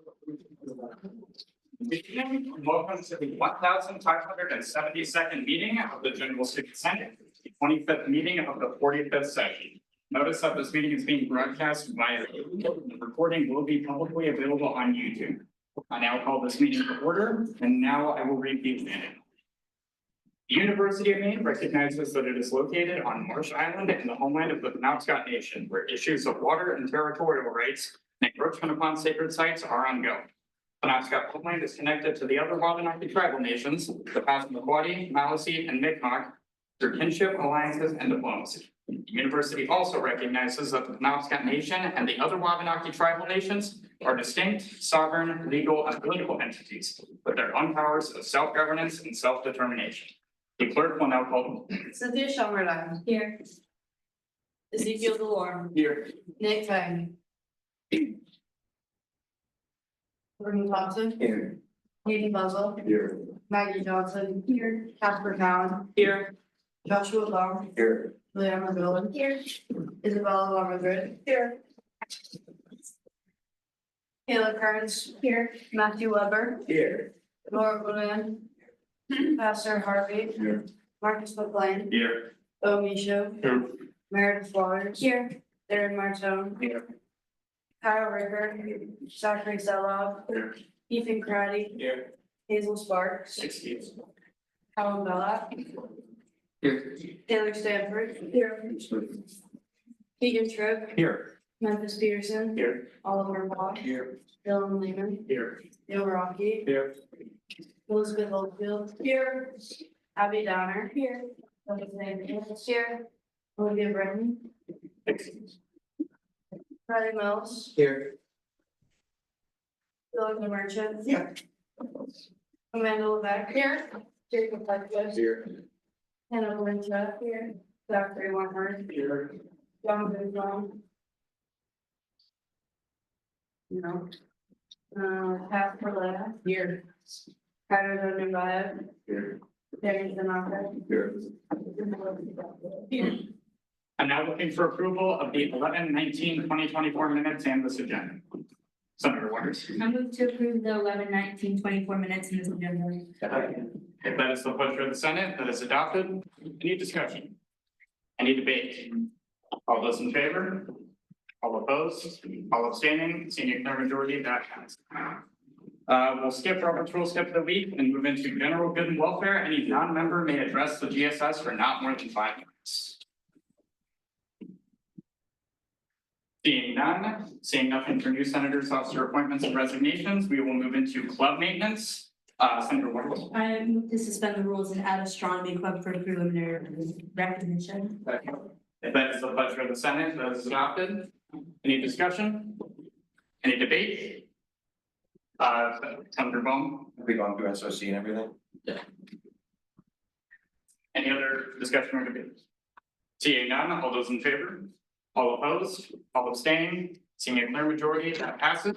Welcome to the 1572nd meeting of the UMSG Senate, the 25th meeting of the 45th session. Notice that this meeting is being broadcast via video, and the recording will be publicly available on YouTube. I now call this meeting to order, and now I will read the agenda. The University of Maine recognizes that it is located on Marsh Island in the homeland of the Penobscot Nation, where issues of water and territorial rights and encroachment upon sacred sites are ongoing. Penobscot homeland is connected to the other Wabanaki tribal nations, the Passamaquoddy, Maliseet, and Mi'kmaq, through kinship, alliances, and diplomacy. The university also recognizes that the Penobscot Nation and the other Wabanaki tribal nations are distinct, sovereign, legal, and political entities with their own powers of self-governance and self-determination. The clerk will now call. Cynthia Shelmerline. Here. Ezekiel Delorme. Here. Nick Fang. Gordon Thompson. Here. Katie Buzzell. Here. Maggie Johnson. Here. Casper Cowan. Here. Joshua Long. Here. Leanna Miller. Here. Isabella La Madrid. Here. Kayla Kearns. Here. Matthew Weber. Here. Laura Bonan. Pastor Harvey. Here. Marcus McLean. Here. Bo Michaud. Here. Meredith Waters. Here. Darren Martone. Here. Kyle Ricker. Zachary Zelloff. Here. Ethan Crowdy. Here. Hazel Sparks. 60. Alan Belloc. Here. Taylor Stanford. Here. Keegan Tripp. Here. Memphis Peterson. Here. Oliver Bach. Here. Dylan Lehman. Here. Neil Rocky. Here. Elizabeth Oldfield. Here. Abby Donner. Here. Here. Olivia Britton. Riley Mills. Here. Philip Merchant. Here. Amanda Levesque. Here. Jacob Douglas. Here. Hannah Valencia. Here. Zachary Wentworth. Here. John Goodman. No. Pat Perletta. Here. Carter Dunbar. Here. Danny Zanaka. Here. I'm now looking for approval of the 11/19/2024 minutes and this agenda. Senator Waters. I move to approve the 11/19/24 minutes in this agenda. If that is the pleasure of the Senate, that is adopted. Any discussion? Any debate? All those in favor? All opposed? All abstaining? Seeing a clear majority, that passes. We'll skip Robert's Rule skip of the week and move into general good and welfare. Any non-member may address the GSS for not more than 5 minutes. Seeing none, seeing nothing for new senators, officer appointments, and resignations, we will move into club maintenance. Senator Waters. I move to suspend the rules and add astronomy club for preliminary recognition. If that is the pleasure of the Senate, that is adopted. Any discussion? Any debate? Senator Bone. Have we gone through SOC and everything? Any other discussion or debate? Seeing none, all those in favor? All opposed? All abstaining? Seeing a clear majority, that passes.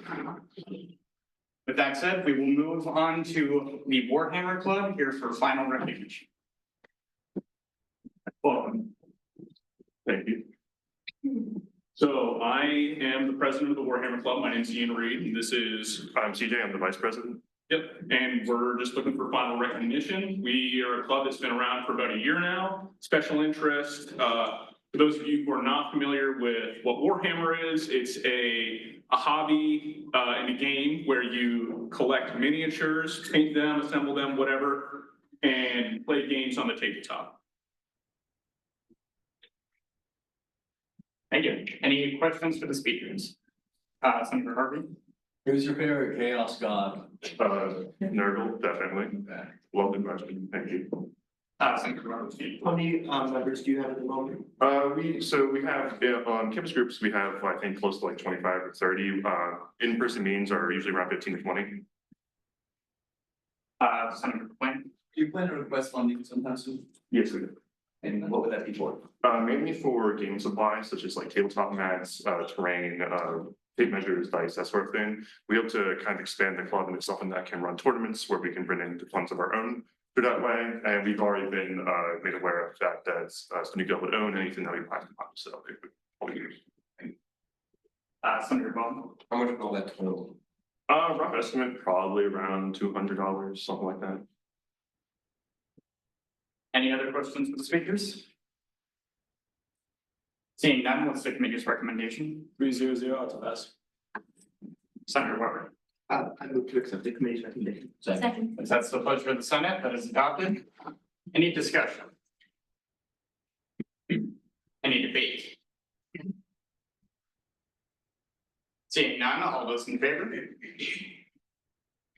With that said, we will move on to the Warhammer Club here for final recognition. Welcome. Thank you. So I am the president of the Warhammer Club. My name is Ian Reed, and this is. I'm CJ, I'm the vice president. Yep, and we're just looking for final recognition. We are a club that's been around for about a year now. Special interest. For those of you who are not familiar with what Warhammer is, it's a hobby and a game where you collect miniatures, paint them, assemble them, whatever, and play games on the tabletop. Thank you. Any questions for the speakers? Senator Harvey? Who's your favorite chaos god? Nurgle, definitely. Well good question, thank you. Senator Roberts. How many members do you have at the moment? We have on campus groups, we have, I think, close to like 25 or 30. In-person meetings are usually around 15 to 20. Senator Quinn? Do you plan to request funding sometime soon? Yes, we do. And what would that be for? Mainly for gaming supplies, such as like tabletop mats, terrain, tape measures, dice, that sort of thing. We hope to kind of expand the club into something that can run tournaments where we can bring in the funds of our own through that way. And we've already been made aware of the fact that Student Guild would own anything that we plan to fund. So it would probably use. Senator Bowman? How much will that total? Rough estimate, probably around $200, something like that. Any other questions for the speakers? Seeing none, what's the committee's recommendation? 3-0 to pass. Senator Weber. I move to accept the committee's recommendation. Second. If that's the pleasure of the Senate, that is adopted. Any discussion? Any debate? Seeing none, all those in favor?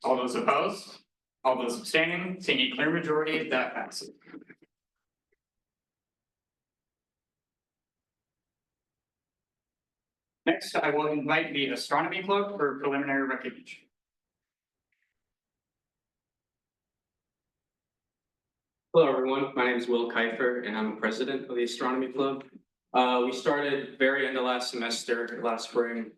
All those opposed? All those abstaining? Seeing a clear majority, that passes. Next, I will invite the Astronomy Club for preliminary recognition. Hello, everyone. My name is Will Kiefer, and I'm president of the Astronomy Club. We started very end of last semester, last spring,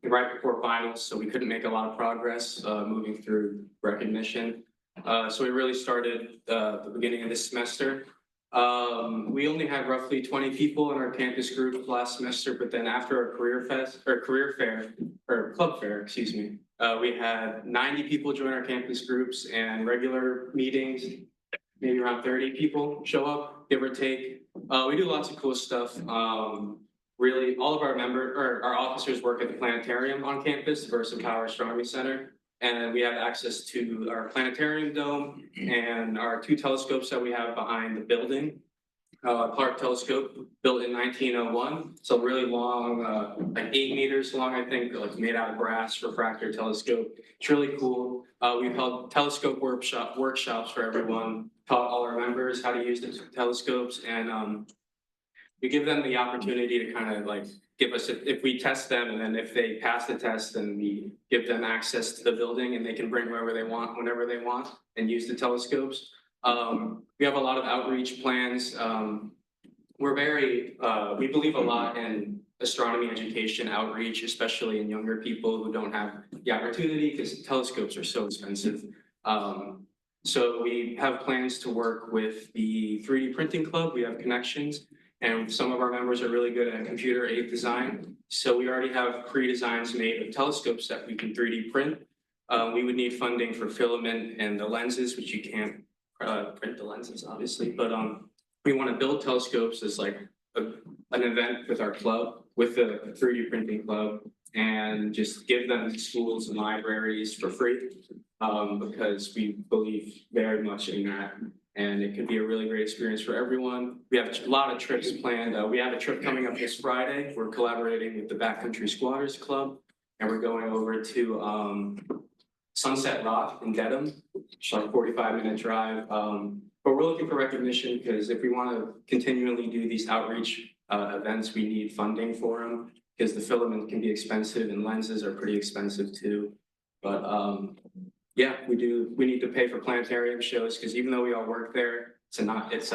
right before finals, so we couldn't make a lot of progress moving through recognition. So we really started the beginning of this semester. We only had roughly 20 people in our campus group last semester, but then after our club fair, excuse me, we had 90 people join our campus groups, and regular meetings, maybe around 30 people show up, give or take. We do lots of cool stuff. Really, all of our officers work at the planetarium on campus, Versa Power Astronomy Center. And we have access to our planetarium dome and our 2 telescopes that we have behind the building. Clark telescope, built in 1901. So really long, like 8 meters long, I think, like made out of brass refractor telescope. It's really cool. We've held telescope workshops for everyone, taught all our members how to use the telescopes, and we give them the opportunity to kind of like give us, if we test them, and then if they pass the test, then we give them access to the building and they can bring wherever they want, whenever they want, and use the telescopes. We have a lot of outreach plans. We believe a lot in astronomy education outreach, especially in younger people who don't have the opportunity because telescopes are so expensive. So we have plans to work with the 3D printing club. We have connections, and some of our members are really good at computer aided design. So we already have pre-designs made of telescopes that we can 3D print. We would need funding for filament and the lenses, which you can't print the lenses, obviously, but we want to build telescopes as like an event with our club, with the 3D printing club, and just give them to schools and libraries for free, because we believe very much in that, and it could be a really great experience for everyone. We have a lot of trips planned. We have a trip coming up this Friday. We're collaborating with the Backcountry Squatters Club, and we're going over to Sunset Rock in Dedham. It's like a 45-minute drive. But we're looking for recognition because if we want to continually do these outreach events, we need funding for them because the filament can be expensive and lenses are pretty expensive too. But yeah, we need to pay for planetarium shows because even though we all work there, it's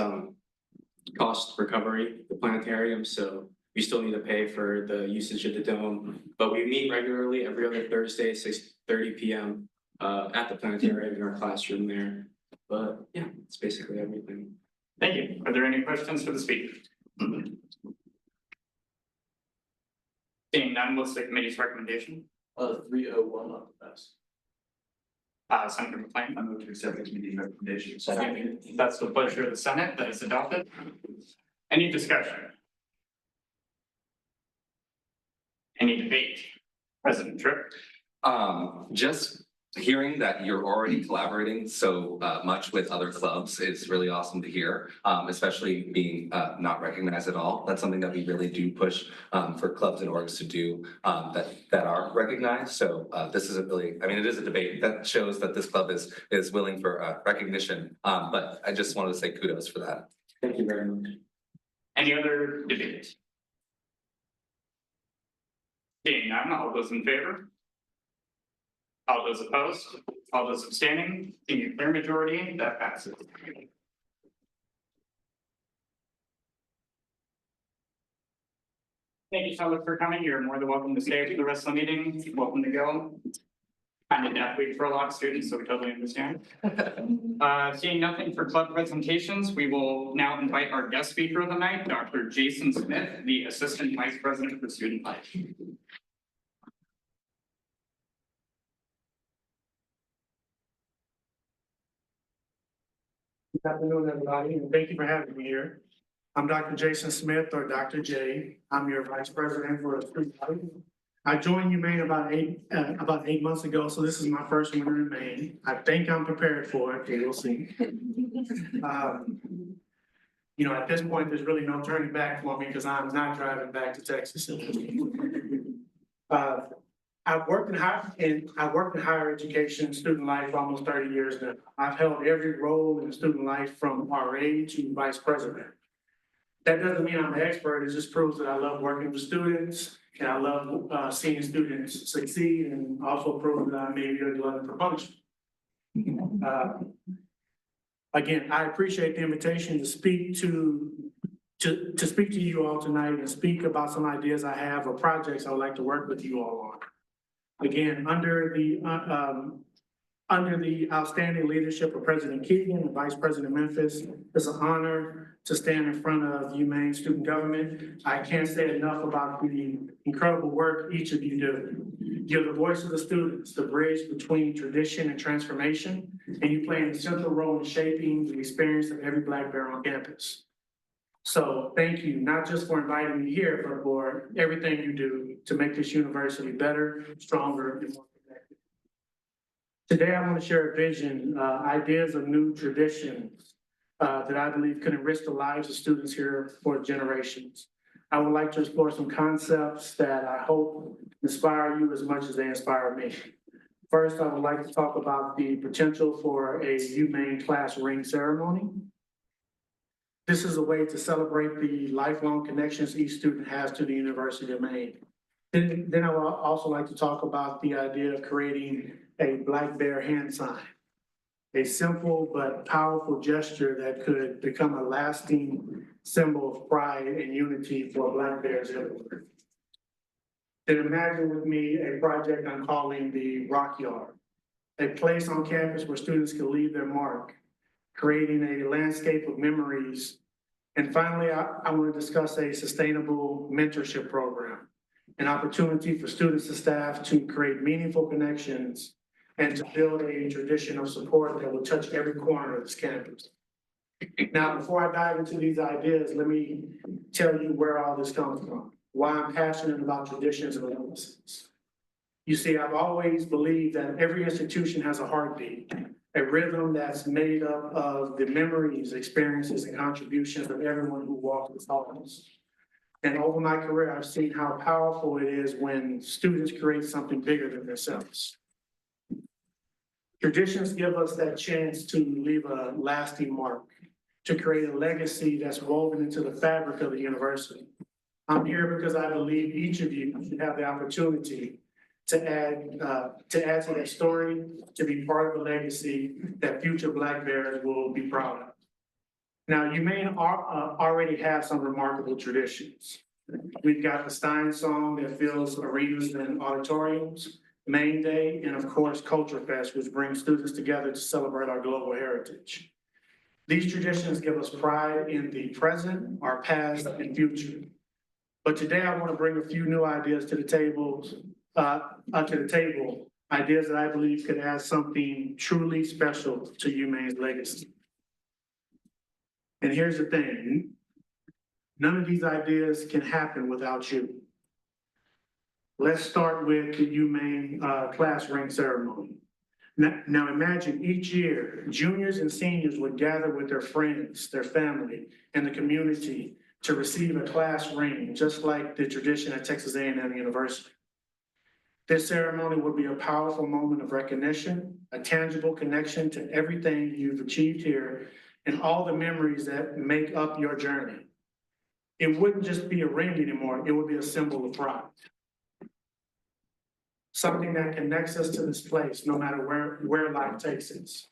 cost recovery, the planetarium. So we still need to pay for the usage of the dome. But we meet regularly every other Thursday, 6:30 p.m. At the planetarium in our classroom there. But yeah, it's basically everything. Thank you. Are there any questions for the speaker? Seeing none, what's the committee's recommendation? 301 on the pass. Senator McLean. I move to accept the committee's recommendation. Second. That's the pleasure of the Senate. That is adopted. Any discussion? Any debate? President Tripp. Just hearing that you're already collaborating so much with other clubs is really awesome to hear, especially being not recognized at all. That's something that we really do push for clubs and orgs to do that are recognized. So this is it is a debate that shows that this club is willing for recognition. But I just wanted to say kudos for that. Thank you very much. Any other debate? Seeing none, all those in favor? All those opposed? All those abstaining? Seeing a clear majority, that passes. Thank you so much for coming. You're more than welcome to stay for the rest of the meeting. You're welcome to go. Kind of death week for a lot of students, so we totally understand. Seeing nothing for club presentations, we will now invite our guest speaker of the night, Dr. Jason Smith, the Assistant Vice President for Student Life. Good afternoon, everybody, and thank you for having me here. I'm Dr. Jason Smith, or Dr. J. I'm your Vice President for Student Body. I joined UMaine about 8 months ago, so this is my first winter in Maine. I think I'm prepared for it, we'll see. You know, at this point, there's really no turning back for me because I'm not driving back to Texas. I've worked in higher education, student life for almost 30 years now. I've held every role in student life from RA to vice president. That doesn't mean I'm an expert, it just proves that I love working with students and I love seeing students succeed, and also proves that I may be a glutton for punishment. Again, I appreciate the invitation to speak to you all tonight and speak about some ideas I have or projects I would like to work with you all on. Again, under the outstanding leadership of President Keegan and Vice President Memphis, it's an honor to stand in front of UMaine student government. I can't say enough about the incredible work each of you do. You're the voice of the students, the bridge between tradition and transformation, and you play an essential role in shaping the experience of every Black bear on campus. So thank you, not just for inviting me here, but for everything you do to make this university better, stronger, and more connected. Today, I want to share a vision, ideas of new traditions that I believe can enrich the lives of students here for generations. I would like to explore some concepts that I hope inspire you as much as they inspire me. First, I would like to talk about the potential for a UMaine class ring ceremony. This is a way to celebrate the lifelong connections each student has to the University of Maine. Then I would also like to talk about the idea of creating a Black Bear hand sign, a simple but powerful gesture that could become a lasting symbol of pride and unity for Black bears everywhere. Then imagine with me a project I'm calling the Rock Yard, a place on campus where students can leave their mark, creating a landscape of memories. And finally, I want to discuss a sustainable mentorship program, an opportunity for students and staff to create meaningful connections and to build a tradition of support that will touch every corner of this campus. Now, before I dive into these ideas, let me tell you where all this comes from, why I'm passionate about traditions and legacies. You see, I've always believed that every institution has a heartbeat, a rhythm that's made up of the memories, experiences, and contributions of everyone who walked the halls. And over my career, I've seen how powerful it is when students create something bigger than themselves. Traditions give us that chance to leave a lasting mark, to create a legacy that's woven into the fabric of the university. I'm here because I believe each of you should have the opportunity to add to that story, to be part of a legacy that future Black bears will be proud of. Now, you may already have some remarkable traditions. We've got the Stein Song that fills arenas and auditoriums, Maine Day, and of course, Culture Fest, which brings students together to celebrate our global heritage. These traditions give us pride in the present, our past, and future. But today I want to bring a few new ideas to the table, ideas that I believe could add something truly special to UMaine's legacy. And here's the thing, none of these ideas can happen without you. Let's start with the UMaine class ring ceremony. Now imagine each year, juniors and seniors would gather with their friends, their family, and the community to receive a class ring, just like the tradition at Texas A&M University. This ceremony would be a powerful moment of recognition, a tangible connection to everything you've achieved here and all the memories that make up your journey. It wouldn't just be a ring anymore, it would be a symbol of pride. Something that connects us to this place, no matter where life takes us.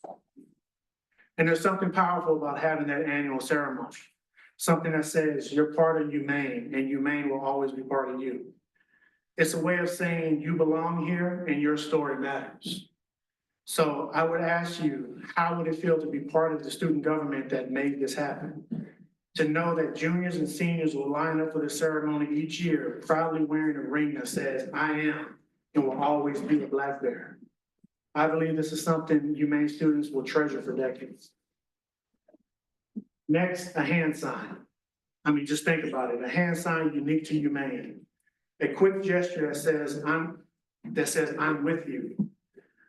And there's something powerful about having that annual ceremony. Something that says you're part of UMaine and UMaine will always be part of you. It's a way of saying you belong here and your story matters. So I would ask you, how would it feel to be part of the student government that made this happen? To know that juniors and seniors will line up for the ceremony each year, proudly wearing a ring that says, I am, and will always be a Black bear. I believe this is something UMaine students will treasure for decades. Next, a hand sign. I mean, just think about it, a hand sign unique to UMaine. A quick gesture that says, I'm with you.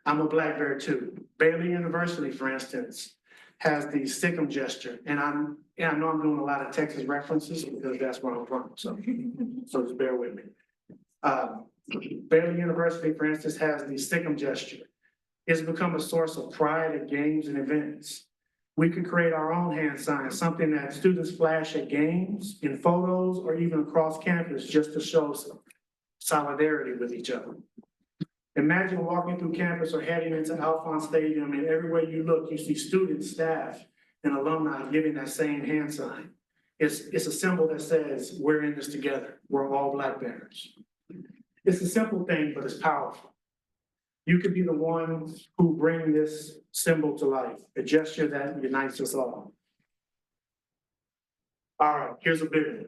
I'm a Black Bear too. Baylor University, for instance, has the stick 'em gesture, and I know I'm doing a lot of Texas references because that's where I'm from, so just bear with me. Baylor University, for instance, has the stick 'em gesture. It's become a source of pride at games and events. We could create our own hand sign, something that students flash at games, in photos, or even across campus just to show some solidarity with each other. Imagine walking through campus or heading into Alphonse Stadium, and everywhere you look, you see students, staff, and alumni giving that same hand sign. It's a symbol that says, we're in this together. We're all Black Bears. It's a simple thing, but it's powerful. You could be the one who bring this symbol to life, a gesture that unites us all. All right, here's a big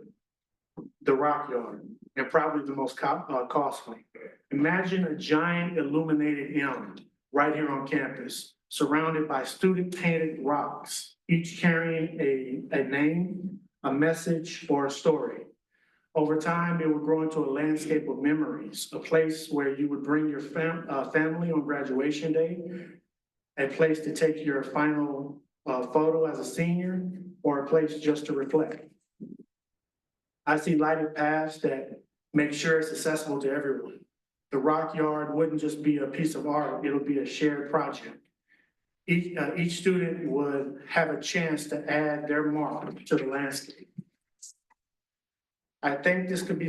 one. The Rock Yard, and probably the most costly. Imagine a giant illuminated M right here on campus, surrounded by student-painted rocks, each carrying a name, a message, or a story. Over time, it would grow into a landscape of memories, a place where you would bring your family on graduation day, a place to take your final photo as a senior, or a place just to reflect. I see lighted paths that make sure it's accessible to everyone. The Rock Yard wouldn't just be a piece of art, it'll be a shared project. Each student would have a chance to add their mark to the landscape. I think this could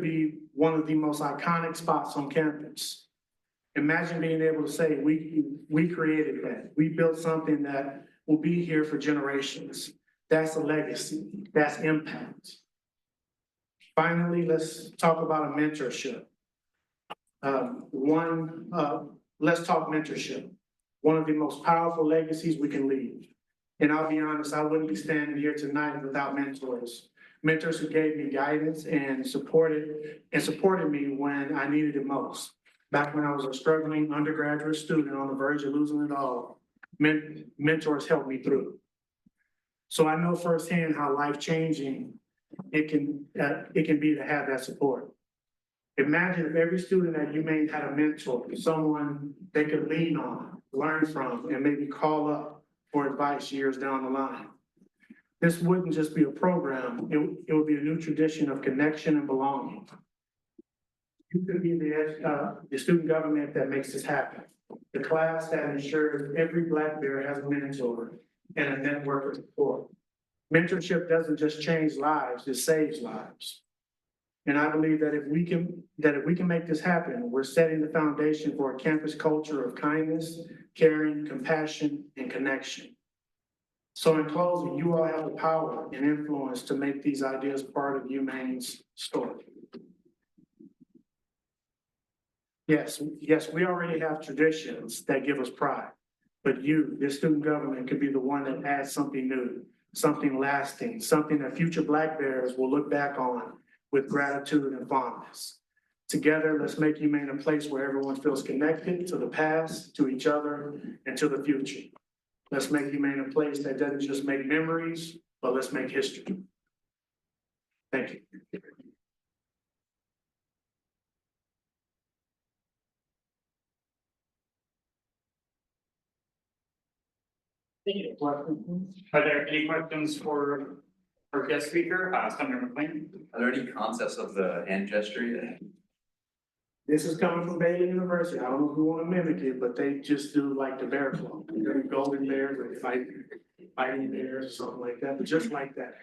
be one of the most iconic spots on campus. Imagine being able to say, we created that. We built something that will be here for generations. That's a legacy, that's impact. Finally, let's talk about a mentorship. Let's talk mentorship. One of the most powerful legacies we can leave. And I'll be honest, I wouldn't be standing here tonight without mentors. Mentors who gave me guidance and supported me when I needed it most. Back when I was a struggling undergraduate student on the verge of losing it all, mentors helped me through. So I know firsthand how life-changing it can be to have that support. Imagine if every student at UMaine had a mentor, someone they could lean on, learn from, and maybe call up for advice years down the line. This wouldn't just be a program, it would be a new tradition of connection and belonging. You could be the student government that makes this happen. The class that ensures every Black Bear has a mentor and a network of support. Mentorship doesn't just change lives, it saves lives. And I believe that if we can make this happen, we're setting the foundation for a campus culture of kindness, caring, compassion, and connection. So in closing, you all have the power and influence to make these ideas part of UMaine's story. Yes, we already have traditions that give us pride, but you, your student government, could be the one that adds something new, something lasting, something that future Black Bears will look back on with gratitude and fondness. Together, let's make UMaine a place where everyone feels connected to the past, to each other, and to the future. Let's make UMaine a place that doesn't just make memories, but let's make history. Thank you. Are there any questions for our guest speaker, Senator McLean? Are there any concepts of the hand gesture yet? This is coming from Baylor University. I don't know if we want to mimic it, but they just do like the bear claw. They're golden bears, or fighting bears or something like that, but just like that.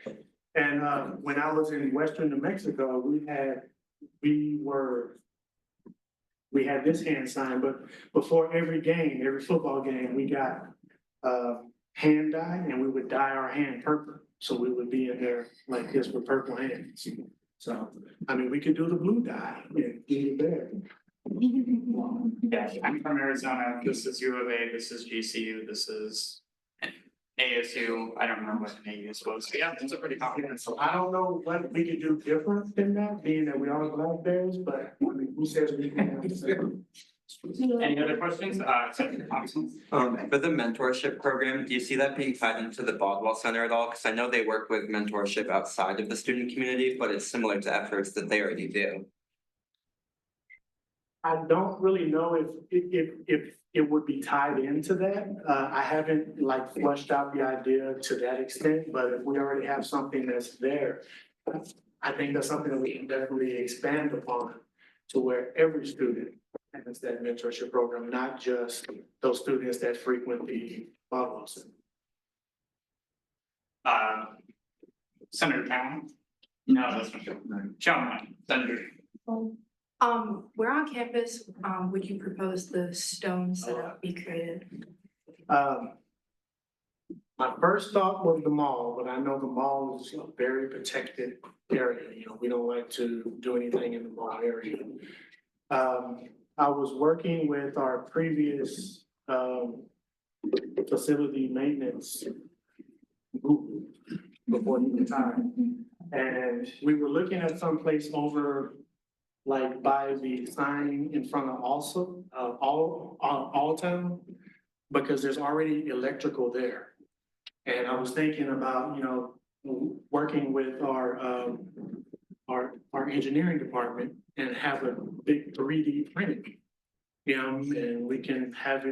And when I was in Western New Mexico, we had this hand sign, but before every game, every football game, we got hand dye, and we would dye our hand purple. So we would be in there like this with purple hands. So, I mean, we could do the blue dye and do the bear. Yeah, I'm from Arizona. This is U of A, this is GCU, this is ASU. I don't remember what the ASU was. So yeah, it's a pretty common. So I don't know what we could do different than that, being that we are Black Bears, but I mean, who says we can have the same? Any other questions? Senator Thompson? For the mentorship program, do you see that being tied into the Baldwell Center at all? Because I know they work with mentorship outside of the student community, but it's similar to efforts that they already do. I don't really know if it would be tied into that. I haven't like flushed out the idea to that extent, but if we already have something that's there, I think that's something that we can definitely expand upon to where every student has that mentorship program, not just those students that frequent the Baldwin Center. Senator Cowan? No, that's not true. John, Senator. Where on campus, would you propose the stone setup be created? My first thought was the mall, but I know the mall is a very protected area. You know, we don't like to do anything in the mall area. I was working with our previous facility maintenance group before he retired. And we were looking at some place over like by the sign in front of all town, because there's already electrical there. And I was thinking about, you know, working with our engineering department and have a big 3D print. And we can have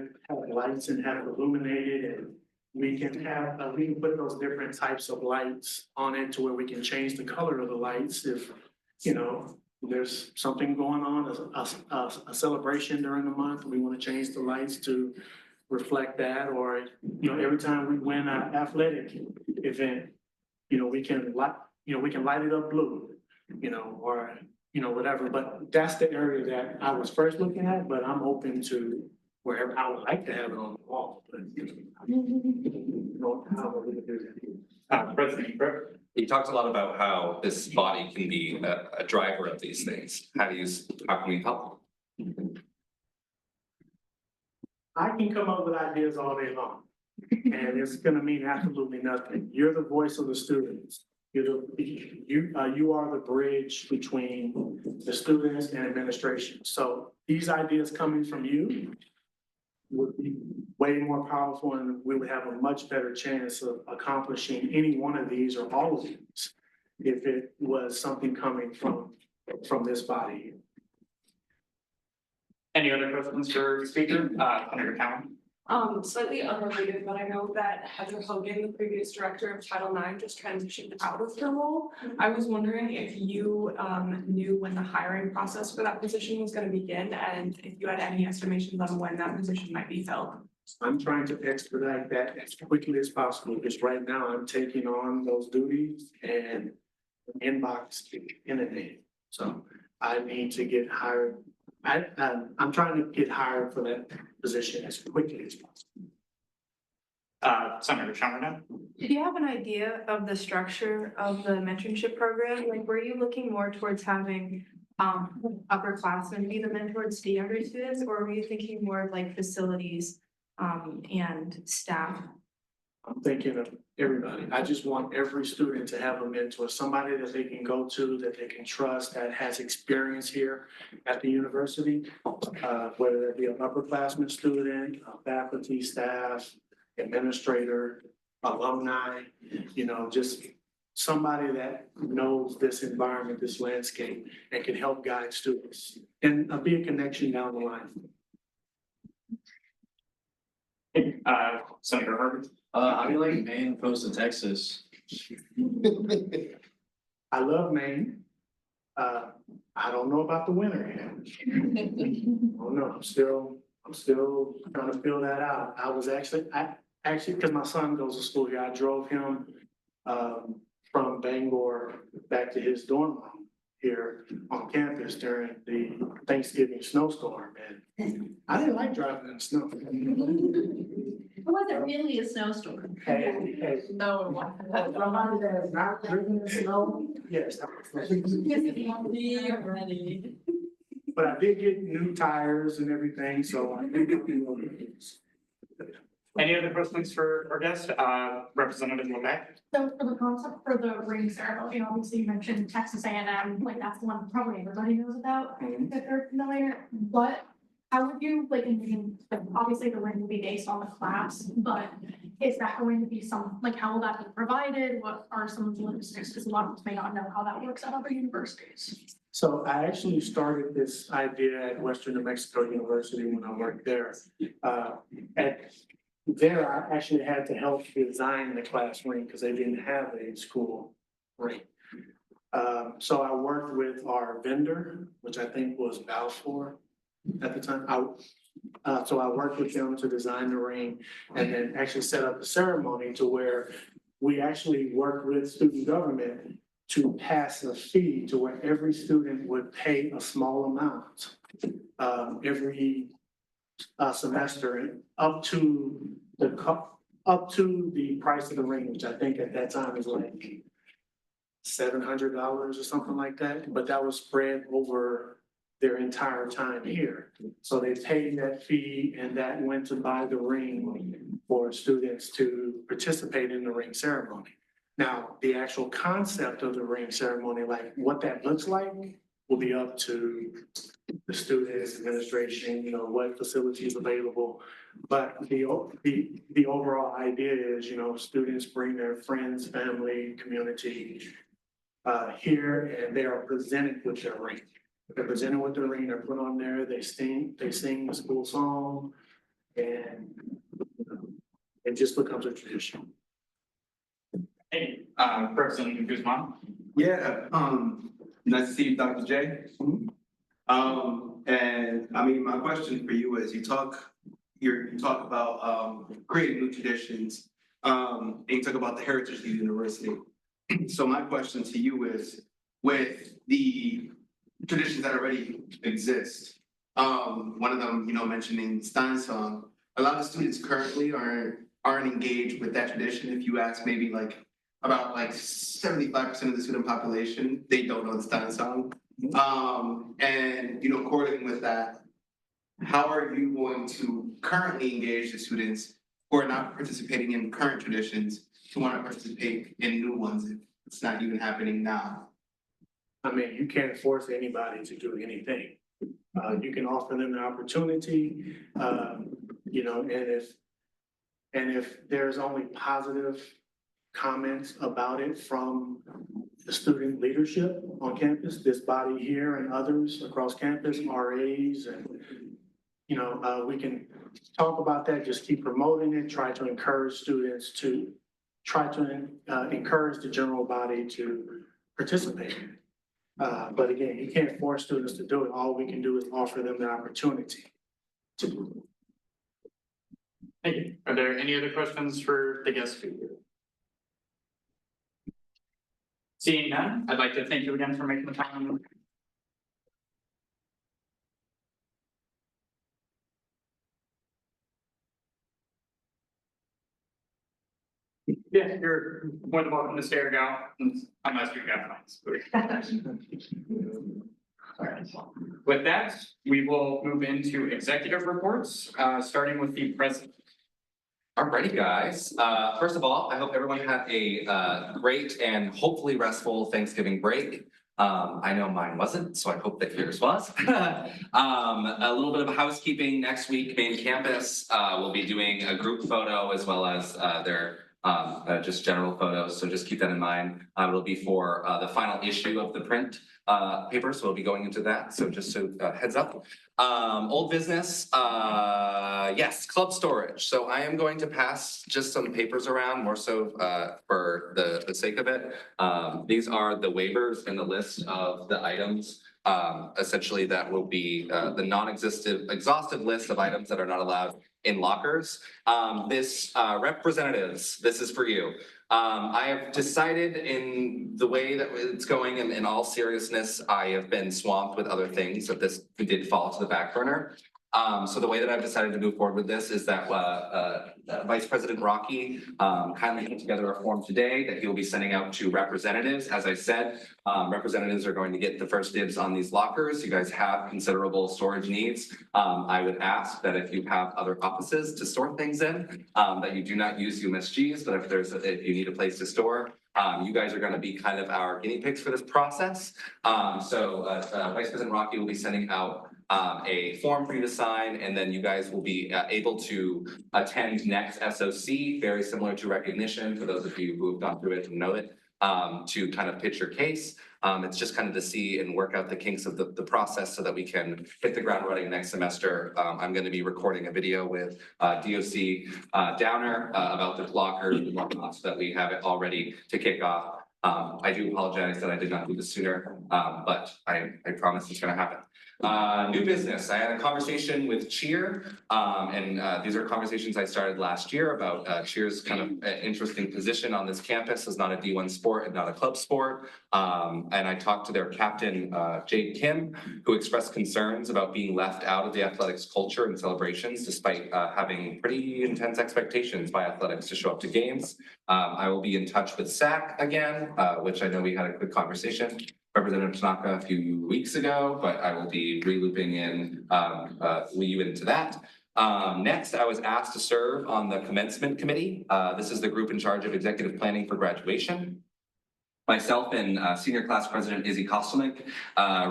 lights and have it illuminated, and we can put those different types of lights on it to where we can change the color of the lights if, you know, there's something going on, a celebration during the month, we want to change the lights to reflect that, or, you know, every time we win an athletic event, you know, we can light it up blue, you know, or, you know, whatever, but that's the area that I was first looking at, but I'm open to wherever. I would like to have it on the wall, but, you know, how are we gonna do that? President Brooke? You talked a lot about how this body can be a driver of these things. How can we help? I can come up with ideas all day long, and it's gonna mean absolutely nothing. You're the voice of the students. You are the bridge between the students and administration. So these ideas coming from you would be way more powerful, and we would have a much better chance of accomplishing any one of these or all of these if it was something coming from this body. Any other questions for speaker? Senator Cowan? Slightly unrelated, but I know that Heather Hogan, the previous director of Title IX, just transitioned out of her role. I was wondering if you knew when the hiring process for that position was gonna begin, and if you had any estimations on when that position might be filled. I'm trying to expedite that as quickly as possible, because right now I'm taking on those duties and inbox inundated. So I need to get hired. I'm trying to get hired for that position as quickly as possible. Senator Sherman? Did you have an idea of the structure of the mentorship program? Like, were you looking more towards having upperclassmen be the mentors to younger students, or were you thinking more of like facilities and staff? I'm thinking of everybody. I just want every student to have a mentor, somebody that they can go to, that they can trust, that has experience here at the university. Whether that be an upperclassman student, faculty, staff, administrator, alumni, you know, just somebody that knows this environment, this landscape, and can help guide students and be a connection down the line. Senator Harvey? I like Maine opposed to Texas. I love Maine. I don't know about the winter yet. Oh no, I'm still trying to fill that out. I actually, because my son goes to school here, I drove him from Bangor back to his dorm room here on campus during the Thanksgiving snowstorm, and I didn't like driving in the snow. It wasn't really a snowstorm. Hey, No, it wasn't. somebody that has not driven in the snow, yes. But I did get new tires and everything, so I think it'll be okay. Any other questions for our guest? Representative Lemay? So for the concept for the ring ceremony, obviously you mentioned Texas A&M, like that's the one probably everybody knows about, if they're familiar. What how would you like envision, like, obviously the ring will be based on the class, but is that going to be like, how will that be provided? What are some of the logistics? Because a lot of us may not know how that works at other universities. So I actually started this idea at Western New Mexico University when I worked there. There, I actually had to help design the class ring because they didn't have a school ring. So I worked with our vendor, which I think was Balfour at the time. So I worked with them to design the ring and then actually set up the ceremony to where we actually worked with student government to pass a fee to where every student would pay a small amount every semester up to the price of the ring, which I think at that time was like $700 or something like that, but that was spread over their entire time here. So they paid that fee and that went to buy the ring for students to participate in the ring ceremony. Now, the actual concept of the ring ceremony, like what that looks like, will be up to the students, administration, you know, what facilities available. But the overall idea is, you know, students bring their friends, family, community here, and they are presented with their ring. They're presented with their ring, they're put on there, they sing the school song, and it just becomes a tradition. Hey, President Guzman. Yeah, nice to see you, Dr. J. And I mean, my question for you is, you talk about creating new traditions, and you talk about the heritage of the university. So my question to you is, with the traditions that already exist, one of them, you know, mentioning Stein song, a lot of students currently aren't engaged with that tradition. If you ask maybe about 75% of the student population, they don't know the Stein song. And you know, correlating with that, how are you going to currently engage the students who are not participating in current traditions to want to participate in new ones if it's not even happening now? I mean, you can't force anybody to do anything. You can offer them the opportunity, you know, and if there's only positive comments about it from the student leadership on campus, this body here and others across campus, RAs, and, you know, we can talk about that, just keep promoting it, try to encourage students to encourage the general body to participate. But again, you can't force students to do it. All we can do is offer them the opportunity to. Thank you. Are there any other questions for the guest speaker? Seeing none, I'd like to thank you again for making the time. Yeah, you're more than welcome to stay or go, unless you've got plans. All right. With that, we will move into executive reports, starting with the president. Alrighty, guys. First of all, I hope everyone had a great and hopefully restful Thanksgiving break. I know mine wasn't, so I hope that yours was. A little bit of housekeeping. Next week, Maine campus will be doing a group photo as well as their just general photos. So just keep that in mind. It'll be for the final issue of the print paper, so we'll be going into that. So just so heads up. Old business, yes, club storage. So I am going to pass just some papers around, more so for the sake of it. These are the waivers and the list of the items. Essentially, that will be the exhaustive list of items that are not allowed in lockers. Representatives, this is for you. I have decided in the way that it's going, and in all seriousness, I have been swamped with other things that this did fall to the back burner. So the way that I've decided to move forward with this is that Vice President Rocky kindly put together a form today that he will be sending out to representatives. As I said, representatives are going to get the first dibs on these lockers. You guys have considerable storage needs. I would ask that if you have other offices to store things in, that you do not use UMSGs, but if you need a place to store, you guys are going to be kind of our guinea pigs for this process. So Vice President Rocky will be sending out a form for you to sign, and then you guys will be able to attend next SOC, very similar to recognition, for those of you who have gone through it and know it, to kind of pitch your case. It's just kind of to see and work out the kinks of the process so that we can hit the ground running next semester. I'm gonna be recording a video with DOC Downer about the lockers and whatnot, so that we have it all ready to kick off. I do apologize that I did not do this sooner, but I promise it's gonna happen. New business, I had a conversation with Cheer, and these are conversations I started last year about Cheer's kind of interesting position on this campus as not a D1 sport and not a club sport. And I talked to their captain, Jade Kim, who expressed concerns about being left out of the athletics culture and celebrations despite having pretty intense expectations by athletics to show up to games. I will be in touch with SAC again, which I know we had a quick conversation. Representative Tanaka a few weeks ago, but I will be re-looping in you into that. Next, I was asked to serve on the commencement committee. This is the group in charge of executive planning for graduation. Myself and senior class president Izzy Kostelnik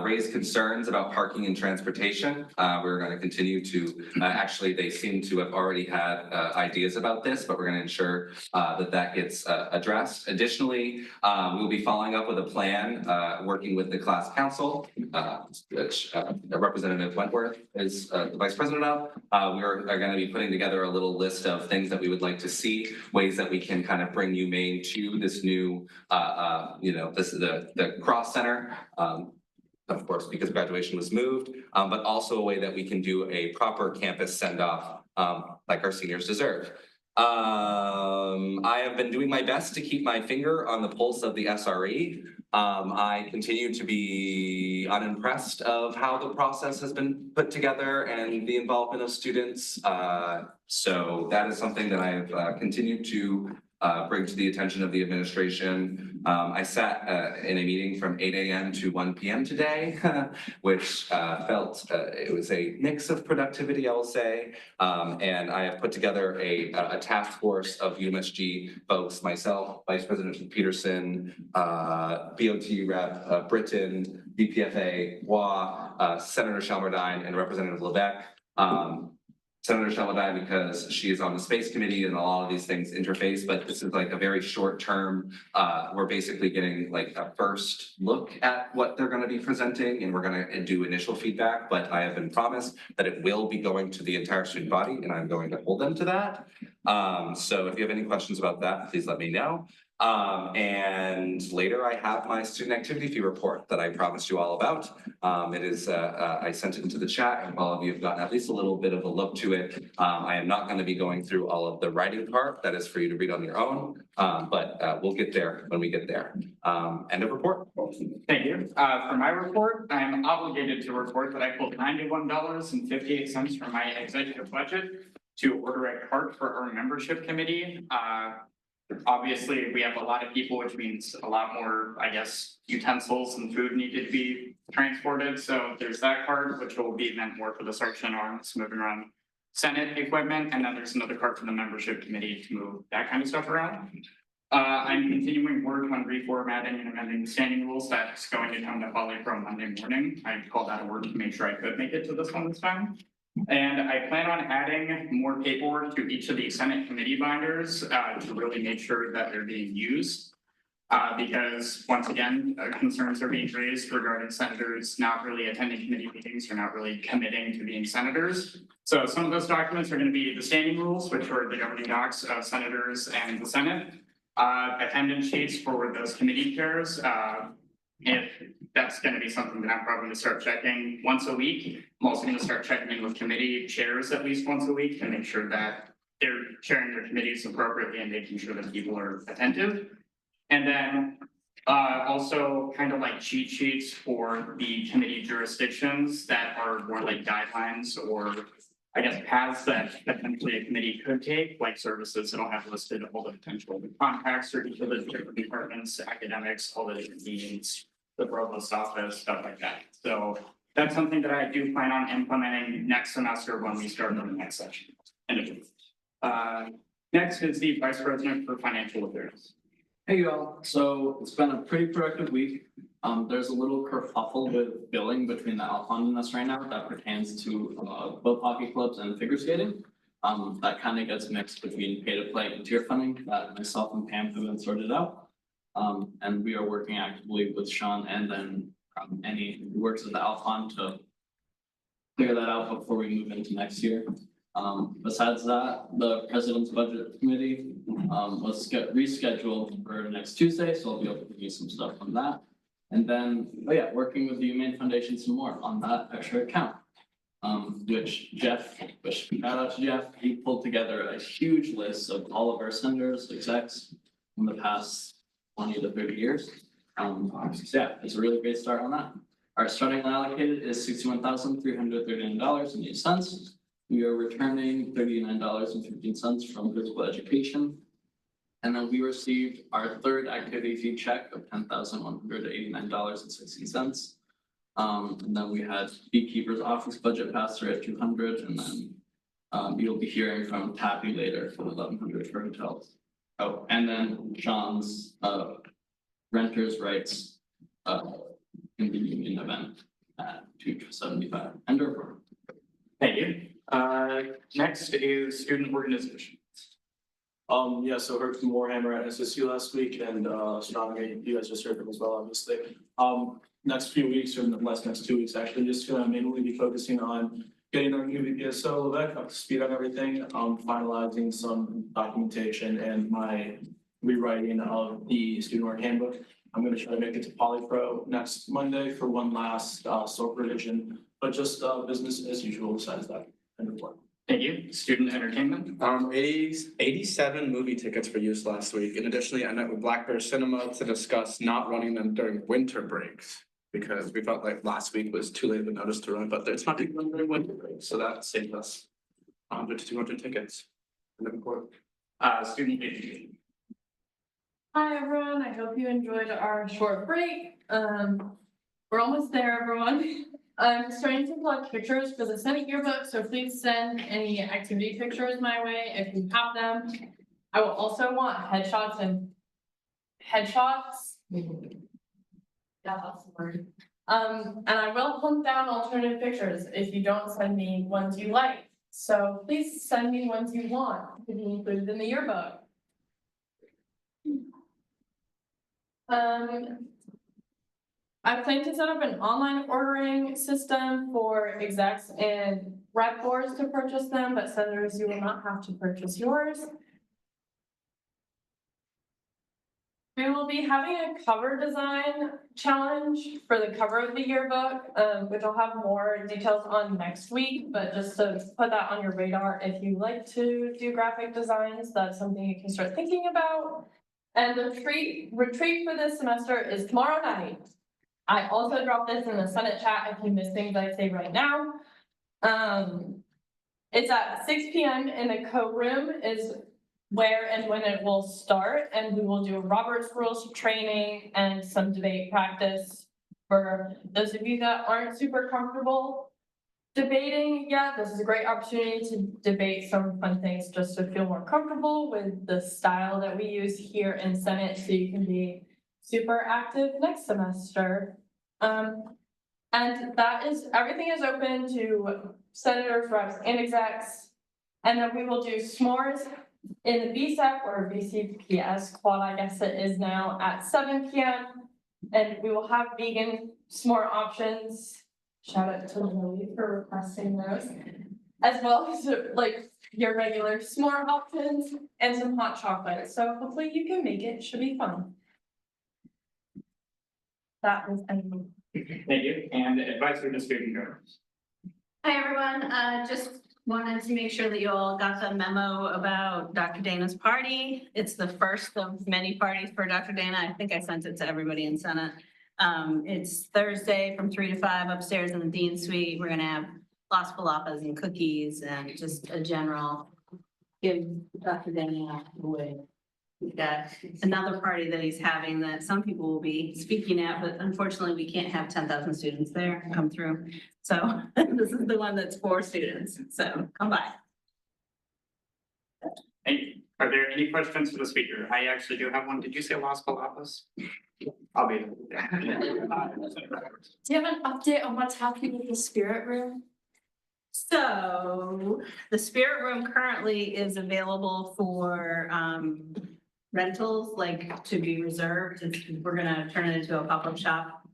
raised concerns about parking and transportation. We're going to continue to, actually, they seem to have already had ideas about this, but we're going to ensure that gets addressed. Additionally, we'll be following up with a plan, working with the class council, which Representative Wentworth is the vice president of. We're going to be putting together a little list of things that we would like to see, ways that we can kind of bring UMaine to this new this is the Cross Center, of course, because graduation was moved, but also a way that we can do a proper campus send-off like our seniors deserve. I have been doing my best to keep my finger on the pulse of the SRE. I continue to be unimpressed of how the process has been put together and the involvement of students. So that is something that I've continued to bring to the attention of the administration. I sat in a meeting from 8 a.m. to 1 p.m. today, which felt it was a mix of productivity, I will say. And I have put together a task force of UMSG folks, myself, Vice President Peterson, BOT Rep Britton, BPFA, Wah, Senator Shelmerdine, and Representative Lebec. Senator Shelmerdine because she is on the space committee and a lot of these things interface, but this is like a very short term. We're basically getting like a first look at what they're going to be presenting, and we're going to do initial feedback, but I have been promised that it will be going to the entire student body, and I'm going to hold them to that. So if you have any questions about that, please let me know. And later I have my student activity fee report that I promised you all about. It is, I sent it into the chat, and all of you have gotten at least a little bit of a look to it. I am not going to be going through all of the writing part. That is for you to read on your own, but we'll get there when we get there. End of report. Thank you. For my report, I am obligated to report that I pulled $91.58 from my executive budget to order a cart for our membership committee. Obviously, we have a lot of people, which means a lot more, I guess, utensils and food needed to be transported. So there's that cart, which will be meant more for the suction arms, moving around Senate equipment. And then there's another cart for the membership committee to move that kind of stuff around. I'm continuing work on reformatting and amending the standing rules. That's going to come to Holly for Monday morning. I called out of work to make sure I could make it to this one this time. And I plan on adding more paperwork to each of the Senate committee binders to really make sure that they're being used. Because once again, concerns are being raised regarding senators not really attending committee meetings or not really committing to being senators. So some of those documents are going to be the standing rules, which are the governing docs of senators and the Senate. Attendance sheets for those committee chairs. If that's going to be something that I'm probably going to start checking once a week. I'm also going to start checking in with committee chairs at least once a week to make sure that they're chairing their committees appropriately and making sure that people are attentive. And then also kind of like cheat sheets for the committee jurisdictions that are more like guidelines or I guess paths that potentially a committee could take, like services that'll have listed all the potential contacts for each of the different departments, academics, all the different deans, the provost office, stuff like that. So that's something that I do plan on implementing next semester when we start on the next session. Next is the Vice President for Financial Affairs. Hey y'all, so it's been a pretty productive week. There's a little kerfuffle with billing between the Alpine and us right now that pertains to both hockey clubs and figure skating. That kind of gets mixed between pay to play and tier funding that myself and Pam have been sorted out. And we are working actively with Sean and then Annie who works at the Alpine to clear that out before we move into next year. Besides that, the president's budget committee was rescheduled for next Tuesday, so I'll be able to give you some stuff on that. And then, oh yeah, working with the UMaine Foundation some more on that extra account. Which shout out to Jeff, he pulled together a huge list of all of our senators, execs from the past 20 to 30 years. So yeah, it's a really great start on that. Our starting allocated is $61,339.08. We are returning $39.15 from physical education. And then we received our third activity fee check of $10,189.16. And then we had beekeeper's office budget pass through at 200, and then you'll be hearing from Tappy later for 1,100 for hotels. Oh, and then Sean's renters' rights in the union event at 275 and over. Thank you. Next is student organization. Yeah, so heard from Warhammer at SSU last week and Strong, you guys just heard from as well, obviously. Next few weeks or next 2 weeks, actually, just gonna mainly be focusing on getting our new VPSO back up to speed on everything, finalizing some documentation and my rewriting of the student org handbook. I'm gonna try to make it to Polypro next Monday for one last SOAP revision, but just business as usual besides that. End of work. Thank you. Student entertainment. 87 movie tickets for use last week. And additionally, I met with Black Bear Cinema to discuss not running them during winter breaks. Because we felt like last week was too late of a notice to run, but it's not even run during winter breaks, so that saved us 100 to 200 tickets. Student education. Hi, everyone. I hope you enjoyed our short break. We're almost there, everyone. I'm starting to collect pictures for the Senate yearbook, so please send any activity pictures my way if you have them. I will also want headshots. Yeah, that's the word. And I will hunt down alternative pictures if you don't send me ones you like. So please send me ones you want to be included in the yearbook. I plan to set up an online ordering system for execs and rep boards to purchase them, but senators, you will not have to purchase yours. We will be having a cover design challenge for the cover of the yearbook, which I'll have more details on next week, but just to put that on your radar, if you like to do graphic designs, that's something you can start thinking about. And the retreat for this semester is tomorrow night. I also dropped this in the Senate chat if you miss things I say right now. It's at 6 p.m. in the co-room is where and when it will start, and we will do a Robert's Rules training and some debate practice for those of you that aren't super comfortable debating yet. This is a great opportunity to debate some fun things just to feel more comfortable with the style that we use here in Senate, so you can be super active next semester. And that is, everything is open to senators, reps, and execs. And then we will do s'mores in the BSEP or BCPS quad, I guess it is now, at 7 p.m. And we will have vegan s'more options. Shout out to Lily for requesting those. As well as like your regular s'more options and some hot chocolate. So hopefully you can make it, should be fun. That was everything. Thank you. And advice for the student governors. Hi, everyone. Just wanted to make sure that you all got the memo about Dr. Dana's party. It's the first of many parties for Dr. Dana. I think I sent it to everybody in Senate. It's Thursday from 3 to 5 upstairs in the Dean Suite. We're gonna have Las Palapas and cookies and just a general give Dr. Dana away. We've got another party that he's having that some people will be speaking at, but unfortunately we can't have 10,000 students there come through. So this is the one that's for students. So come by. Thank you. Are there any questions for the speaker? I actually do have one. Did you say Las Palapas? I'll be. Do you have an update on what's happening with the spirit room? So the spirit room currently is available for rentals, like to be reserved. We're gonna turn it into a pop-up shop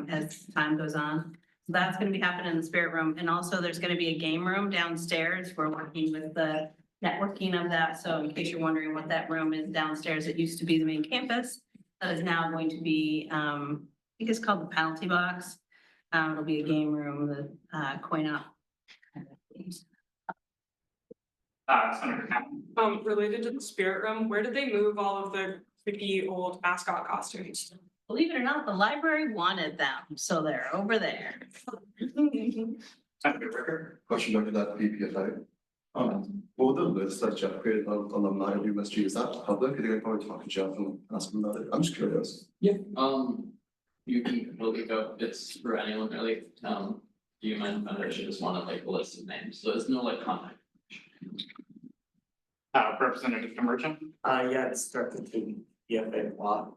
as time goes on. So that's gonna be happening in the spirit room. And also there's gonna be a game room downstairs. We're working with the networking of that. So in case you're wondering what that room is downstairs, it used to be the main campus. That is now going to be, I think it's called the penalty box. It'll be a game room, the coin op. Senator Caplan. Related to the spirit room, where did they move all of the creepy old mascot costumes? Believe it or not, the library wanted them, so they're over there. Senator Ricker. Question back to that PPFA. All the lists that Jeff created of alumni of UMSG, is that public? I think I probably talk to Jeff and ask him about it. I'm just curious. Yeah, you can really go, it's for anyone really, do you mind if I should just want to like a list of names, so there's no like contact. Representative Merchant. Yeah, it's directed to EFA law.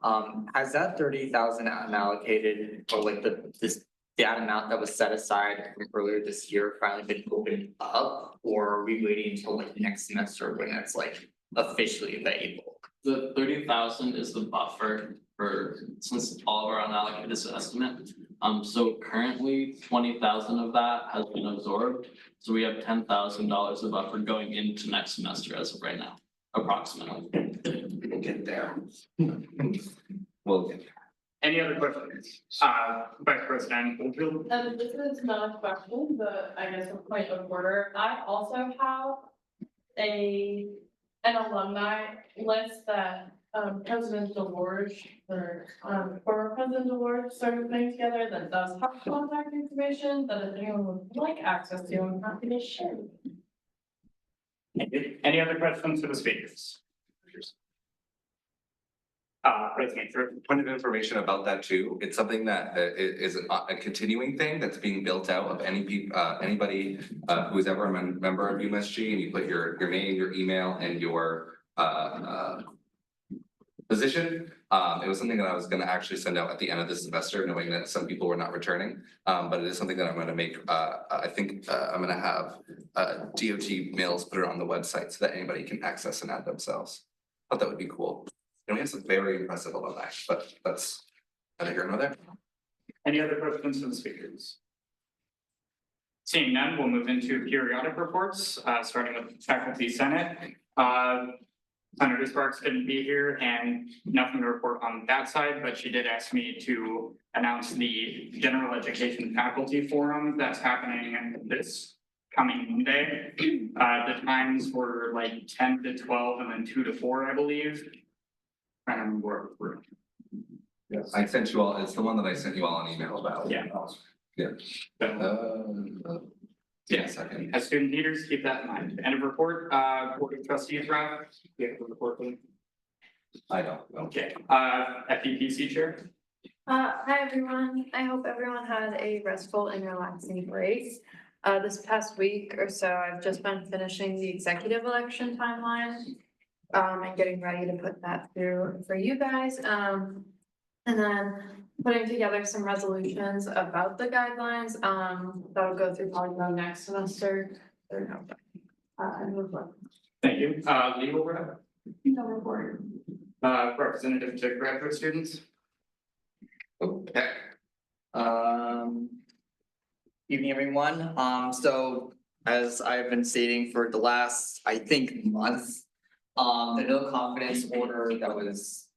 Has that 30,000 unallocated or like that amount that was set aside from earlier this year finally been opened up? Or are we waiting until like next semester when it's like officially available? The 30,000 is the buffer for, since all of our unallocated is an estimate. So currently 20,000 of that has been absorbed. So we have $10,000 of buffer going into next semester as of right now, approximately. We'll get there. We'll get there. Any other questions? Vice President Oldfield. This is not a question, but I guess a point of order. I also have an alumni list that President DeLorge or former President DeLorge started putting together that does have contact information that if anyone would like access to, I'm happy to share. Any other questions for the speakers? President Drew. Point of information about that too, it's something that is a continuing thing that's being built out of anybody who's ever a member of UMSG, and you put your name, your email, and your position. It was something that I was gonna actually send out at the end of this semester, knowing that some people were not returning. But it is something that I'm gonna make, I think I'm gonna have DOT mails put it on the website so that anybody can access and add themselves. Thought that would be cool. And we have some very impressive alumni, but that's neither here nor there. Any other questions from the speakers? Seeing none, we'll move into periodic reports, starting with Faculty Senate. Senator Sparks couldn't be here and nothing to report on that side, but she did ask me to announce the General Education Faculty Forum that's happening this coming Monday. The times were like 10 to 12 and then 2 to 4, I believe. I don't remember where. Yes. I sent you all, it's the one that I sent you all an email about. Yeah. Yeah. Yeah, second. As student leaders, keep that in mind. End of report, Board of Trustees, Rob, you have a report, please? I don't. Okay, FEPC Chair. Hi, everyone. I hope everyone had a restful and relaxing break. This past week or so, I've just been finishing the executive election timeline. And getting ready to put that through for you guys. And then putting together some resolutions about the guidelines, that'll go through probably by next semester. Thank you. Legal rep, No report. representative to graduate students. Okay. Evening, everyone. So as I've been stating for the last, I think, month, the no confidence order that was,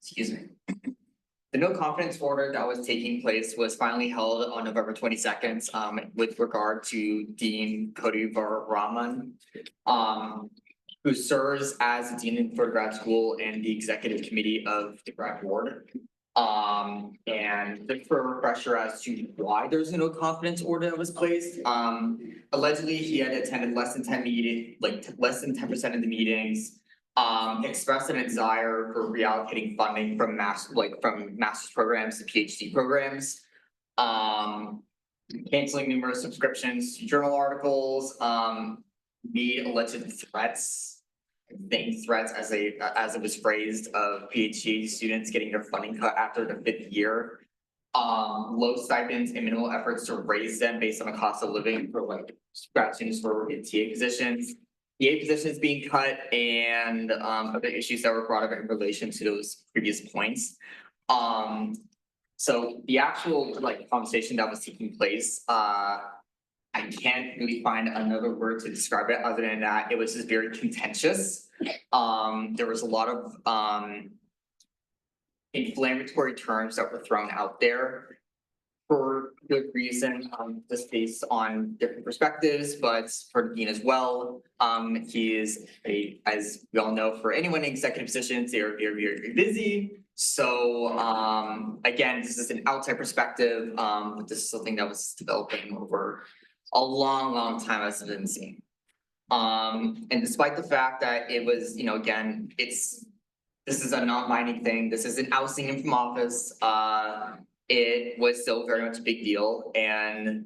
excuse me. The no confidence order that was taking place was finally held on November 22nd, with regard to Dean Cody Raman, who serves as Dean for grad school and the executive committee of the grad board. And just for a refresher as to why there's a no confidence order that was placed. Allegedly, he had attended less than 10 meetings, like less than 10% of the meetings. Expressed a desire for reallocating funding from master's programs to PhD programs. Canceling numerous subscriptions to journal articles. the alleged threats, I think threats as it was phrased of PhD students getting their funding cut after the 5th year. Low stipends and minimal efforts to raise them based on the cost of living for like grad students for TA positions. TA positions being cut and other issues that were brought up in relation to those previous points. So the actual like conversation that was taking place, I can't really find another word to describe it other than that it was just very contentious. There was a lot of inflammatory terms that were thrown out there for good reason, just based on different perspectives, but for the dean as well. He is as we all know, for anyone in executive positions, they're very busy. So again, this is an outside perspective, but this is something that was developing over a long time as it's been seen. And despite the fact that it was, again, this is a non-binding thing, this isn't ousting him from office, it was still very much a big deal. And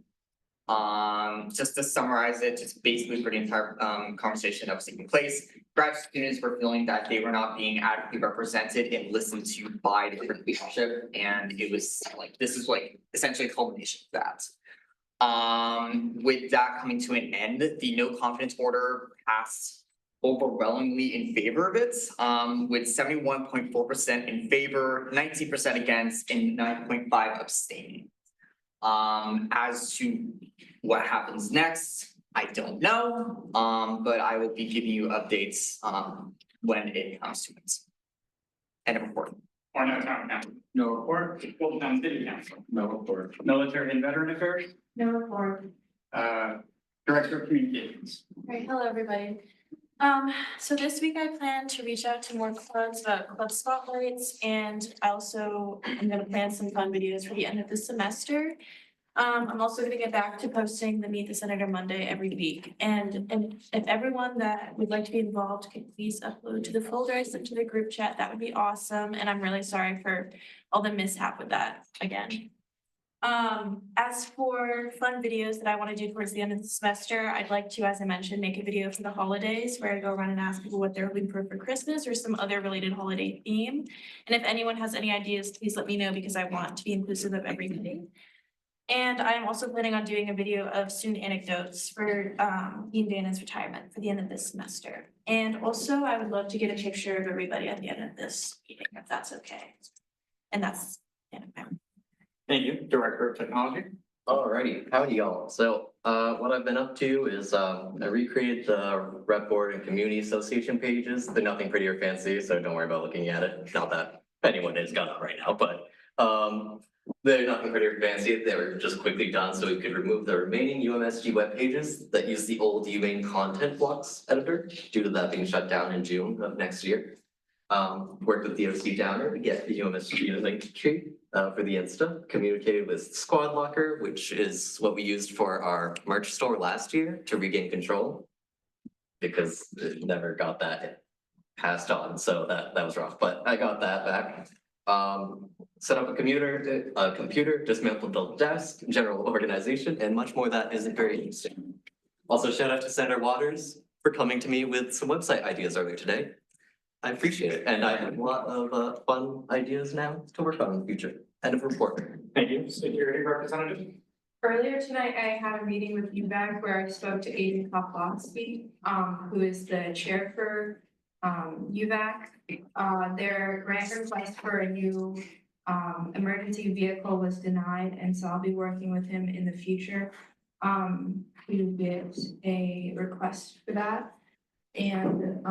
just to summarize it, just basically for the entire conversation that was taking place, grad students were feeling that they were not being adequately represented and listened to by the different leadership, and it was like, this is like essentially a culmination of that. With that coming to an end, the no confidence order passed overwhelmingly in favor of it, with 71.4% in favor, 19% against, and 9.5% abstaining. As to what happens next, I don't know, but I will be giving you updates when it comes to it. End of report. Orono Town Council. No report. Fulton Town City Council. No report. Military and Veteran Affairs. No report. Director of Communications. Alright, hello, everybody. So this week I plan to reach out to more clubs about club spotlights, and I also am gonna plan some fun videos for the end of the semester. I'm also gonna get back to posting the Meet the Senator Monday every week, and if everyone that would like to be involved could please upload to the folder I sent to the group chat, that would be awesome, and I'm really sorry for all the mishap with that again. As for fun videos that I want to do towards the end of the semester, I'd like to, as I mentioned, make a video for the holidays where I go around and ask people what they're looking for Christmas or some other related holiday theme. And if anyone has any ideas, please let me know because I want to be inclusive of everybody. And I am also planning on doing a video of student anecdotes for Dean Dana's retirement for the end of this semester. And also I would love to get a picture of everybody at the end of this meeting, if that's okay. And that's the end of my. Thank you. Director of Technology. Alrighty, howdy y'all. So what I've been up to is I recreated the rep board and community association pages. They're nothing pretty or fancy, so don't worry about looking at it. Not that anyone has got it right now, but they're nothing pretty or fancy. They were just quickly done so we could remove the remaining UMSG web pages that use the old UMaine content blocks editor due to that being shut down in June of next year. Worked with DOC Downer to get the UMSG link tree for the Insta, communicated with Squad Locker, which is what we used for our merch store last year to regain control. Because it never got that passed on, so that was rough, but I got that back. Set up a computer, dismantled the desk, general organization, and much more that isn't very interesting. Also, shout out to Senator Waters for coming to me with some website ideas earlier today. I appreciate it, and I have a lot of fun ideas now to work on in the future. End of report. Thank you. Security Representative. Earlier tonight, I had a meeting with UBAC where I spoke to Aiden Koplowski, who is the chair for UBAC. Their grant request for a new emergency vehicle was denied, and so I'll be working with him in the future to get a request for that. And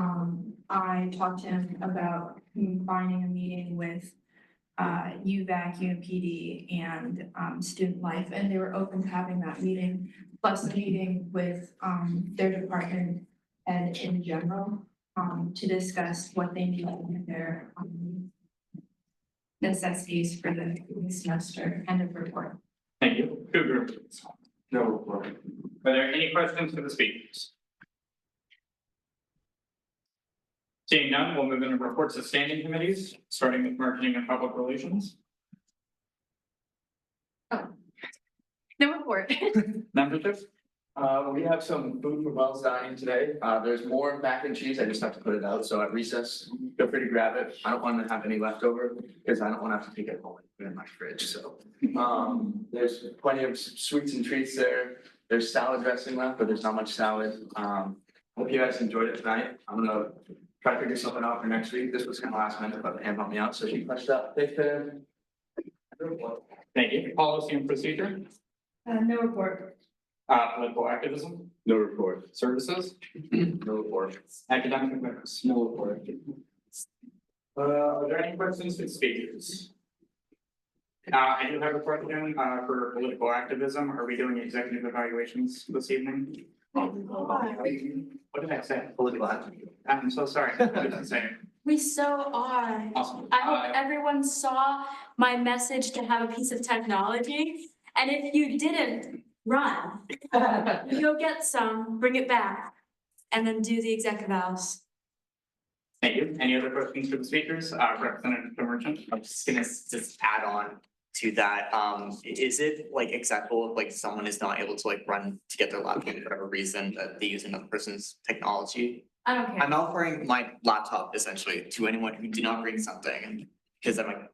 I talked to him about finding a meeting with UVAC, UMPD, and Student Life, and they were open to having that meeting, plus a meeting with their department and in general to discuss what they need in their necessities for the semester. End of report. Thank you. Cougar. No report. Are there any questions for the speakers? Seeing none, we'll move into reports of standing committees, starting with marketing and public relations. No report. Membership. We have some food for Wells Dining today. There's more mac and cheese. I just have to put it out. So at recess, feel free to grab it. I don't want to have any leftover because I don't want to have to take it home and put it in my fridge. So, there's plenty of sweets and treats there. There's salad dressing left, but there's not much salad. Hope you guys enjoyed it tonight. I'm gonna try to figure something out for next week. This was kind of last minute, but Pam helped me out, so she pushed up. Thanks, Pam. Thank you. Policy and procedure, No report. political activism, No report. services, No report. academic commitments. No report. Are there any questions for the speakers? I do have a question, for political activism. Are we doing executive evaluations this evening? What did I say? Political activism. I'm so sorry. What did I say? We so are. Awesome. I hope everyone saw my message to have a piece of technology. And if you didn't, run. Go get some, bring it back, and then do the exec evals. Thank you. Any other questions for the speakers? Representative Merchant? I'm just gonna add on to that, is it like acceptable if like someone is not able to like run to get their laptop for whatever reason that they use another person's technology? I don't care. I'm offering my laptop essentially to anyone who did not bring something, because I'm like,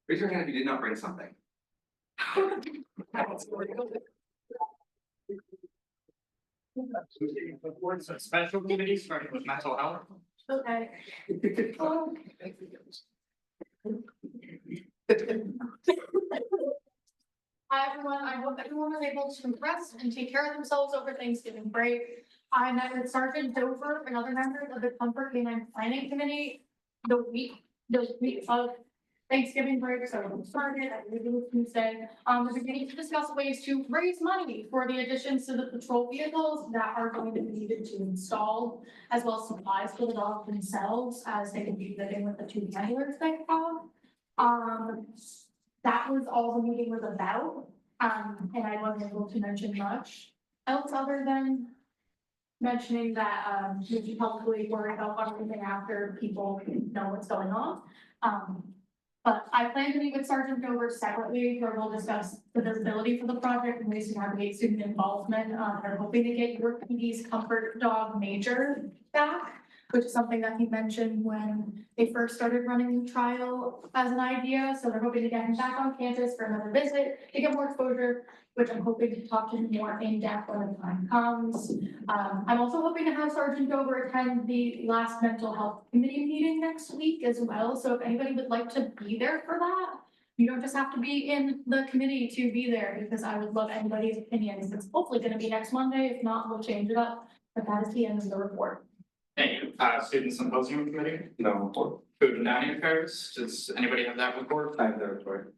Raise your hand if you did not bring something. Reports of special committees starting with mental health. Okay. Hi, everyone. I hope everyone was able to rest and take care of themselves over Thanksgiving break. I met with Sergeant Dover and other members of the Comfort Canine Planning Committee the week of Thanksgiving break, so it started, I believe it was Tuesday. We're beginning to discuss ways to raise money for the additions to the patrol vehicles that are going to be needed to install, as well as supplies for the dogs themselves, as they can be living with the two handlers they have. That was all the meeting was about, and I wasn't able to mention much else other than mentioning that, we should probably worry about everything after people know what's going on. But I plan to meet with Sergeant Dover separately, where we'll discuss the visibility for the project and ways to navigate student involvement. I'm hoping to get your PD's comfort dog major back, which is something that he mentioned when they first started running the trial as an idea. So they're hoping to get him back on campus for another visit, to get more exposure, which I'm hoping to talk to him more in depth when the time comes. I'm also hoping to have Sergeant Dover attend the last mental health committee meeting next week as well. So if anybody would like to be there for that, you don't just have to be in the committee to be there, because I would love anybody's opinions. It's hopefully gonna be next Monday. If not, we'll change it up. But that is the end of the report. Thank you. Student symposium committee, No report. food and dining affairs. Does anybody have that report? I have the report.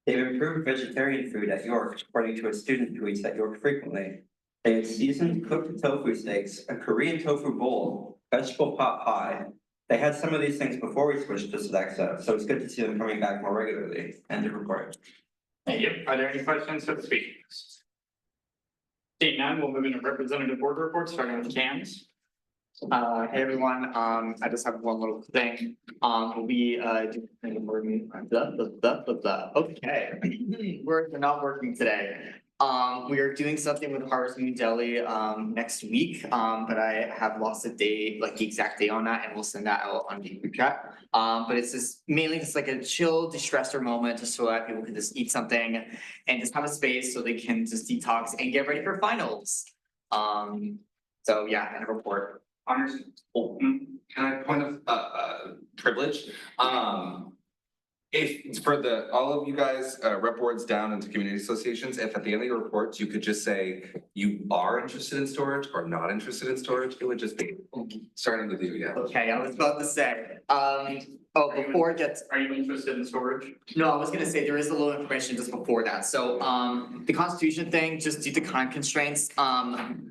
They've improved vegetarian food at York, according to a student who eats at York frequently. They had seasoned cooked tofu steaks, a Korean tofu bowl, vegetable pot pie. They had some of these things before we switched to Sodexo, so it's good to see them coming back more regularly. End of report. Thank you. Are there any questions for the speakers? Seeing none, we'll move into representative board reports, starting with Cams. hey everyone, I just have one little thing. We'll be doing okay. We're not working today. We are doing something with Harvest Moon Deli next week, but I have lost a day, like the exact day on that, and we'll send that out on the group chat. But it's just mainly just like a chill de-stressor moment, just so that people can just eat something and just have a space so they can just detox and get ready for finals. So yeah, and a report. Honors. Can I point of privilege? If for all of you guys, rep boards down into community associations, if at the end of your reports, you could just say you are interested in storage or not interested in storage, it would just be starting with you, yeah. Okay, I was about to say, before it gets. Are you interested in storage? No, I was gonna say there is a little information just before that. So, the Constitution thing, just due to time constraints,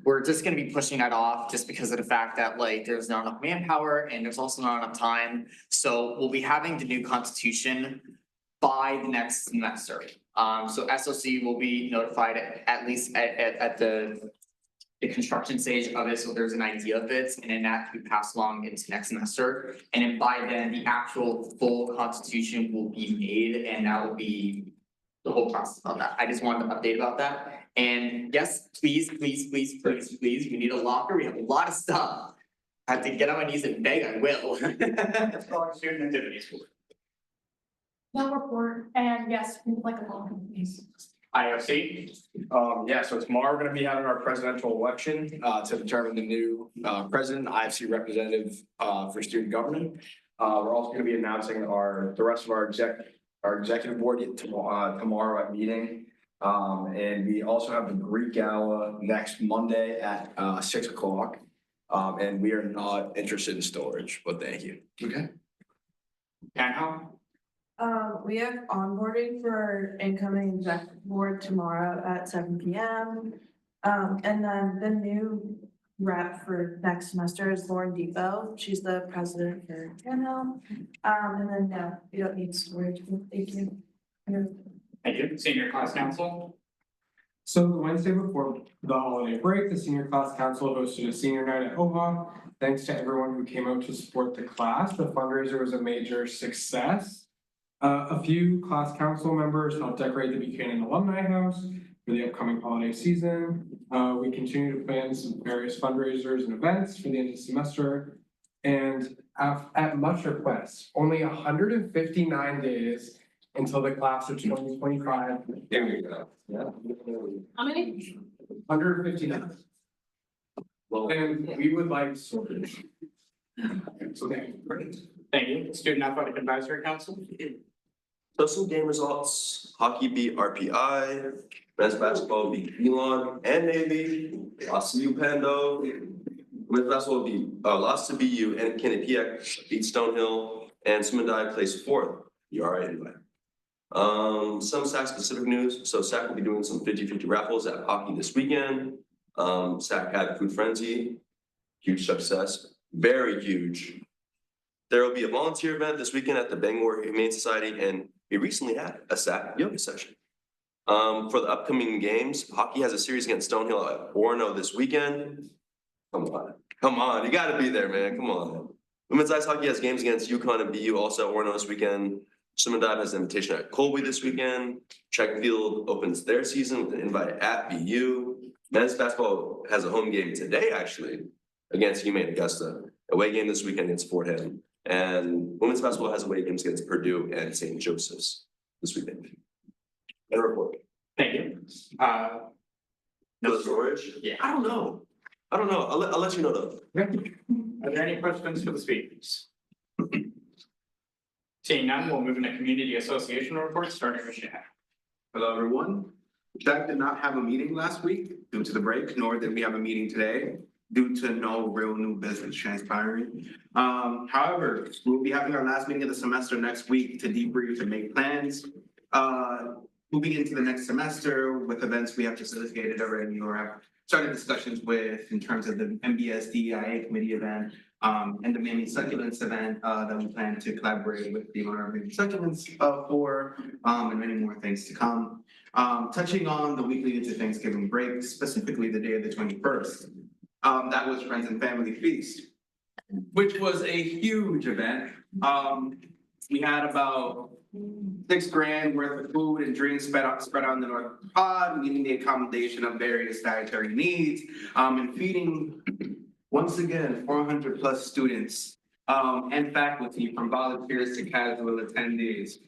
we're just gonna be pushing that off just because of the fact that like there's not enough manpower and there's also not enough time. So we'll be having the new Constitution by the next semester. So SOC will be notified at least at the construction stage of it, so there's an idea of it, and then that can be passed along into next semester. And then by then, the actual full constitution will be made, and that will be the whole process about that. I just wanted to update about that. And yes, please, we need a locker. We have a lot of stuff. I have to get on my knees and beg, I will. Let's call our student activities board. No report, and yes, we'd like a long please. IFC, Yeah, so tomorrow we're gonna be having our presidential election, to determine the new, president, IFC representative, for student government. We're also gonna be announcing the rest of our executive board tomorrow at meeting. And we also have the Greek Gala next Monday at, 6 o'clock. And we are not interested in storage, but thank you. Okay. Canha, We have onboarding for our incoming exec board tomorrow at 7 p.m. And then the new rep for next semester is Lauren Depot. She's the president for Tanhill. And then, no, we don't need storage. Thank you. thank you. Senior class council, So the Wednesday before the holiday break, the senior class council hosted a senior night at OHA. Thanks to everyone who came out to support the class. The fundraiser was a major success. A few class council members helped decorate the Buchanan Alumni House for the upcoming holiday season. We continue to plan some various fundraisers and events for the end of the semester. And at much request, only 159 days until the class of 2025. There we go. Yeah. How many? 159. Well, and we would like storage. Okay, great. thank you. Student athletic advisory council, So some game results, hockey beat RPI, men's basketball beat Elon and Navy, lost to Pando. Women's basketball lost to BU and Quinnipiac beat Stonehill, and swim and dive placed fourth. You're all right anyway. Some SAC specific news. So SAC will be doing some 50-50 raffles at hockey this weekend. SAC had Food Frenzy, huge success, very huge. There will be a volunteer event this weekend at the Bangor Humane Society, and we recently had a SAC yoga session. For the upcoming games, hockey has a series against Stonehill at Orono this weekend. Come on, you gotta be there, man, come on. Women's ice hockey has games against UConn and BU also at Orono this weekend. Swim and dive has an invitation at Colby this weekend. Track and field opens their season with an invite at BU. Men's basketball has a home game today, actually, against UMaine Augusta. Away game this weekend against Fordham. And women's basketball has away games against Purdue and St. Joseph's this weekend. And report. thank you. No storage? Yeah. I don't know. I'll let you know though. Are there any questions for the speakers? Seeing none, we'll move into community association reports, starting with Shaq. Hello, everyone. Jack did not have a meeting last week due to the break, nor did we have a meeting today due to no real new business transpiring. However, we'll be having our last meeting of the semester next week to debrief and make plans. Moving into the next semester with events we have facilitated already or have started discussions with in terms of the MBS DEIA committee event, and the Maine Succulents event that we plan to collaborate with the owner of Maine Succulents for, and many more things to come. Touching on the weekly into Thanksgiving break, specifically the day of the 21st. That was Friends and Family Feast, which was a huge event. We had about $6,000 worth of food and drinks spread on the North Pod, meeting the accommodation of various dietary needs, and feeding, once again, 400+ students and faculty from volunteers to casual attendees.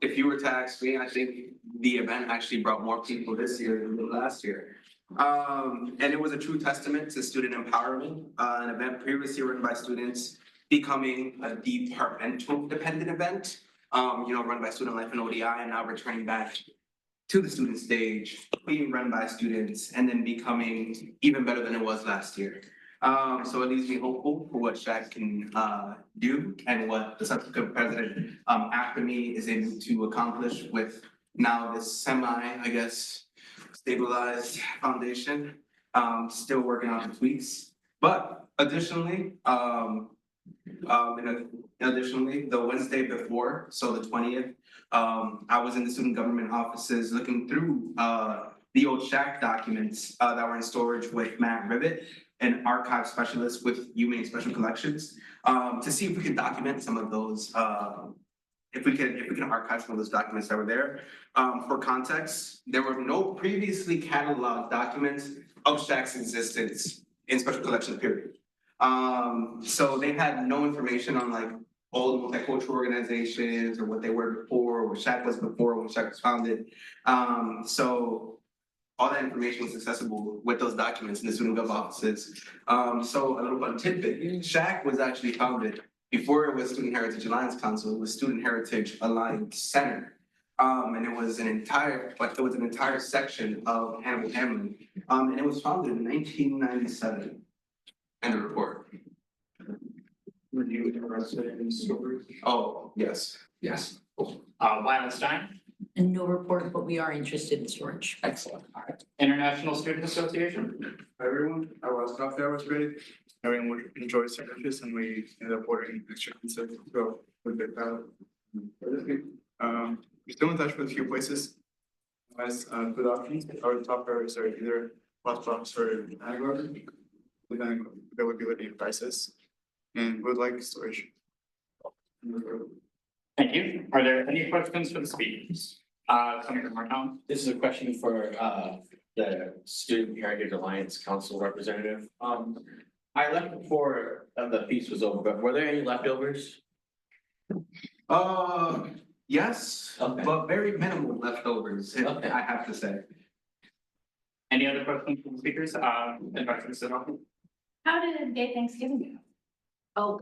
If you were to ask me, I think the event actually brought more people this year than it did last year. And it was a true testament to student empowerment, an event previously run by students becoming a departmental dependent event, run by Student Life and ODI, and now returning back to the student stage, being run by students, and then becoming even better than it was last year. So it leaves me hopeful for what Shaq can do and what the subsequent president after me is able to accomplish with now this stabilized foundation. Still working on the tweaks, but additionally, the Wednesday before, so the 20th, I was in the student government offices looking through the old Shaq documents that were in storage with Matt Rivet, an archive specialist with UMaine Special Collections, to see if we could document some of those if we can archive some of those documents that were there. For context, there were no previously cataloged documents of SHAC's existence in special collections period. So they had no information on like all the multicultural organizations or what they were before, what SHAC was before, when SHAC was founded. So all that information was accessible with those documents in the student gov offices. So a little fun tidbit, SHAC was actually founded before it was Student Heritage Alliance Council, it was Student Heritage Alliance Center. And it was an entire section of Hannibal Hamlin. And it was founded in 1997. End of report. Were you interested in stories? Oh, yes, yes. Lila Stein, And no report, but we are interested in storage. excellent. All right. International Student Association, Hi everyone, our last coffee hour was great. Everyone enjoyed sandwiches and we ended up ordering extra pizza, so we did that. We're still in touch with a few places. As food options, our top priorities are either Lost Box or Agro, depending on availability and prices. And would like storage. thank you. Are there any questions for the speakers? Senator Martin? This is a question for the Student Heritage Alliance Council representative. I left before the feast was over, but were there any leftovers? Yes, Okay. but very minimal leftovers, Okay. I have to say. Any other questions from the speakers? Advisor Sidoti? How did Gay Thanksgiving go? Oh,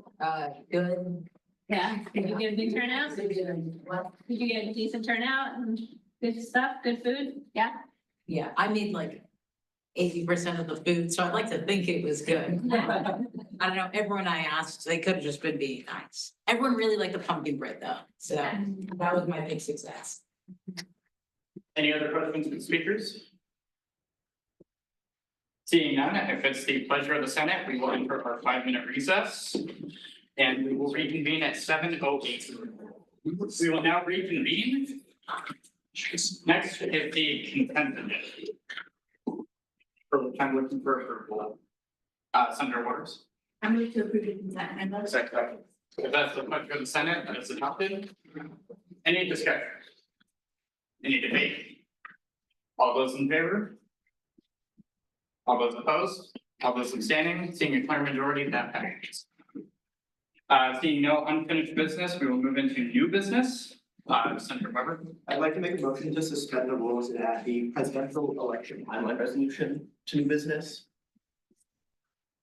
good. Yeah, did you get a good turnout? Did you get a decent turnout and good stuff, good food? Yeah? Yeah, I made like 80% of the food, so I'd like to think it was good. I don't know, everyone I asked, they could have just been being nice. Everyone really liked the pumpkin bread though, so that was my big success. Any other questions from the speakers? Seeing none, if it's the pleasure of the Senate, we will enter our 5-minute recess. And we will reconvene at 7:08. We will now reconvene. Next is the consent agenda. For which I'm looking for approval. Senator Waters. I move to approve the consent agenda. Second. If that's the pleasure of the Senate, that is adopted. Any discussion? Any debate? All those in favor? All those opposed? All those abstaining? Seeing a clear majority, that passes. Seeing no unfinished business, we will move into new business. Senator Weber. I'd like to make a motion to suspend the rules and add the presidential election timeline resolution to new business.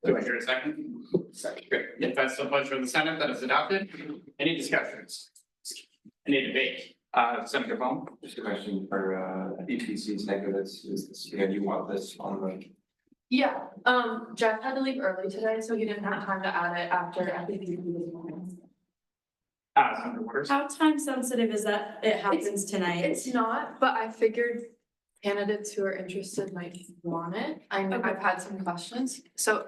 Do I hear a second? Second. If that's the pleasure of the Senate, that is adopted. Any discussions? Any debate? Senator Bone. Just a question for EPC's negatives, you want this on the? Yeah, Jeff had to leave early today, so he didn't have time to add it after FAQ this morning. Senator Waters. How time sensitive is that it happens tonight? It's not, but I figured candidates who are interested might want it. I know I've had some questions, so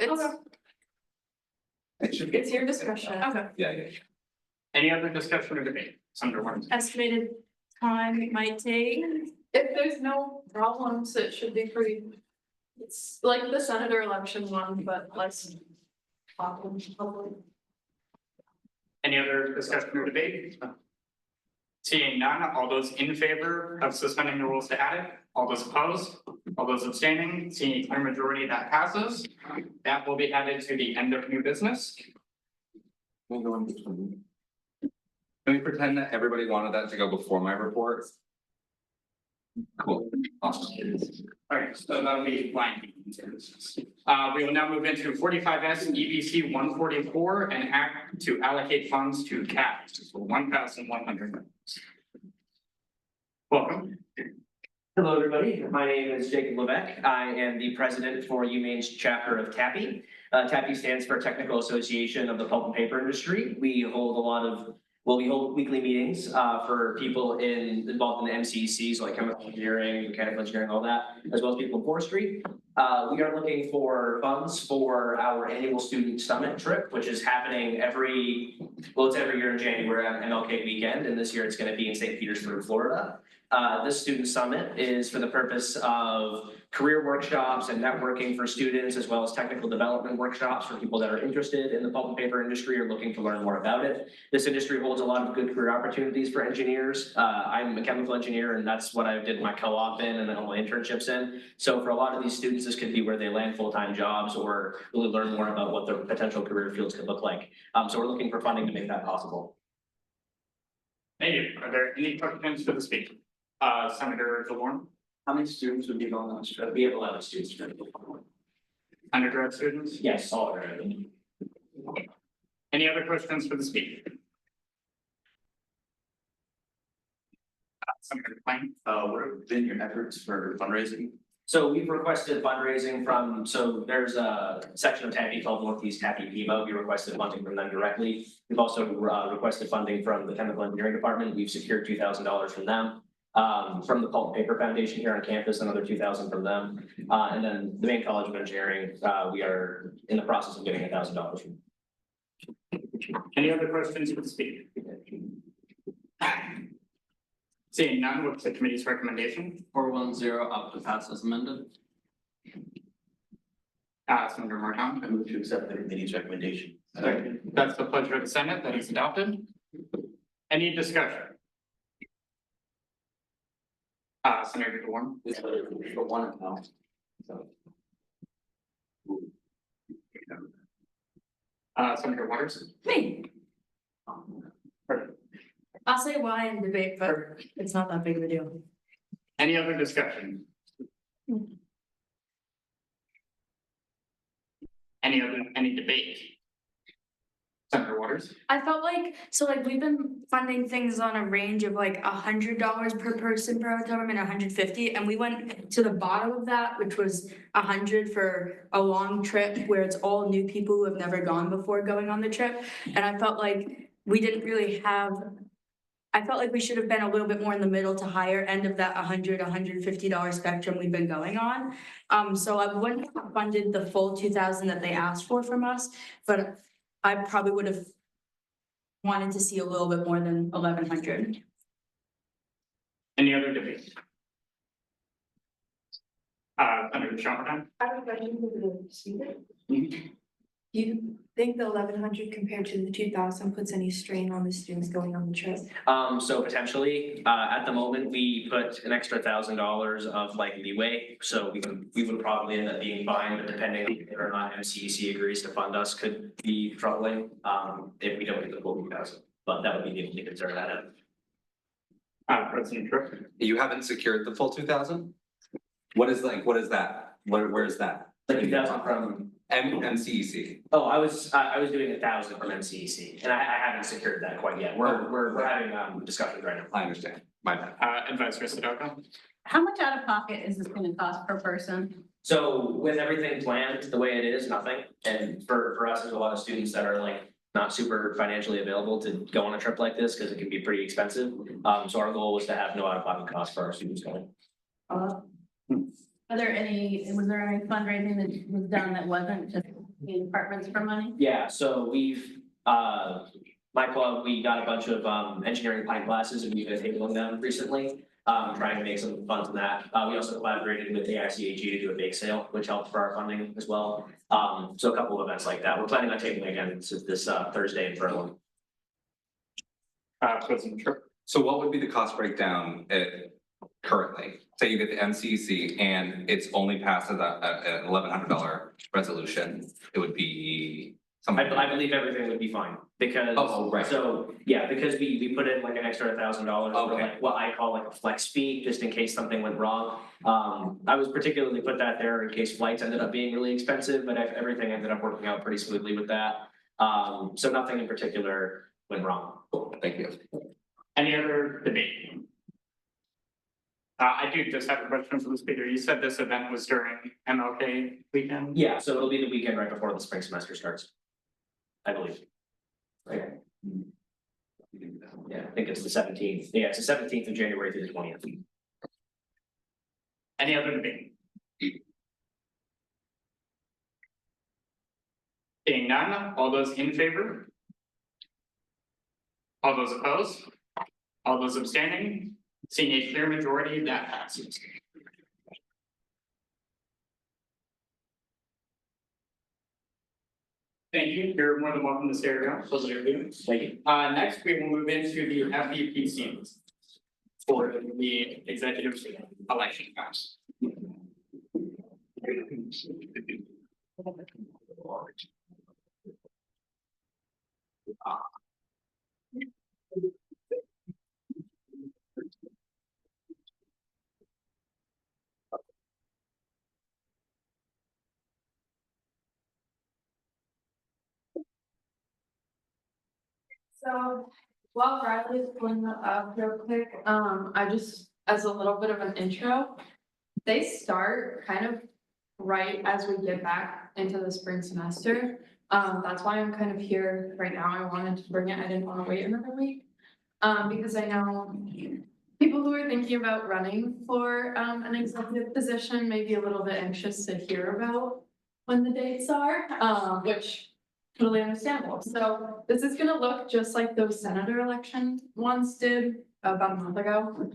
it's your discretion. Okay. Yeah. Any other discussion or debate? Senator Waters. Estimated time it might take. If there's no problems, it should be pretty. It's like the senator election one, but less problems, probably. Any other discussion or debate? Seeing none, all those in favor of suspending the rules to add it, all those opposed, all those abstaining, seeing a clear majority, that passes. That will be added to the end of new business. Can we pretend that everybody wanted that to go before my report? Cool, awesome. All right, so that'll be line. We will now move into 45S EBC 144 and act to allocate funds to CAP for 1,100. Welcome. Hello, everybody. My name is Jacob Levesque. I am the president for UMane's chapter of TAPI. TAPI stands for Technical Association of the Pulp and Paper Industry. We hold we hold weekly meetings for people involved in the MCECs like chemical engineering, mechanical engineering, all that, as well as people in forestry. We are looking for funds for our annual student summit trip, which is happening it's every year in January on MLK weekend, and this year it's going to be in St. Petersburg, Florida. This student summit is for the purpose of career workshops and networking for students, as well as technical development workshops for people that are interested in the pulp and paper industry or looking to learn more about it. This industry holds a lot of good career opportunities for engineers. I'm a chemical engineer, and that's what I did my co-op in and then all my internships in. So for a lot of these students, this could be where they land full-time jobs or really learn more about what their potential career fields could look like. So we're looking for funding to make that possible. Thank you. Are there any questions for the speaker? Senator DeLorme? How many students would be going on this trip? We have 11 students. Undergrad students? Yes, all of them. Any other questions for the speaker? Senator Klein? What have been your efforts for fundraising? So we've requested fundraising from, so there's a section of TAPI called Northeast TAPI PIVA. We requested funding from them directly. We've also requested funding from the Chemical Engineering Department. We've secured $2,000 from them. From the Pulp and Paper Foundation here on campus, another $2,000 from them. And then the Maine College of Engineering, we are in the process of getting $1,000 from. Any other questions for the speaker? Seeing none, what's the committee's recommendation? 410 up to pass as amended. Senator Martin. I move to accept the committee's recommendation. That's the pleasure of the Senate. That is adopted. Any discussion? Senator DeWarm. This is for one account. Senator Waters. Me. I'll say why in debate, but it's not that big of a deal. Any other discussion? Any debate? Senator Waters. I felt like, so like we've been funding things on a range of like $100 per person per hotel room and 150, and we went to the bottom of that, which was 100 for a long trip where it's all new people who have never gone before going on the trip. And I felt like we didn't really have, I felt like we should have been a little bit more in the middle to higher end of that $100, $150 spectrum we've been going on. So I wouldn't have funded the full 2,000 that they asked for from us, but I probably would have wanted to see a little bit more than 1,100. Any other debate? Senator Shopper. I have a question for the speaker. Do you think the 1,100 compared to the 2,000 puts any strain on the students going on the trip? So potentially, at the moment, we put an extra $1,000 of like leeway, so we would probably end up being fine, but depending on whether or not MCEC agrees to fund us could be troubling, if we don't get the full 2,000, but that would be the only concern I have. President Tripp. You haven't secured the full 2,000? What is that? Where is that? The 2,000 from MCEC. Oh, I was doing 1,000 from MCEC, and I haven't secured that quite yet. We're having discussions right now. I understand. My bad. Advisor Sadoko. How much out of pocket is this gonna cost per person? So with everything planned the way it is, nothing. And for us, there's a lot of students that are like not super financially available to go on a trip like this because it can be pretty expensive. So our goal was to have no out of pocket costs for our students going. Was there any fundraising that was done that wasn't just the departments for money? Yeah, so we've, my club, we got a bunch of engineering pine classes and we've been tabling them recently. Trying to make some funds in that. We also collaborated with AICAG to do a bake sale, which helped for our funding as well. So a couple of events like that. We're planning on tabling again this Thursday in Berlin. President Tripp. So what would be the cost breakdown currently? Say you get the MCC and it's only passed as a $1,100 resolution, it would be something. I believe everything would be fine because, right. So, yeah, because we put in like an extra $1,000 for like what I call like a flex fee, just in case something went wrong. I was particularly put that there in case flights ended up being really expensive, but everything ended up working out pretty smoothly with that. So nothing in particular went wrong. Cool, thank you. Any other debate? I do just have a question for the speaker. You said this event was during MLK weekend? Yeah, so it'll be the weekend right before the spring semester starts. I believe. Right. Yeah, I think it's the 17th. Yeah, it's the 17th of January through the 20th. Any other debate? Seeing none, all those in favor? All those opposed? All those abstaining? Seeing a clear majority, that passes. Thank you. You're more than welcome to stay around. Pleasure to meet you. Thank you. Next, we will move into the FEPC for the executive election class. So while Riley's pulling that up real quick, I just, as a little bit of an intro, they start kind of right as we get back into the spring semester. That's why I'm kind of here right now. I wanted to bring it. I didn't want to wait another week. Because I know people who are thinking about running for an executive position may be a little bit anxious to hear about when the dates are, which totally understandable. So this is gonna look just like those senator election ones did about a month ago.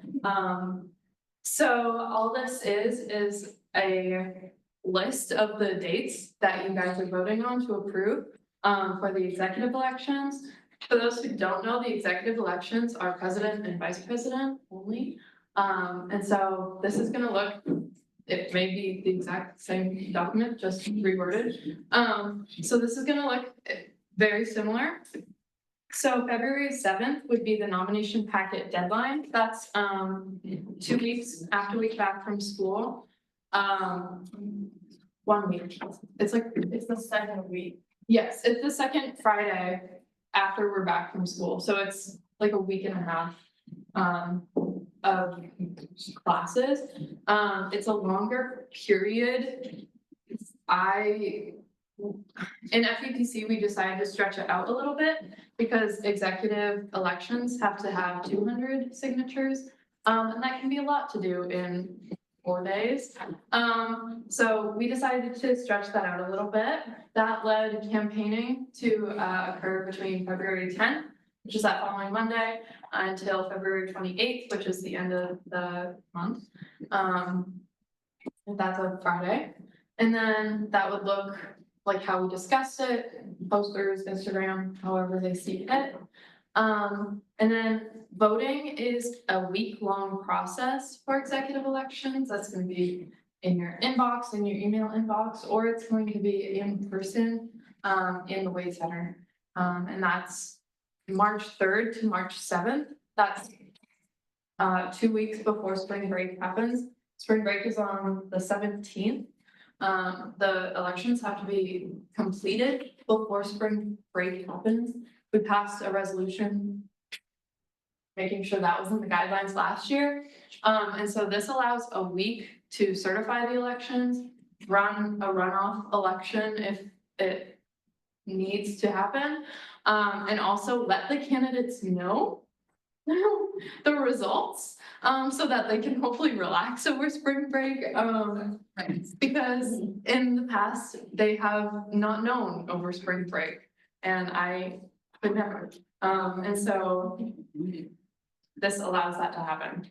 So all this is a list of the dates that you guys are voting on to approve for the executive elections. For those who don't know, the executive elections are president and vice president only. And so this is gonna look, it may be the exact same document, just reworded. So this is gonna look very similar. So February 7th would be the nomination packet deadline. That's 2 weeks after we get back from school. 1 week. It's the second week. Yes, it's the second Friday after we're back from school. So it's like a week and a half of classes. It's a longer period. In FEPC, we decided to stretch it out a little bit because executive elections have to have 200 signatures. And that can be a lot to do in 4 days. So we decided to stretch that out a little bit. That led campaigning to occur between February 10th, which is that following Monday, until February 28th, which is the end of the month. That's a Friday. And then that would look like how we discussed it, posters, Instagram, however they see it. And then voting is a week-long process for executive elections. That's gonna be in your inbox, in your email inbox, or it's going to be in person in the Wade Center. And that's March 3rd to March 7th. That's 2 weeks before spring break happens. Spring break is on the 17th. The elections have to be completed before spring break happens. We passed a resolution making sure that was in the guidelines last year. And so this allows a week to certify the elections, run a runoff election if it needs to happen, and also let the candidates know the results, so that they can hopefully relax over spring break. Because in the past, they have not known over spring break, and I could never. And so this allows that to happen.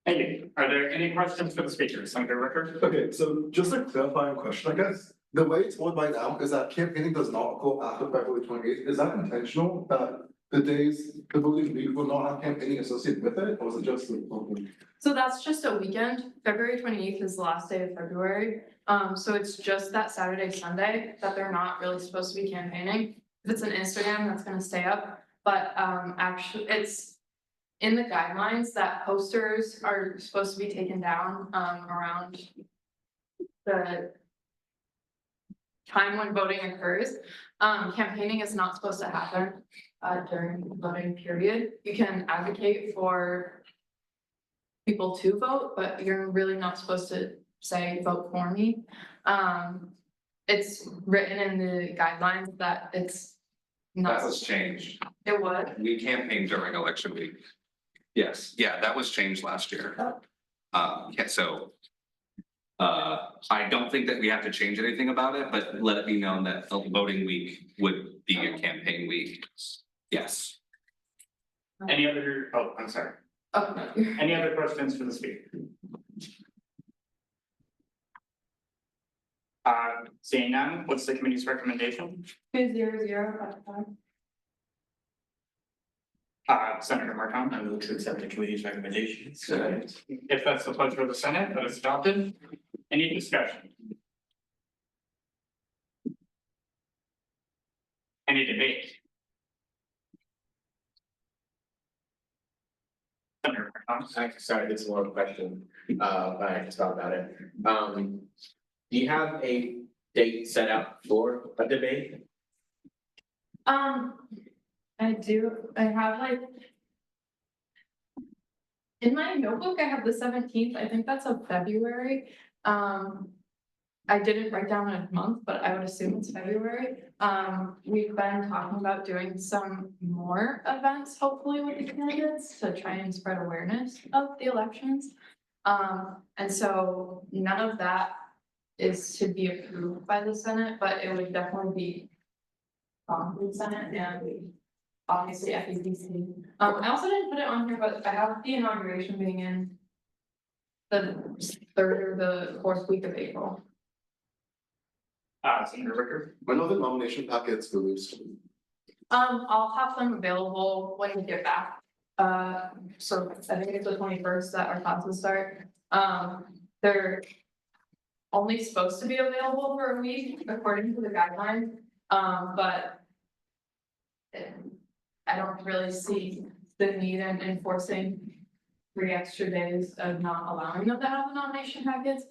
Thank you. Are there any questions for the speakers? Senator Ricker? Okay, so just a clarifying question, I guess. The way it's worked right now is that campaigning does not go after February 28th. Is that intentional that the voting week will not have campaigning associated with it, or is it just the? So that's just a weekend. February 28th is the last day of February. So it's just that Saturday, Sunday that they're not really supposed to be campaigning. If it's an Instagram, that's gonna stay up. But actually, it's in the guidelines that posters are supposed to be taken down around the time when voting occurs. Campaigning is not supposed to happen during the voting period. You can advocate for people to vote, but you're really not supposed to say, vote for me. It's written in the guidelines that it's not. That was changed. It was? We campaigned during election week. Yes, yeah, that was changed last year. Yeah, so. I don't think that we have to change anything about it, but let it be known that the voting week would be a campaign week. Yes. Any other, oh, I'm sorry. Any other questions for the speaker? Seeing none, what's the committee's recommendation? 20055. Senator Martin. I move to accept the committee's recommendations. If that's the pleasure of the Senate, that is adopted. Any discussion? Any debate? Senator Martin. Sorry, this is more of a question, but I just thought about it. Do you have a date set out for a debate? I do, I have like. In my notebook, I have the 17th, I think that's of February. I didn't write down a month, but I would assume it's February. We've been talking about doing some more events, hopefully with the candidates, to try and spread awareness of the elections. And so none of that is to be approved by the Senate, but it would definitely be through the Senate and obviously FEDC. I also didn't put it on here, but I have the inauguration being in the 3rd or the 4th week of April. Senator Ricker. When are the nomination packets released? I'll have them available when we get back. So I think it's the 21st that our classes start. They're only supposed to be available for a week according to the guidelines, but I don't really see the need in enforcing 3 extra days of not allowing them to have the nomination packets.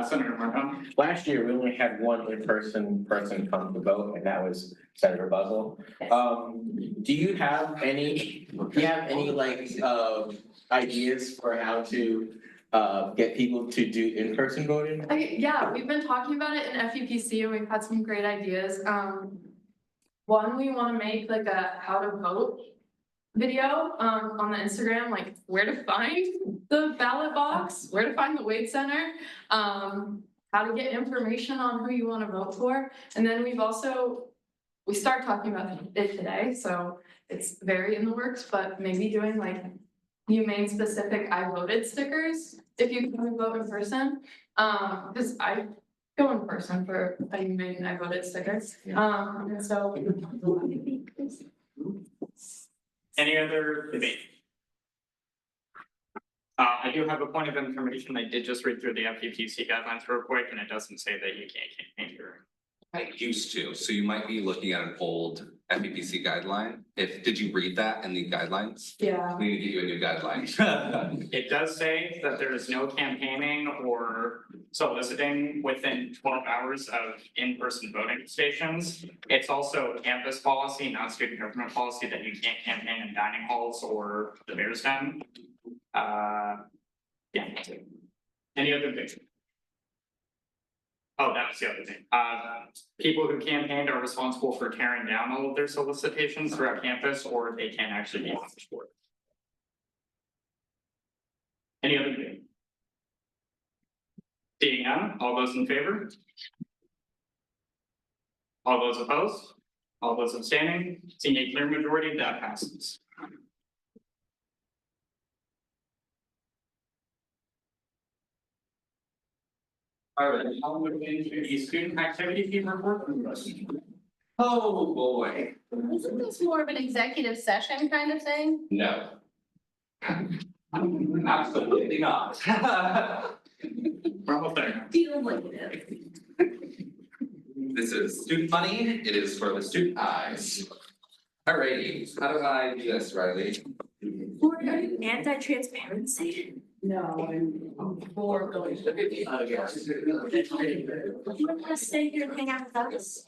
Senator Martin. Last year, we only had one in-person person come to vote, and that was Senator Buzzell. Do you have any like ideas for how to get people to do in-person voting? Yeah, we've been talking about it in FEPC and we've had some great ideas. One, we want to make like a how to vote video on the Instagram, like where to find the ballot box, where to find the Wade Center, how to get information on who you want to vote for. And then we start talking about it today, so it's very in the works, but maybe doing like UMaine specific I voted stickers if you come and vote in person. Because I go in person for a UMaine I voted sticker. And so. Any other debate? I do have a point of information. I did just read through the FEPC guidelines real quick, and it doesn't say that you can't campaign during. It used to, so you might be looking at an old FEPC guideline. Did you read that in the guidelines? Yeah. We need to give you a new guideline. It does say that there is no campaigning or soliciting within 12 hours of in-person voting stations. It's also campus policy, not student government policy, that you can't campaign in dining halls or the Bears Den. Yeah. Any other things? Oh, that was the other thing. People who campaigned are responsible for tearing down all of their solicitations throughout campus, or they can actually be on the board. Any other thing? Seeing none, all those in favor? All those opposed? All those abstaining? Seeing a clear majority, that passes. All right, now we're going to the student activity fee report. Oh, boy. Isn't this more of an executive session kind of thing? No. Absolutely not. Feeling like it is. This is student money. It is for the student eyes. Alrighty, how do I do this, Riley? Or are you anti-transparency? No, I'm for going to be. Yes. You want to stay here and hang out with us?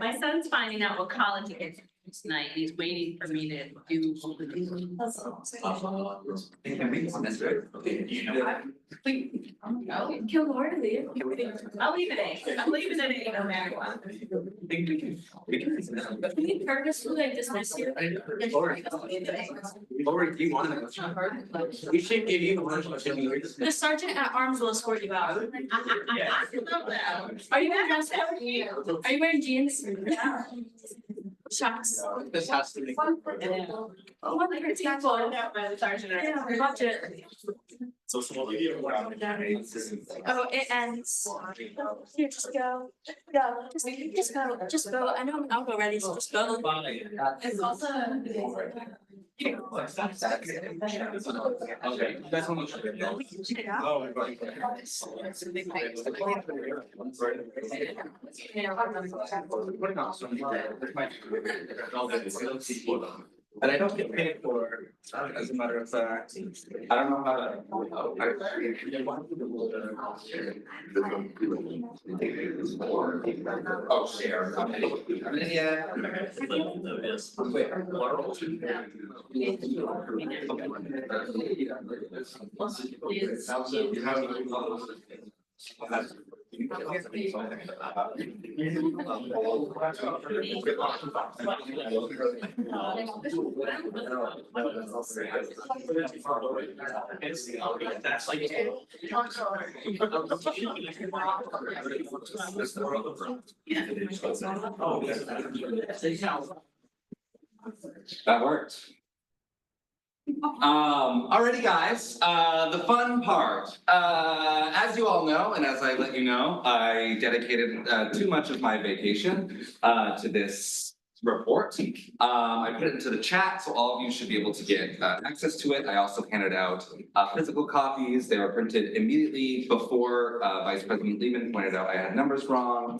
My son's finding out what college he gets tonight. He's waiting for me to do. Okay, do you know what? Kill more to leave. I'll leave it at 8. I'm leaving it at 8 no matter what. Can you purposely like dismiss you? Lori, do you want to? We should give you a bunch of. The sergeant at arms will escort you out. I love that. Are you wearing dress code? Are you wearing jeans? Shucks. This has to be. One for example. Yeah, budget. Oh, it ends. Here, just go. Go, just go. I know I'll go ready, so just go. It's also. Okay, you guys want And I don't get paid for, as a matter of fact, I don't know how to. Oh, share. Yeah. That worked. Alrighty guys, the fun part. As you all know, and as I let you know, I dedicated too much of my vacation to this report. I put it into the chat, so all of you should be able to get access to it. I also handed out physical copies. They were printed immediately before Vice President Lehman pointed out I had numbers wrong.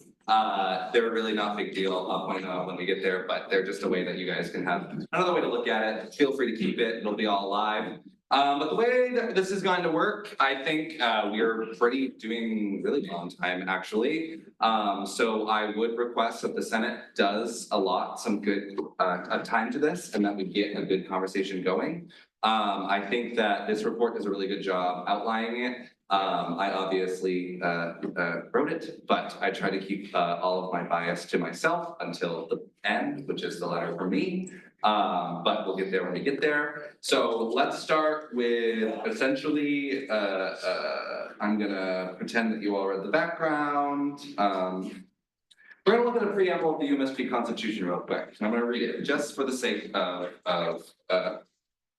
They're really not a big deal. I'll point out when we get there, but they're just a way that you guys can have another way to look at it. Feel free to keep it. It'll be all live. But the way that this is going to work, I think we're doing really on time actually. So I would request that the Senate does allot some good time to this and that we get a good conversation going. I think that this report does a really good job outlining it. I obviously wrote it, but I try to keep all of my bias to myself until the end, which is the letter for me. But we'll get there when we get there. So let's start with essentially, I'm gonna pretend that you all read the background. We're gonna look at a preamble of the UMSG Constitution real quick. I'm gonna read it just for the sake of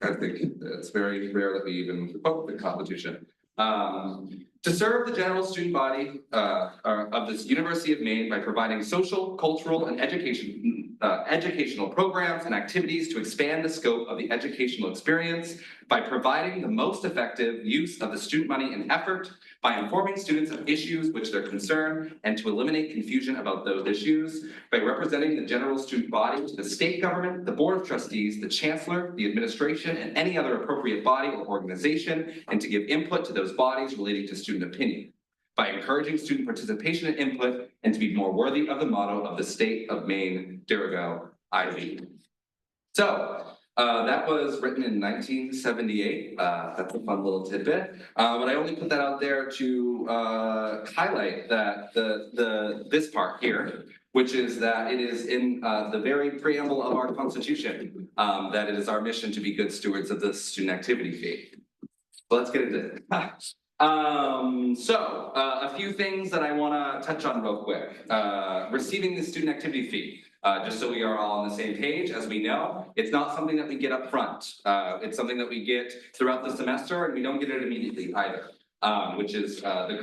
I think it's very rare that we even quote the Constitution. To serve the general student body of this University of Maine by providing social, cultural, and educational programs and activities to expand the scope of the educational experience, by providing the most effective use of the student money and effort, by informing students of issues which they're concerned, and to eliminate confusion about those issues, by representing the general student body to the state government, the board of trustees, the chancellor, the administration, and any other appropriate body or organization, and to give input to those bodies relating to student opinion, by encouraging student participation and input, and to be more worthy of the motto of the state of Maine, Dirigo, IV. So, that was written in 1978. That's a fun little tidbit. But I only put that out there to highlight that this part here, which is that it is in the very preamble of our Constitution, that it is our mission to be good stewards of the student activity fee. So let's get into it. A few things that I want to touch on real quick. Receiving the student activity fee. Just so we are all on the same page, as we know, it's not something that we get up front. It's something that we get throughout the semester, and we don't get it immediately either, which is the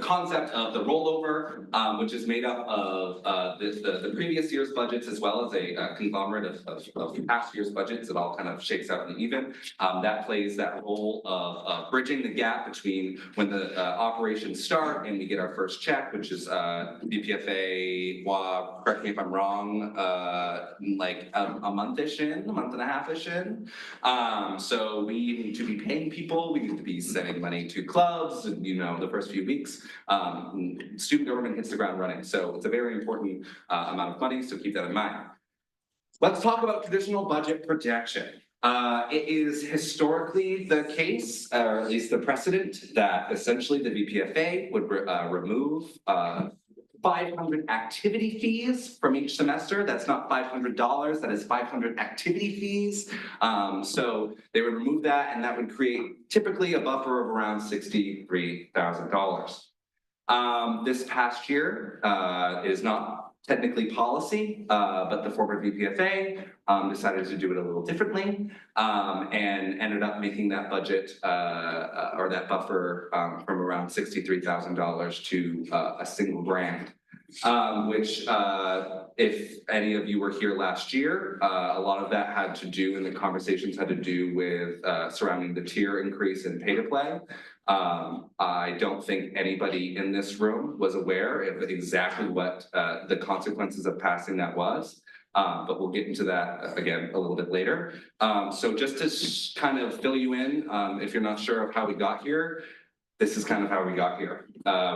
concept of the rollover, which is made up of the previous year's budgets as well as a conglomerate of past year's budgets. It all kind of shakes out in even. That plays that role of bridging the gap between when the operations start and we get our first check, which is BPFA, correct me if I'm wrong, like a month-ish in, a month and a half-ish in. So we need to be paying people, we need to be sending money to clubs, and the first few weeks. Student government hits the ground running, so it's a very important amount of money, so keep that in mind. Let's talk about traditional budget projection. It is historically the case, or at least the precedent, that essentially the VPFA would remove 500 activity fees from each semester. That's not $500, that is 500 activity fees. So they would remove that, and that would create typically a buffer of around $63,000. This past year is not technically policy, but the former VPFA decided to do it a little differently, and ended up making that budget or that buffer from around $63,000 to a single grant. Which if any of you were here last year, a lot of that had to do, and the conversations had to do with surrounding the tier increase in pay to play. I don't think anybody in this room was aware of exactly what the consequences of passing that was. But we'll get into that again a little bit later. So just to kind of fill you in, if you're not sure of how we got here, this is kind of how we got here.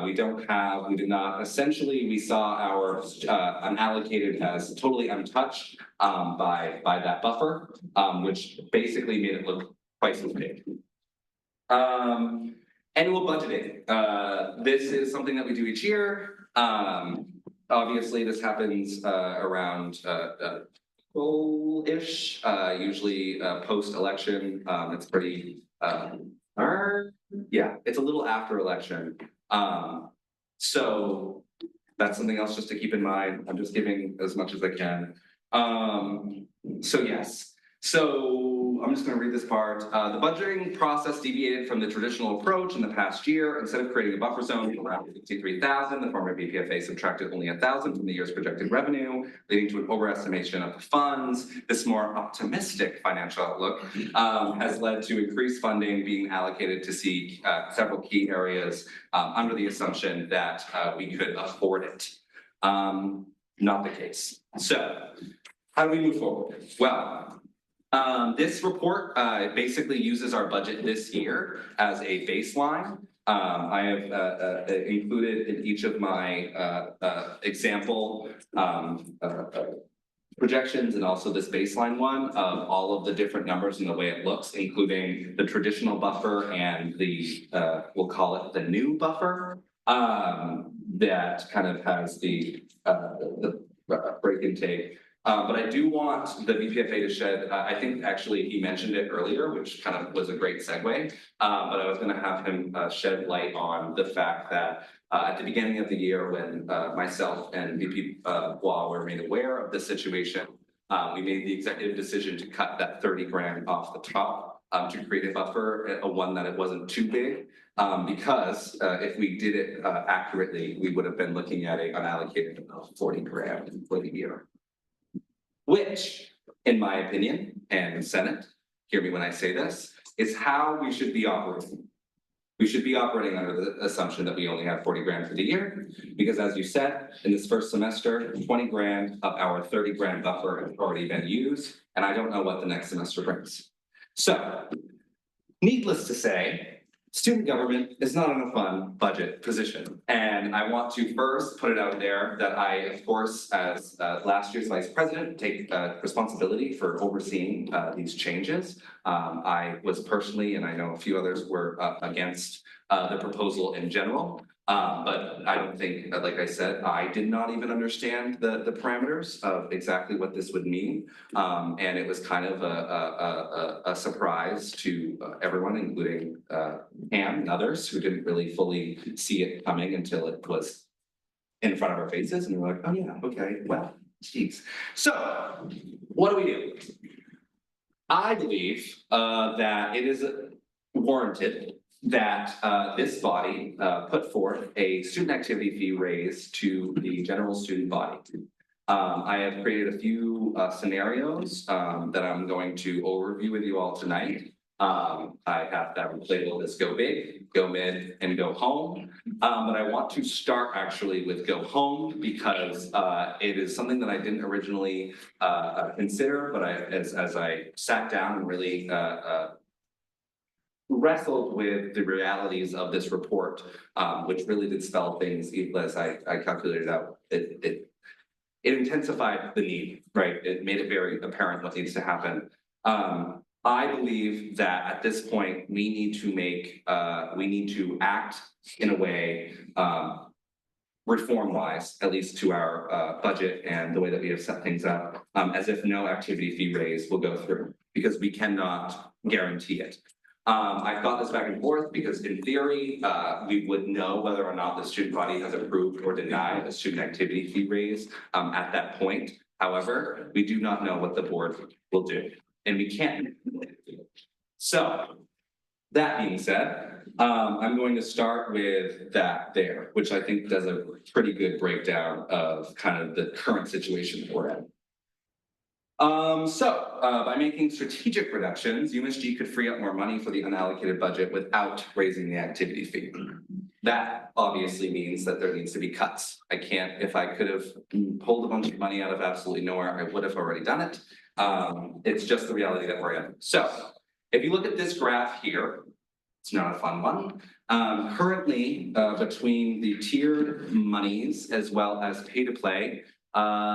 We did not, essentially, we saw our unallocated as totally untouched by that buffer, which basically made it look twice as big. Annual budgeting. This is something that we do each year. Obviously, this happens around April-ish, usually post-election. It's pretty, yeah, it's a little after election. So that's something else just to keep in mind. I'm just giving as much as I can. So yes. So I'm just going to read this part. The budgeting process deviated from the traditional approach in the past year. Instead of creating a buffer zone around 53,000, the former BPFA subtracted only 1,000 from the year's projected revenue, leading to an overestimation of the funds. This more optimistic financial outlook has led to increased funding being allocated to see several key areas under the assumption that we could afford it. Not the case. So how do we move forward? Well, this report basically uses our budget this year as a baseline. I have included in each of my example projections and also this baseline one of all of the different numbers and the way it looks, including the traditional buffer and the, we'll call it the new buffer, that kind of has the break and take. But I do want the BPFA to shed, I think actually he mentioned it earlier, which kind of was a great segue. But I was gonna have him shed light on the fact that at the beginning of the year when myself and VP Wah were made aware of the situation, we made the executive decision to cut that 30 grand off the top to create a buffer, one that it wasn't too big. Because if we did it accurately, we would have been looking at an unallocated of 40 grand for the year. Which, in my opinion, and Senate, hear me when I say this, is how we should be operating. We should be operating under the assumption that we only have 40 grand for the year, because as you said, in this first semester, 20 grand of our 30 grand buffer has already been used, and I don't know what the next semester brings. So, needless to say, student government is not in a fun budget position. And I want to first put it out there that I, of course, as last year's vice president, take responsibility for overseeing these changes. I was personally, and I know a few others were against the proposal in general. But I don't think, like I said, I did not even understand the parameters of exactly what this would mean. And it was kind of a surprise to everyone, including Pam and others who didn't really fully see it coming until it was in front of our faces. And we're like, oh yeah, okay, well, geez. So what do we do? I believe that it is warranted that this body put forth a student activity fee raise to the general student body. I have created a few scenarios that I'm going to overview with you all tonight. I have that labeled as go big, go mid, and go home. But I want to start actually with go home because it is something that I didn't originally consider, but as I sat down and really wrestled with the realities of this report, which really did spell things, even as I calculated out, it intensified the need, right? It made it very apparent what needs to happen. I believe that at this point, we need to act in a way, reform-wise, at least to our budget and the way that we have set things up, as if no activity fee raise will go through, because we cannot guarantee it. I've got this back and forth because in theory, we would know whether or not the student body has approved or denied a student activity fee raise, at that point. However, we do not know what the board will do, and we can't. So, that being said, I'm going to start with that there, which I think does a pretty good breakdown of kind of the current situation that we're in. By making strategic reductions, UMSG could free up more money for the unallocated budget without raising the activity fee. That obviously means that there needs to be cuts. If I could have pulled a bunch of money out of absolutely nowhere, I would have already done it. It's just the reality that we're in. So, if you look at this graph here, it's not a fun one. Currently, between the tiered monies as well as pay to play,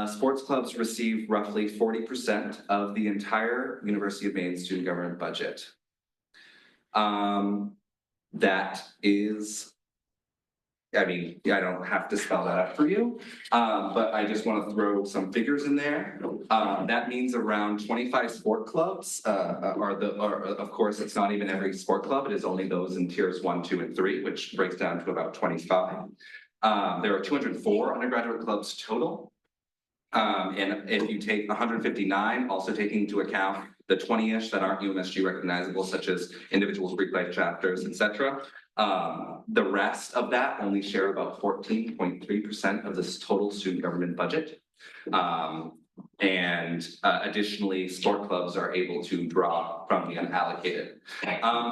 sports clubs receive roughly 40% of the entire University of Maine student government budget. That is, I mean, I don't have to spell that out for you, but I just want to throw some figures in there. That means around 25 sport clubs of course, it's not even every sport club, it is only those in tiers 1, 2, and 3, which breaks down to about 25. There are 204 undergraduate clubs total. And if you take 159, also taking into account the 20-ish that aren't UMSG recognizable, such as individual Greek life chapters, etc. The rest of that only share about 14.3% of this total student government budget. Additionally, sport clubs are able to draw from the unallocated.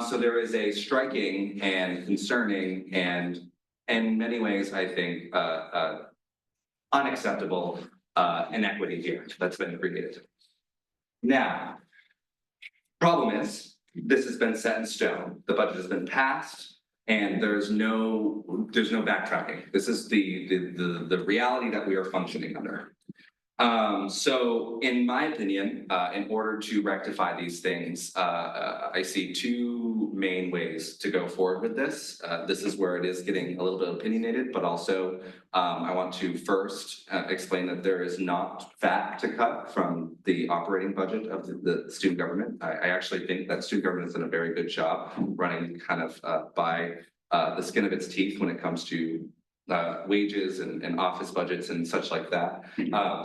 So there is a striking and concerning and in many ways, I think, unacceptable inequity here that's been created. Now, problem is, this has been set in stone. The budget has been passed, and there's no backtracking. This is the reality that we are functioning under. So in my opinion, in order to rectify these things, I see two main ways to go forward with this. This is where it is getting a little bit opinionated, but also I want to first explain that there is not fat to cut from the operating budget of the student government. I actually think that student government has done a very good job running kind of by the skin of its teeth when it comes to wages and office budgets and such like that.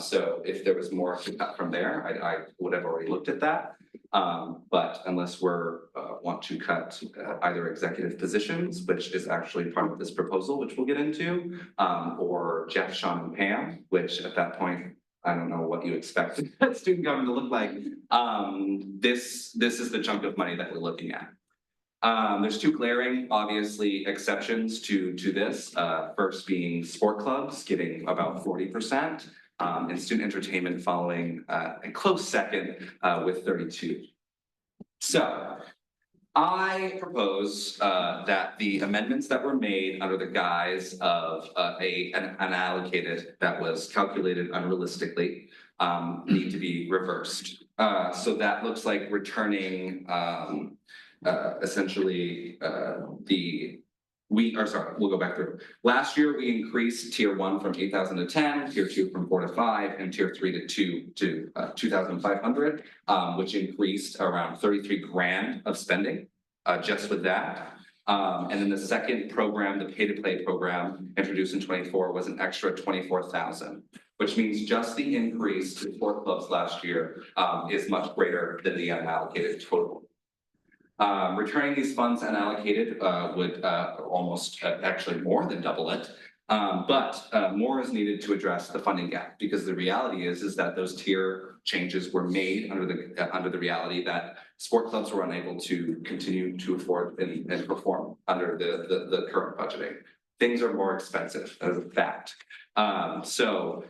So if there was more to cut from there, I would have already looked at that. But unless we're want to cut either executive positions, which is actually part of this proposal, which we'll get into, or Jeff, Sean, and Pam, which at that point, I don't know what you expect student government to look like. This is the chunk of money that we're looking at. There's two glaring, obviously, exceptions to this. First being sport clubs getting about 40%, and student entertainment following a close second with 32. So I propose that the amendments that were made under the guise of an unallocated that was calculated unrealistically need to be reversed. So that looks like returning essentially we'll go back through. Last year, we increased tier 1 from 8,000 to 10, tier 2 from 4 to 5, and tier 3 to 2,500, which increased around 33 grand of spending just with that. And then the second program, the pay to play program introduced in 24 was an extra 24,000, which means just the increase to sport clubs last year is much greater than the unallocated total. Returning these funds unallocated would almost actually more than double it. But more is needed to address the funding gap, because the reality is that those tier changes were made under the reality that sport clubs were unable to continue to afford and perform under the current budgeting. Things are more expensive as a fact. So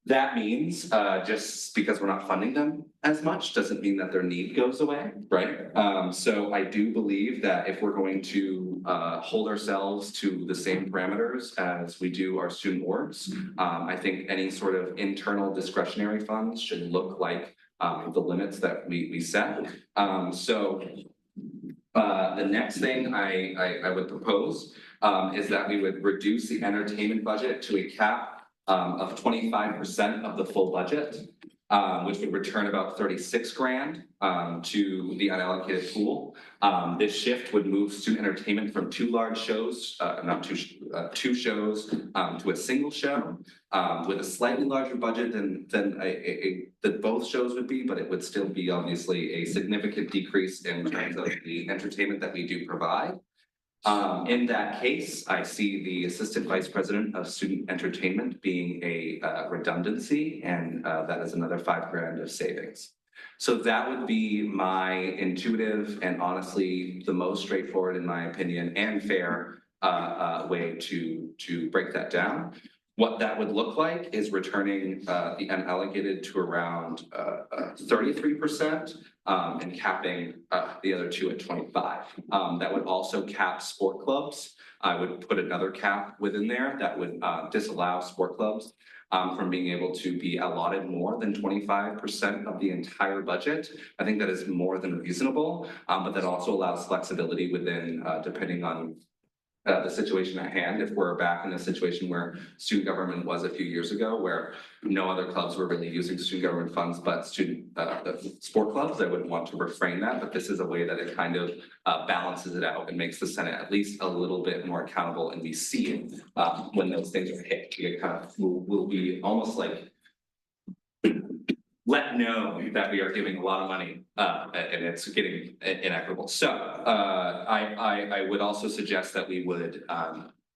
that means just because we're not funding them as much doesn't mean that their need goes away, right? So I do believe that if we're going to hold ourselves to the same parameters as we do our student orgs, I think any sort of internal discretionary funds should look like the limits that we set. So the next thing I would propose is that we would reduce the entertainment budget to a cap of 25% of the full budget. which would return about 36 grand to the unallocated pool. This shift would move student entertainment from two large shows, two shows to a single show with a slightly larger budget than that both shows would be, but it would still be obviously a significant decrease in terms of the entertainment that we do provide. In that case, I see the Assistant Vice President of Student Entertainment being a redundancy, and that is another 5 grand of savings. So that would be my intuitive and honestly the most straightforward, in my opinion, and fair way to break that down. What that would look like is returning the unallocated to around 33%. And capping the other two at 25. That would also cap sport clubs. I would put another cap within there that would disallow sport clubs from being able to be allotted more than 25% of the entire budget. I think that is more than reasonable, but that also allows flexibility within depending on the situation at hand. If we're back in a situation where student government was a few years ago, where no other clubs were really using student government funds, but student sport clubs, I wouldn't want to refrain that, but this is a way that it kind of balances it out and makes the Senate at least a little bit more accountable, and we see it when those things are hit. We kind of will be almost like let know that we are giving a lot of money and it's getting inequitable. So I would also suggest that we would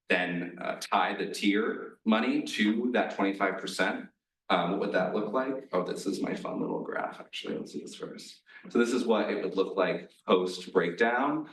then tie the tier money to that 25%. What would that look like? Oh, this is my fun little graph, actually. Let's see this first. So this is what it would look like post breakdown.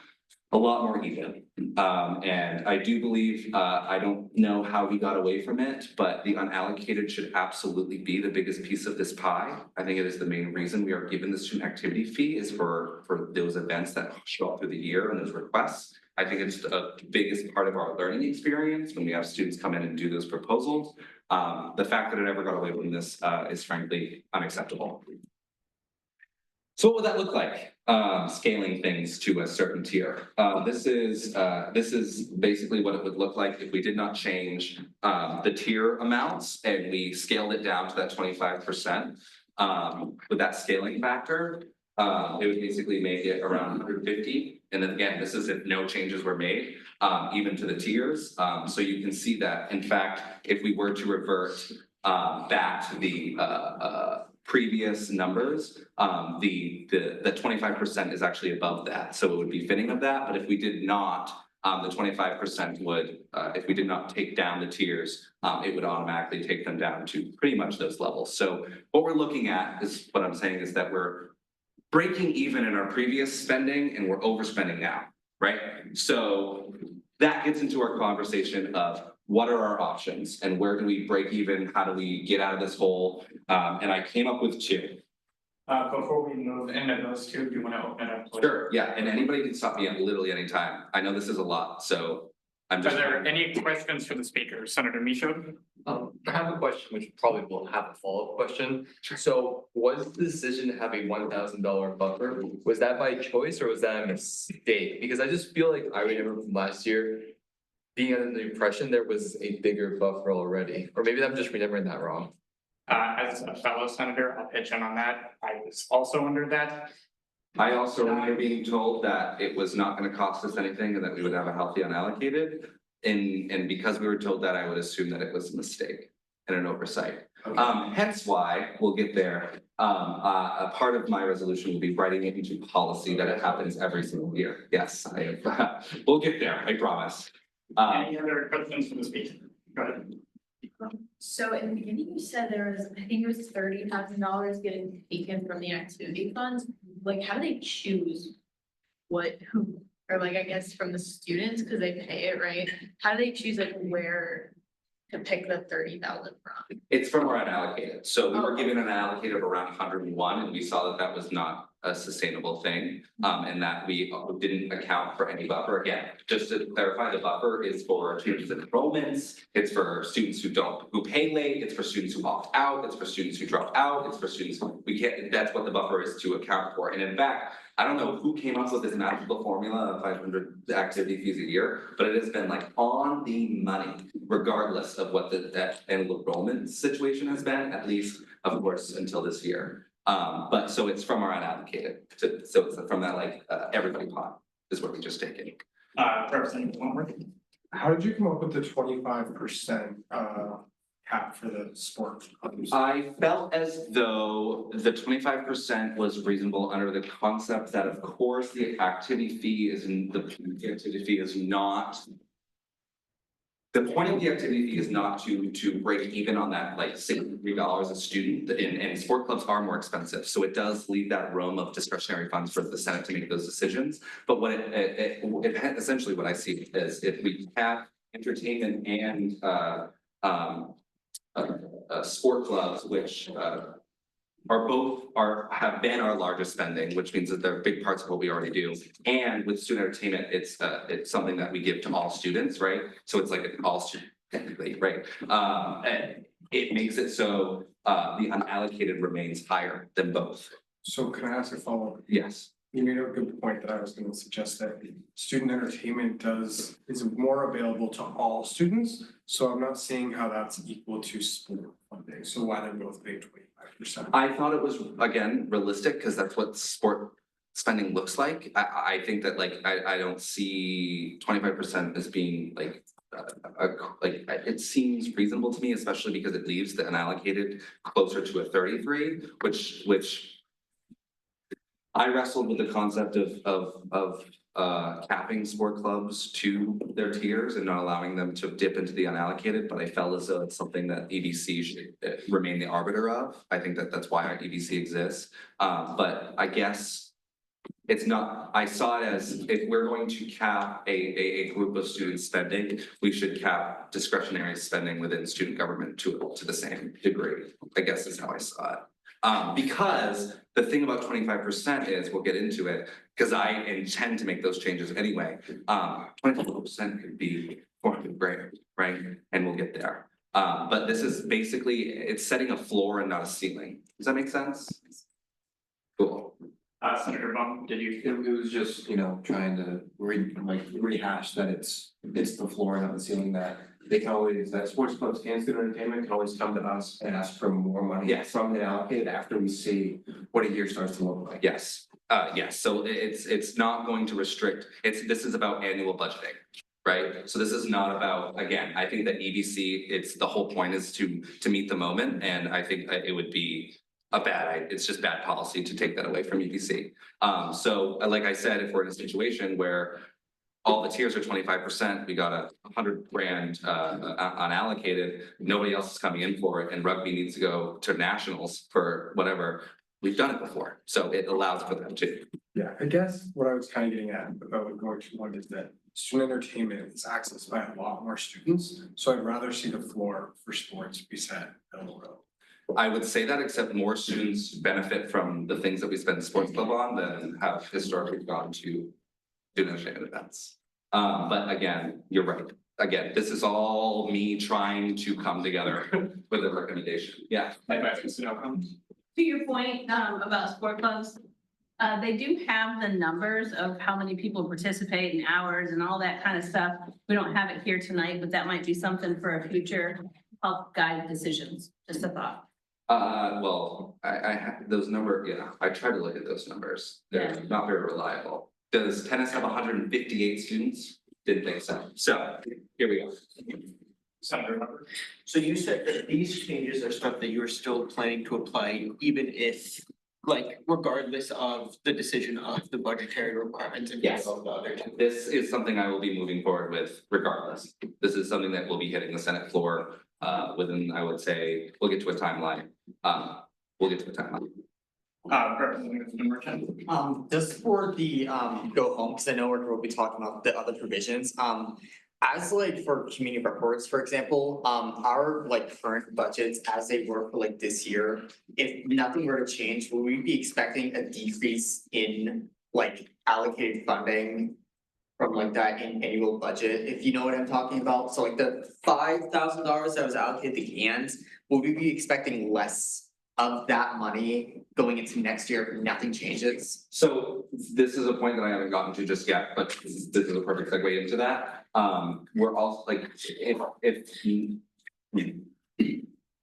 A lot more even. And I do believe, I don't know how we got away from it, but the unallocated should absolutely be the biggest piece of this pie. I think it is the main reason we are given the student activity fee is for those events that show up through the year and those requests. I think it's the biggest part of our learning experience when we have students come in and do those proposals. The fact that it ever got away from this is frankly unacceptable. So what would that look like? Scaling things to a certain tier. This is basically what it would look like if we did not change the tier amounts and we scaled it down to that 25%. With that scaling factor, it would basically make it around 150. And then again, this is if no changes were made, even to the tiers. So you can see that, in fact, if we were to revert back to the previous numbers, the 25% is actually above that, so it would be fitting of that. But if we did not, the 25% would, if we did not take down the tiers, it would automatically take them down to pretty much those levels. So what we're looking at is what I'm saying is that we're breaking even in our previous spending and we're overspending now, right? So that gets into our conversation of what are our options and where do we break even? How do we get out of this hole? And I came up with two. Before we move into those two, do you want to open it up? Sure, yeah, and anybody can stop me at literally any time. I know this is a lot, so I'm just. Are there any questions for the speaker? Senator Michaud? I have a question which probably will have a follow-up question. So was the decision to have a $1,000 buffer, was that by choice or was that a mistake? Because I just feel like I remember from last year being under the impression there was a bigger buffer already, or maybe I'm just remembering that wrong. As a fellow senator, I'll pitch in on that. I was also under that. I also remember being told that it was not going to cost us anything and that we would have a healthy unallocated. And because we were told that, I would assume that it was a mistake and an oversight. Hence why we'll get there. A part of my resolution will be writing it into policy that it happens every single year. Yes, we'll get there, I promise. Any other questions for the speaker? Go ahead. So in the beginning, you said there was, I think it was $30,000 getting taken from the activity funds. Like, how do they choose who, or like, I guess from the students, because they pay it, right? How do they choose like where to pick the 30,000 from? It's from our unallocated. So we were given an allocated of around 101 and we saw that that was not a sustainable thing. And that we didn't account for any buffer. Again, just to clarify, the buffer is for changes in enrollments, it's for students who pay late, it's for students who opt out, it's for students who drop out, it's for students, that's what the buffer is to account for. And in fact, I don't know who came up with this magical formula of 500 activity fees a year, but it has been like on the money, regardless of what that annual enrollment situation has been, at least, of course, until this year. But so it's from our unallocated, so it's from that like everybody pot is what we just take it. Representative Wentworth. How did you come up with the 25% cap for the sport clubs? I felt as though the 25% was reasonable under the concept that, of course, the activity fee is not. The point of the activity fee is not to break even on that like $63 a student, and sport clubs are more expensive, so it does leave that room of discretionary funds for the Senate to make those decisions. But what it essentially what I see is if we have entertainment and sport clubs, which have been our largest spending, which means that they're big parts of what we already do. And with student entertainment, it's something that we give to all students, right? So it's like an all student technically, right? And it makes it so the unallocated remains higher than both. So can I ask a follow-up? Yes. You made a good point that I was going to suggest that student entertainment is more available to all students. So I'm not seeing how that's equal to sport funding. So why they're both paying 25%? I thought it was, again, realistic because that's what sport spending looks like. I think that like, I don't see 25% as being like, it seems reasonable to me, especially because it leaves the unallocated closer to a 33, which I wrestled with the concept of capping sport clubs to their tiers and not allowing them to dip into the unallocated, but I felt as though it's something that EDC should remain the arbiter of. I think that that's why our EDC exists. But I guess it's not, I saw it as if we're going to cap a group of students spending, we should cap discretionary spending within student government to the same degree, I guess is how I saw it. Because the thing about 25% is, we'll get into it, because I intend to make those changes anyway. 24% could be 400 grand, right? And we'll get there. But this is basically, it's setting a floor and not a ceiling. Does that make sense? Cool. Senator Bum, did you? It was just, trying to rehash that it's the floor and not the ceiling, that they can always, that sports clubs and student entertainment can always come to us and ask for more money. Yes. From the allocated after we see what a year starts to look like. Yes, yes, so it's not going to restrict, this is about annual budgeting, right? So this is not about, again, I think that EDC, the whole point is to meet the moment, and I think it would be it's just bad policy to take that away from EDC. So like I said, if we're in a situation where all the tiers are 25%, we got 100 grand unallocated, nobody else is coming in for it, and rugby needs to go to nationals for whatever, we've done it before, so it allows for them to. Yeah, I guess what I was kind of getting at about going to one is that student entertainment is accessed by a lot more students. So I'd rather see the floor for sports be set at a low. I would say that, except more students benefit from the things that we spend sports club on than have historically gone to student entertainment events. But again, you're right. Again, this is all me trying to come together with a recommendation. Yeah. To your point about sport clubs, they do have the numbers of how many people participate in hours and all that kind of stuff. We don't have it here tonight, but that might be something for a future help guide decisions. Just a thought. Well, I have those numbers, I try to look at those numbers. They're not very reliable. Does tennis have 158 students? Didn't think so. So here we go. Senator Hubbard. So you said that these changes are stuff that you're still planning to apply, even if, regardless of the decision of the budgetary requirements and Yes. all the other two. This is something I will be moving forward with regardless. This is something that will be hitting the Senate floor within, I would say, we'll get to a timeline. Representative Merchant. Just for the go home, because I know we'll be talking about the other provisions. as like for community reports, for example, our like current budgets as they were for like this year, if nothing were to change, will we be expecting a decrease in like allocated funding from like that in annual budget, if you know what I'm talking about? So like the $5,000 that was allocated to cans, will we be expecting less of that money going into next year if nothing changes? So this is a point that I haven't gotten to just yet, but this is a perfect segue into that. We're also like,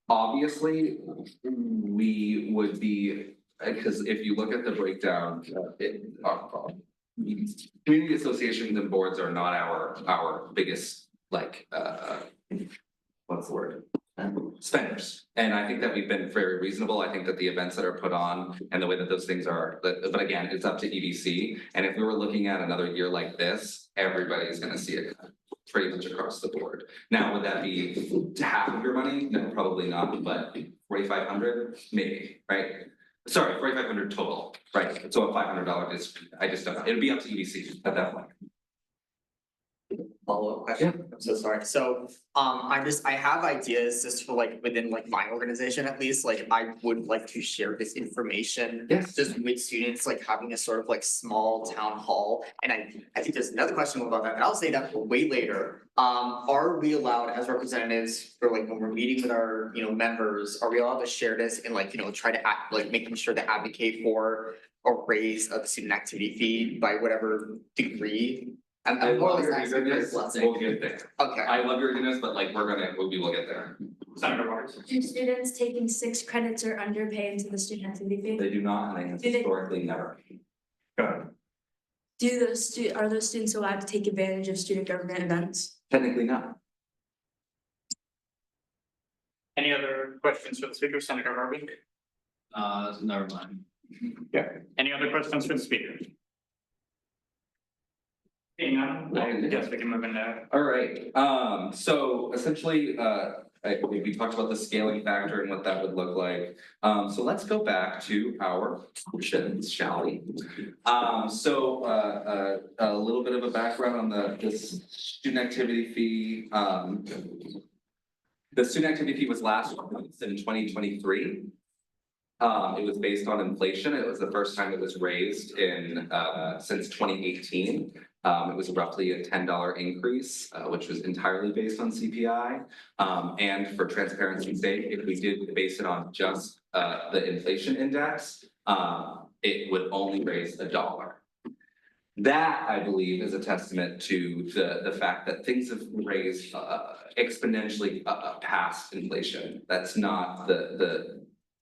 obviously, we would be, because if you look at the breakdown, community associations and boards are not our biggest, like, what's the word? Spenders. And I think that we've been very reasonable. I think that the events that are put on and the way that those things are, but again, it's up to EDC. And if we were looking at another year like this, everybody's gonna see it pretty much across the board. Now, would that be half of your money? No, probably not, but 4,500, maybe, right? Sorry, 4,500 total, right? So a $500 is, I just don't know. It'd be up to EDC at that point. Follow-up question, I'm so sorry, so, I have ideas just for like within like my organization at least, like I would like to share this information. Yes. Just with students, like having a sort of like small town hall, and I think there's another question about that, but I'll say that for way later. Are we allowed as representatives, or like when we're meeting with our, members, are we allowed to share this and like, try to act, like making sure to advocate for a raise of the student activity fee by whatever degree? I'm more or less asking for a blessing. We'll get there. Okay. I love your goodness, but like, we will get there. Senator Waters. Do students taking 6 credits or under pay into the student activity fee? They do not, and they have historically never. Go ahead. Are those students allowed to take advantage of student government events? Technically not. Any other questions for the speaker, Senator Harvey? Never mind. Yeah. Any other questions for the speaker? Seeing none, I guess we can move into. All right, so essentially, we talked about the scaling factor and what that would look like. So let's go back to our options, shall we? So a little bit of a background on this student activity fee. The student activity fee was last raised in 2023. It was based on inflation. It was the first time it was raised in since 2018. It was roughly a $10 increase, which was entirely based on CPI. And for transparency's sake, if we did base it on just the inflation index, it would only raise $1. That, I believe, is a testament to the fact that things have raised exponentially past inflation. That's not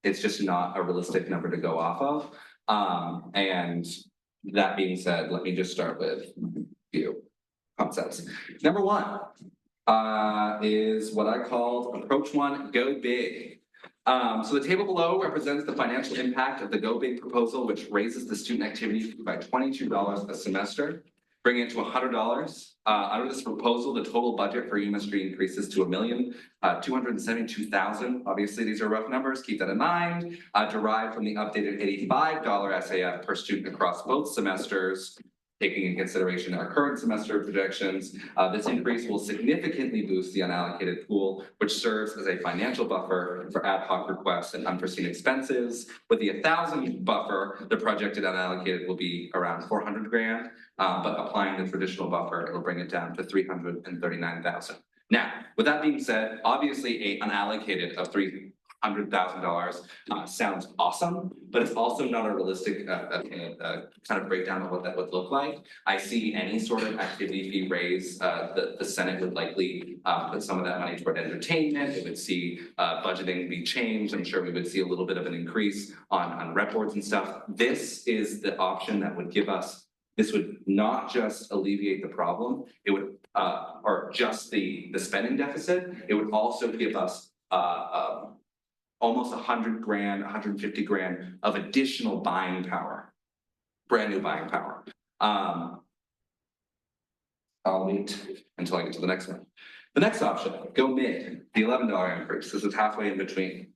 it's just not a realistic number to go off of. And that being said, let me just start with a few concepts. Number one is what I called approach one, go big. So the table below represents the financial impact of the Go Big proposal, which raises the student activity fee by $22 a semester, bringing it to $100. Under this proposal, the total budget for UMSG increases to $1,272,000. Obviously, these are rough numbers, keep that in mind. Derived from the updated $85 SAF per student across both semesters. Taking into consideration our current semester projections, this increase will significantly boost the unallocated pool, which serves as a financial buffer for ad hoc requests and unforeseen expenses. With the 1,000 buffer, the projected unallocated will be around 400 grand, but applying the traditional buffer, it will bring it down to 339,000. Now, with that being said, obviously an unallocated of $300,000 sounds awesome, but it's also not a realistic kind of breakdown of what that would look like. I see any sort of activity fee raise, the Senate would likely put some of that money toward entertainment. It would see budgeting be changed. I'm sure we would see a little bit of an increase on rep boards and stuff. This is the option that would give us, this would not just alleviate the problem, it would, or just the spending deficit, it would also give us almost 100 grand, 150 grand of additional buying power, brand new buying power. I'll wait until I get to the next one. The next option, go mid, the $11 increase. This is halfway in between.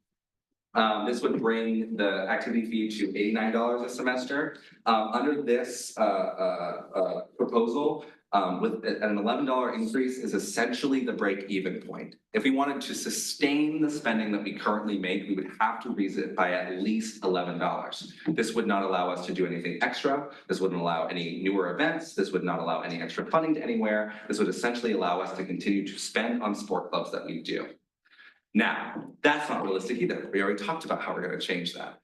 This would bring the activity fee to $89 a semester. Under this proposal, with an $11 increase is essentially the break-even point. If we wanted to sustain the spending that we currently make, we would have to raise it by at least $11. This would not allow us to do anything extra. This wouldn't allow any newer events. This would not allow any extra funding to anywhere. This would essentially allow us to continue to spend on sport clubs that we do. Now, that's not realistic either. We already talked about how we're gonna change that.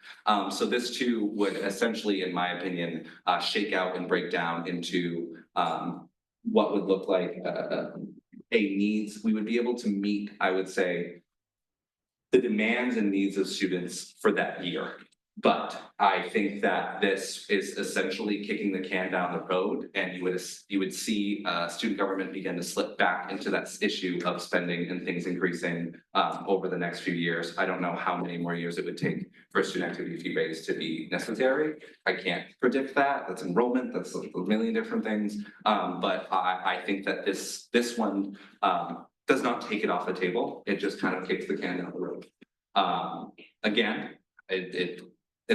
So this too would essentially, in my opinion, shake out and break down into what would look like a needs. We would be able to meet, I would say, the demands and needs of students for that year. But I think that this is essentially kicking the can down the road, and you would see student government begin to slip back into that issue of spending and things increasing over the next few years. I don't know how many more years it would take for a student activity fee raise to be necessary. I can't predict that. That's enrollment. That's a million different things. But I think that this one does not take it off the table. It just kind of kicks the can down the road. Again, it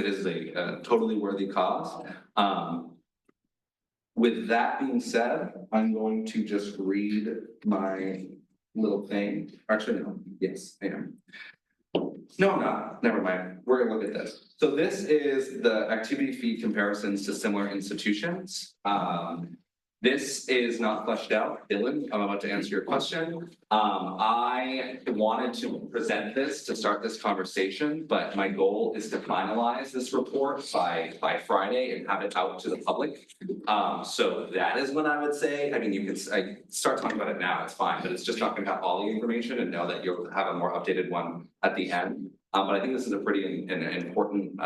is a totally worthy cause. With that being said, I'm going to just read my little thing. Actually, no, yes, I am. No, I'm not. Never mind. We're gonna look at this. So this is the activity fee comparisons to similar institutions. This is not fleshed out. Dylan, I'm about to answer your question. I wanted to present this to start this conversation, but my goal is to finalize this report by Friday and have it out to the public. So that is what I would say. I mean, you can start talking about it now, it's fine, but it's just not gonna have all the information, and know that you'll have a more updated one at the end. But I think this is a pretty important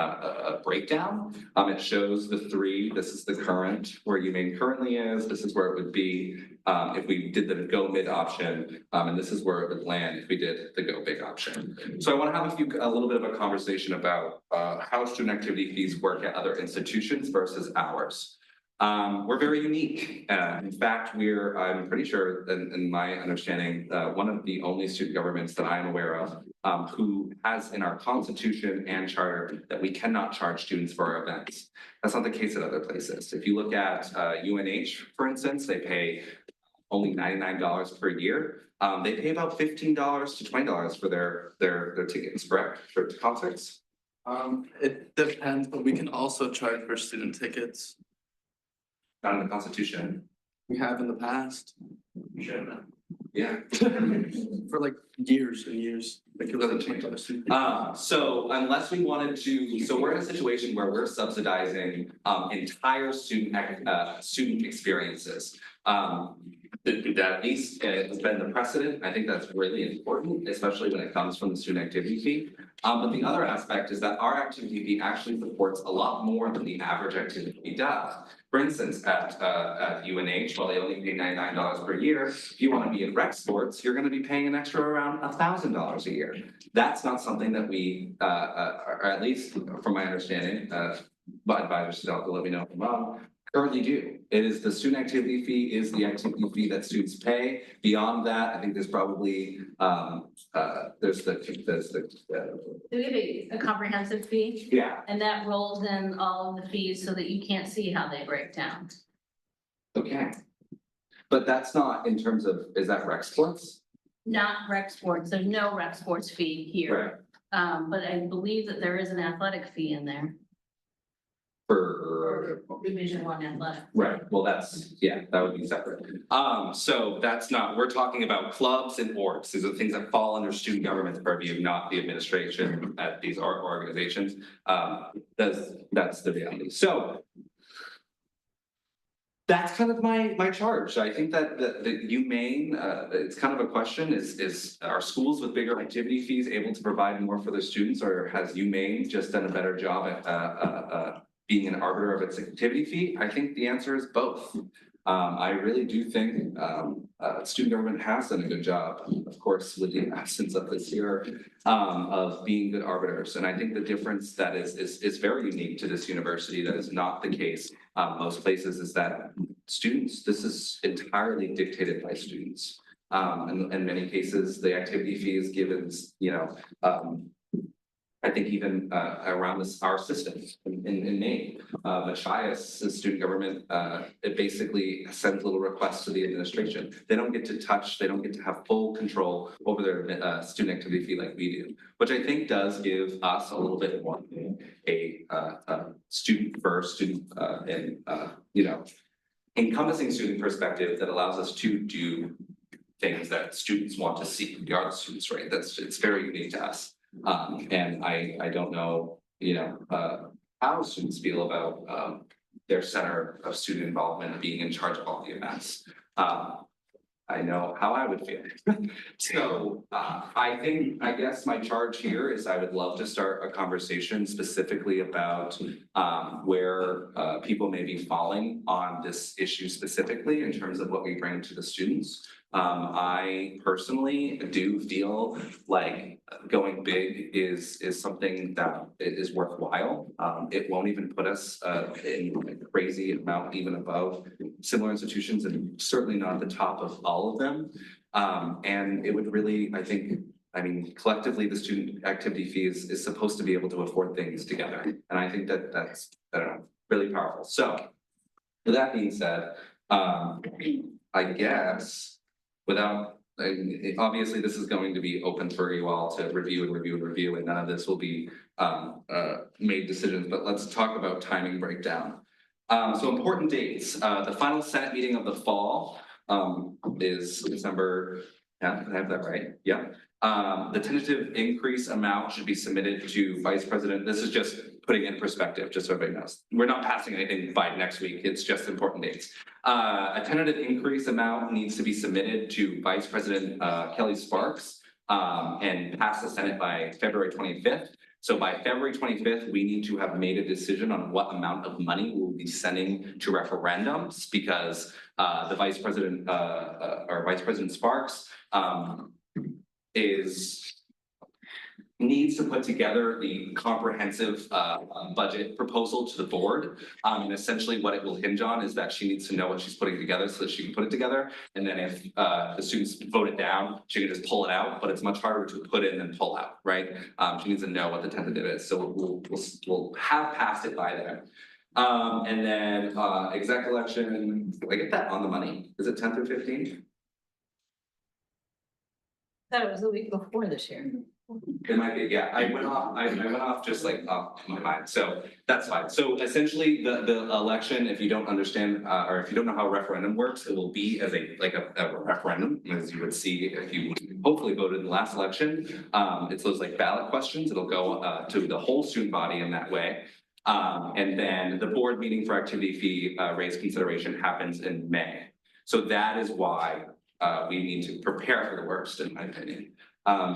breakdown. It shows the three. This is the current, where UMaine currently is. This is where it would be if we did the go mid option, and this is where it would land if we did the go big option. So I want to have a little bit of a conversation about how student activity fees work at other institutions versus ours. We're very unique. In fact, I'm pretty sure, in my understanding, one of the only student governments that I'm aware of who has in our constitution and charter that we cannot charge students for our events. That's not the case at other places. If you look at UNH, for instance, they pay only $99 per year. They pay about $15 to $20 for their tickets, correct, for concerts? It depends, but we can also charge for student tickets. Not in the Constitution. We have in the past. You should have. Yeah. For like years and years. Like it Doesn't change. So unless we wanted to, so we're in a situation where we're subsidizing entire student experiences. That at least has been the precedent. I think that's really important, especially when it comes from the student activity fee. But the other aspect is that our activity fee actually supports a lot more than the average activity fee does. For instance, at UNH, while they only pay $99 per year, if you want to be in rec sports, you're going to be paying an extra around $1,000 a year. That's not something that we, or at least from my understanding, but advisors still have to let me know if I'm wrong, currently do. It is the student activity fee is the activity fee that students pay. Beyond that, I think there's probably there's We have a comprehensive fee. yeah. And that rolls in all of the fees so that you can't see how they break down. Okay. But that's not in terms of, is that rec sports? Not rec sports, there's no rec sports fee here. But I believe that there is an athletic fee in there. For Division I athletic. right, well, that's, yeah, that would be separate. So that's not, we're talking about clubs and orgs. These are things that fall under student government's purview, not the administration at these organizations. That's the reality. So that's kind of my charge. I think that UMaine, it's kind of a question, is are schools with bigger activity fees able to provide more for their students, or has UMaine just done a better job at being an arbiter of its activity fee? I think the answer is both. I really do think student government has done a good job, of course, with the absence of this year, of being good arbiters. And I think the difference that is very unique to this university that is not the case most places is that students, this is entirely dictated by students. In many cases, the activity fee is given, I think even around our system in Maine. Machias' student government, it basically sends little requests to the administration. They don't get to touch, they don't get to have full control over their student activity fee like we do, which I think does give us a little bit more a student first, student and you know, encompassing student perspective that allows us to do things that students want to see. We are the students, right? It's very unique to us. And I don't know, you know, how students feel about their center of student involvement being in charge of all the events. I know how I would feel. So I guess my charge here is I would love to start a conversation specifically about where people may be falling on this issue specifically in terms of what we bring to the students. I personally do feel like going big is something that is worthwhile. It won't even put us in a crazy amount even above similar institutions, and certainly not at the top of all of them. And it would really, I mean, collectively, the student activity fee is supposed to be able to afford things together. And I think that that's, I don't know, really powerful. So with that being said, I guess without, obviously this is going to be open for you all to review and review and review, and none of this will be made decisions, but let's talk about timing breakdown. So important dates, the final Senate meeting of the fall is December, yeah, I have that right, yeah. The tentative increase amount should be submitted to Vice President. This is just putting in perspective, just so everybody knows. We're not passing anything by next week, it's just important dates. A tentative increase amount needs to be submitted to Vice President Kelly Sparks and pass the Senate by February 25th. So by February 25th, we need to have made a decision on what amount of money we'll be sending to referendums, because the Vice President or Vice President Sparks needs to put together the comprehensive budget proposal to the board. And essentially what it will hinge on is that she needs to know what she's putting together so that she can put it together. And then if the students vote it down, she can just pull it out, but it's much harder to put in than pull out, right? She needs to know what the tentative is. So we'll have passed it by then. And then exec election, did I get that on the money? Is it 10 through 15? Thought it was the week before this year. It might be, yeah, I went off just like off my mind, so that's fine. So essentially, the election, if you don't understand, or if you don't know how a referendum works, it will be as a referendum, as you would see if you hopefully voted in the last election. It's those like ballot questions, it'll go to the whole student body in that way. And then the board meeting for activity fee raise consideration happens in May. So that is why we need to prepare for the worst, in my opinion.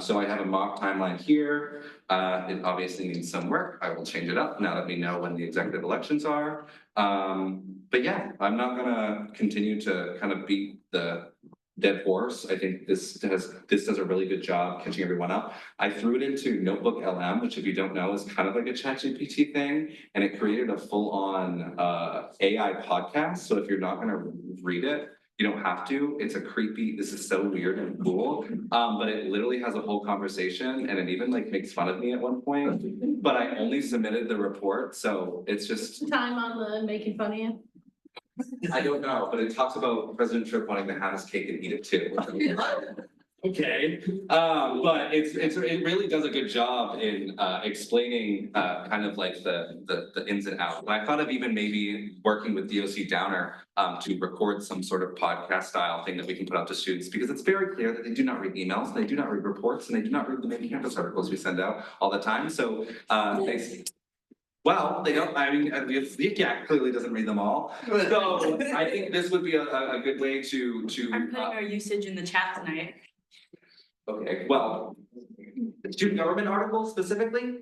So I have a mock timeline here. It obviously needs some work. I will change it up now that we know when the executive elections are. But yeah, I'm not gonna continue to kind of beat the dead horse. I think this does a really good job catching everyone up. I threw it into Notebook LM, which if you don't know is kind of like a ChatGPT thing, and it created a full-on AI podcast. So if you're not gonna read it, you don't have to. It's a creepy, this is so weird and cool. But it literally has a whole conversation, and it even like makes fun of me at one point. But I only submitted the report, so it's just, Time on the making fun of you. I don't know, but it talks about President Trump wanting to have his cake and eat it too. Okay, but it really does a good job in explaining kind of like the ins and outs. I thought of even maybe working with DOC Downer to record some sort of podcast style thing that we can put out to students, because it's very clear that they do not read emails, they do not read reports, and they do not read the main campus articles we send out all the time. So well, they don't, I mean, VCAC clearly doesn't read them all. So I think this would be a good way to. I'm putting our usage in the chat tonight. Okay, well, the student government article specifically?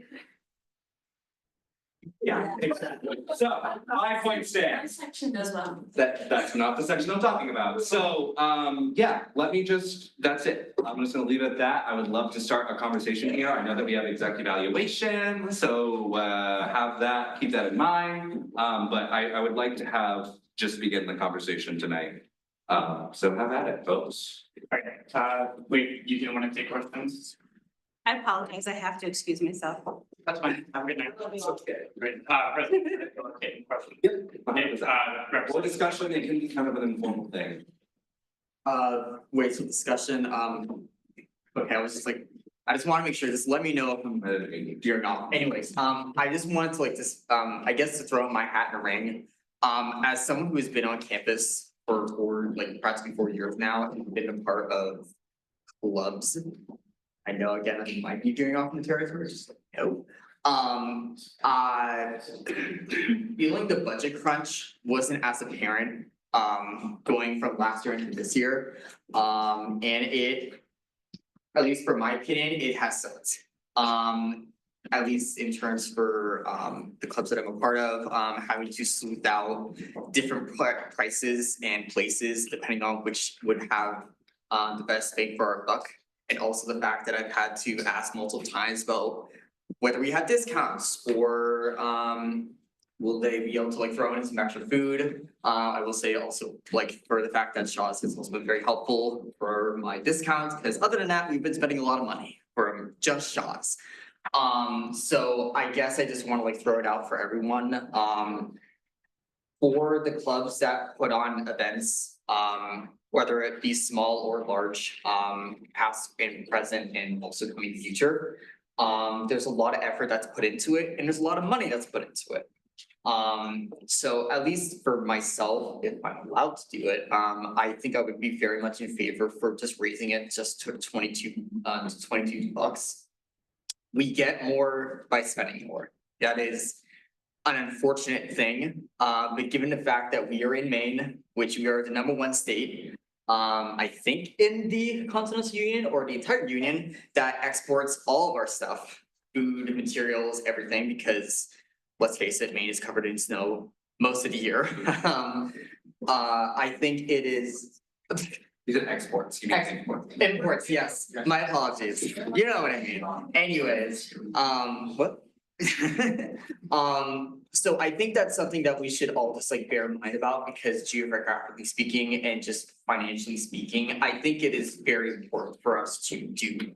Yeah, exactly. So my point stands. Section does well. That's not the section I'm talking about. So, yeah, let me just, that's it. I'm just gonna leave it at that. I would love to start a conversation here. I know that we have exec evaluation, so have that, keep that in mind. But I would like to have, just begin the conversation tonight. So have at it, folks. Okay, wait, you didn't want to take questions? I apologize, I have to excuse myself. That's fine, have a good night. Great, President, okay, question. Yep. Okay, More discussion, it can be kind of an informal thing. Wait, so discussion, okay, I was just like, I just wanna make sure, just let me know if I'm you're not. Anyways, I just wanted to like just, I guess to throw in my hat in a ring. As someone who has been on campus for like practically 4 years now and been a part of clubs. I know again, I might be doing off in the territory, just like, no. Feeling the budget crunch wasn't as apparent, going from last year into this year. And it, at least for my opinion, it has sucked. At least in terms for, the clubs that I'm a part of, having to smooth out different prices and places depending on which would have, the best bang for our buck. And also the fact that I've had to ask multiple times about whether we had discounts or will they be able to like throw in some extra food? I will say also like for the fact that Shaw's has also been very helpful for my discounts, because other than that, we've been spending a lot of money for just Shaw's. So I guess I just wanna like throw it out for everyone. For the clubs that put on events, whether it be small or large, past and present and also coming future. There's a lot of effort that's put into it and there's a lot of money that's put into it. So at least for myself, if I'm allowed to do it, I think I would be very much in favor for just raising it just to 22 bucks. We get more by spending more. That is an unfortunate thing, but given the fact that we are in Maine, which we are the #1 state. I think in the Continental Union or the entire union that exports all of our stuff, food, materials, everything, because let's face it, Maine is covered in snow most of the year. I think it is. These are exports. You mean exports. Imports, yes, my apologies, you know what I mean, anyways, what? So I think that's something that we should all just like bear in mind about, because geographically speaking and just financially speaking, I think it is very important for us to do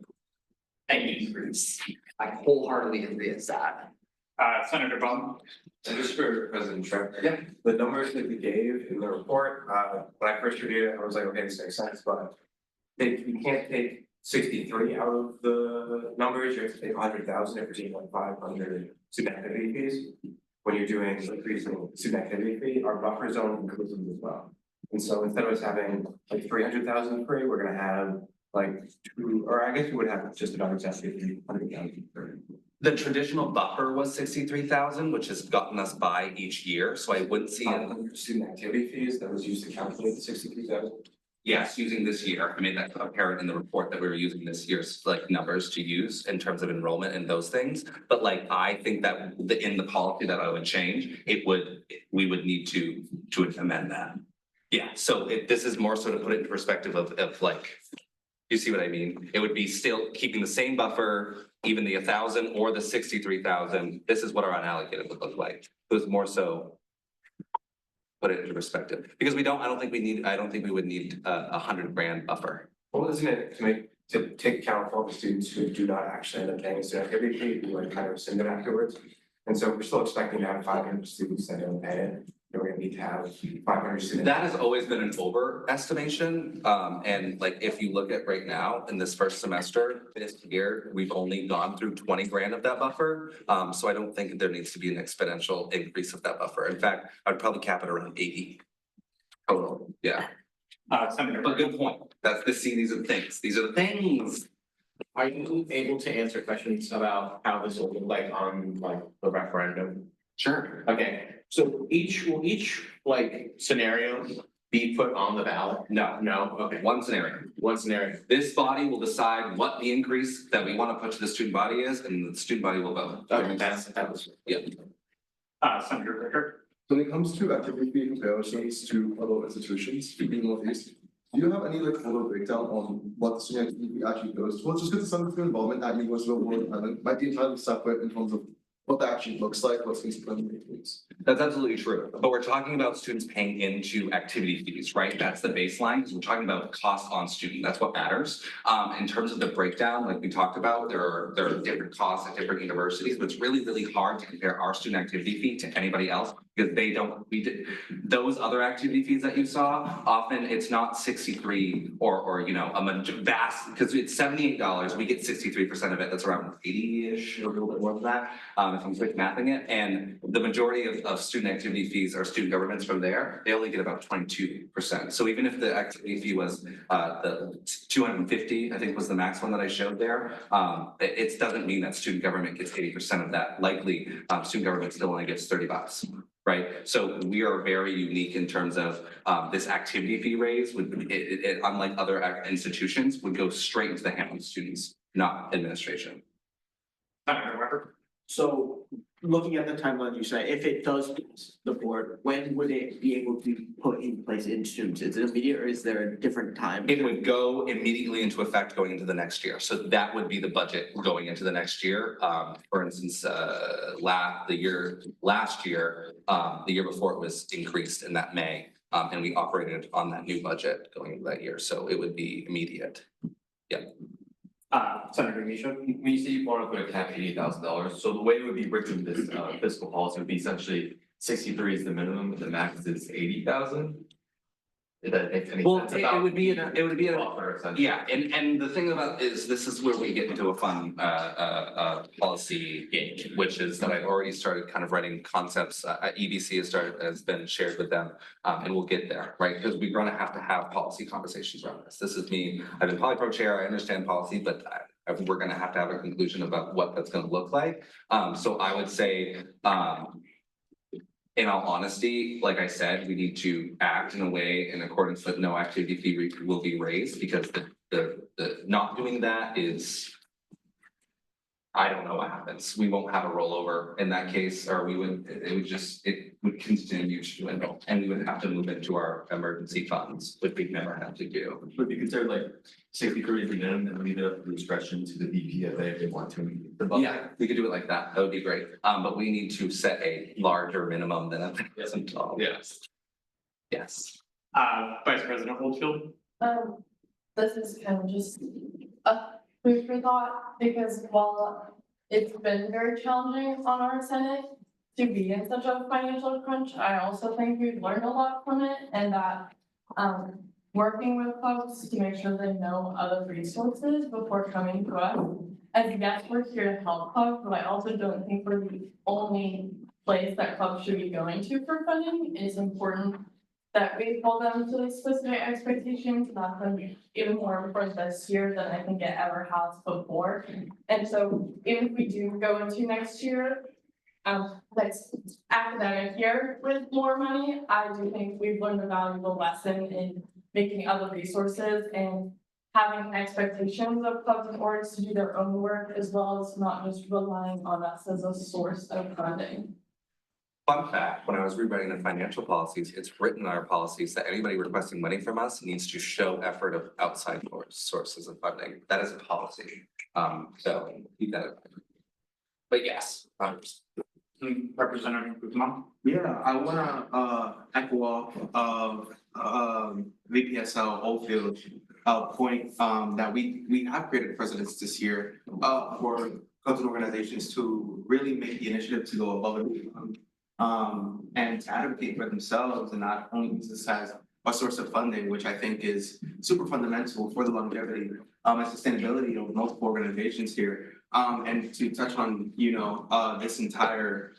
an increase. I wholeheartedly agree with that. Senator Bum. And just for President Trump. Yeah. The numbers that we gave in the report, when I first reviewed it, I was like, okay, this makes sense, but you can't take 63 out of the numbers, you have to take 100,000 if you're taking like 500 student activity fees. When you're doing increasing student activity fee, our buffer zone includes them as well. And so instead of us having like 300,000 free, we're gonna have like I guess we would have just about exactly 300,000 free. The traditional buffer was 63,000, which has gotten us by each year, so I wouldn't see it. Student activity fees that was used to calculate the 63,000. Yes, using this year, I made that apparent in the report that we were using this year's like numbers to use in terms of enrollment and those things. But like, I think that in the policy that I would change, we would need to amend that. Yeah, so this is more so to put it in perspective of like, you see what I mean? It would be still keeping the same buffer, even the 1,000 or the 63,000. This is what our unallocated would look like. It was more so put it into perspective, because I don't think we would need a $100,000 buffer. Well, isn't it to take account of all the students who do not actually end up paying a student activity fee, who like kind of rescind it afterwards? And so we're still expecting to have 500 students that don't pay it. We're gonna need to have 500 students. That has always been an overestimation, and like if you look at right now in this first semester, this year, we've only gone through 20 grand of that buffer. So I don't think there needs to be an exponential increase of that buffer. In fact, I'd probably cap it around 80 total, yeah. Senator. But good point, these are the things, Are you able to answer questions about how this will look like on like the referendum? Sure. Okay, so will each like scenario be put on the ballot? No. No, okay, One scenario. one scenario. This body will decide what the increase that we want to put to the student body is, and the student body will vote. Okay, that was. Yeah. Senator Ricker. When it comes to activity fee comparisons to other institutions in the Northeast, do you have any like full breakdown on what the student activity fee actually goes towards? Just because some of the involvement at University of Rhode Island might be entirely separate in terms of what that actually looks like, what's these preliminary fees. That's absolutely true, but we're talking about students paying into activity fees, right? That's the baseline, because we're talking about cost on student, that's what matters. In terms of the breakdown, like we talked about, there are different costs at different universities, but it's really hard to compare our student activity fee to anybody else, because those other activity fees that you saw, often it's not 63 or you know, vast, because it's $78, we get 63% of it, that's around 80-ish, or a little bit more than that, if I'm quick mathing it, and the majority of student activity fees are student governments from there, they only get about 22%. So even if the activity fee was the 250, I think was the max one that I showed there, it doesn't mean that student government gets 80% of that. Likely, student government still only gets $30, right? So we are very unique in terms of this activity fee raise would, unlike other institutions, would go straight into the hands of students, not administration. So looking at the timeline you say, if it does pass the board, when would it be able to be put in place in students? Is it immediate or is there a different time? It would go immediately into effect going into the next year. So that would be the budget going into the next year. For instance, last year, the year before it was increased in that May. And we operated on that new budget going into that year. So it would be immediate. Yeah. Senator Misha, when you say you want to put a cap $80,000, so the way it would be written, this fiscal policy would be essentially 63 is the minimum, and the max is 80,000. If that makes any sense. It would be yeah, and the thing about is this is where we get into a fun policy game, which is that I've already started kind of writing concepts. EBC has been shared with them, and we'll get there, right? Because we're going to have policy conversations around this. This is me. I've been polypro chair. I understand policy, but we're going to have a conclusion about what that's going to look like. So I would say. In all honesty, like I said, we need to act in a way in accordance with no activity fee will be raised, because the not doing that is. I don't know what happens. We won't have a rollover in that case, or it would continue to dwindle, and we would have to move into our emergency funds, which we've never had to do. Would be considered like 63 is the minimum, and leave it up to discretion to the BPFA if they want to. Yeah, we could do it like that. That would be great. But we need to set a larger minimum than $1,000. Yes. Yes. Vice President Holdfield? This is kind of just a food for thought, because while it's been very challenging on our Senate to be in such a financial crunch, I also think we've learned a lot from it, and that working with folks to make sure they know other resources before coming to us. And yes, we're here to help clubs, but I also don't think we're the only place that clubs should be going to for funding. It's important that we hold them to the specific expectations, not them even more important this year than I think it ever has before. And so even if we do go into next year, next academic year with more money, I do think we've learned a valuable lesson in making other resources and having expectations of clubs and orgs to do their own work, as well as not just relying on us as a source of funding. Fun fact, when I was rewriting the financial policies, it's written in our policies that anybody requesting money from us needs to show effort of outside sources of funding. That is a policy. So keep that in mind. But yes, Representative Guzman? Yeah, I wanna echo off of VPSL Oldfield point that we have created precedents this year for clubs and organizations to really make the initiative to go above and beyond and to advocate for themselves, and not only use this as a source of funding, which I think is super fundamental for the longevity and sustainability of multiple organizations here. And to touch on, this entire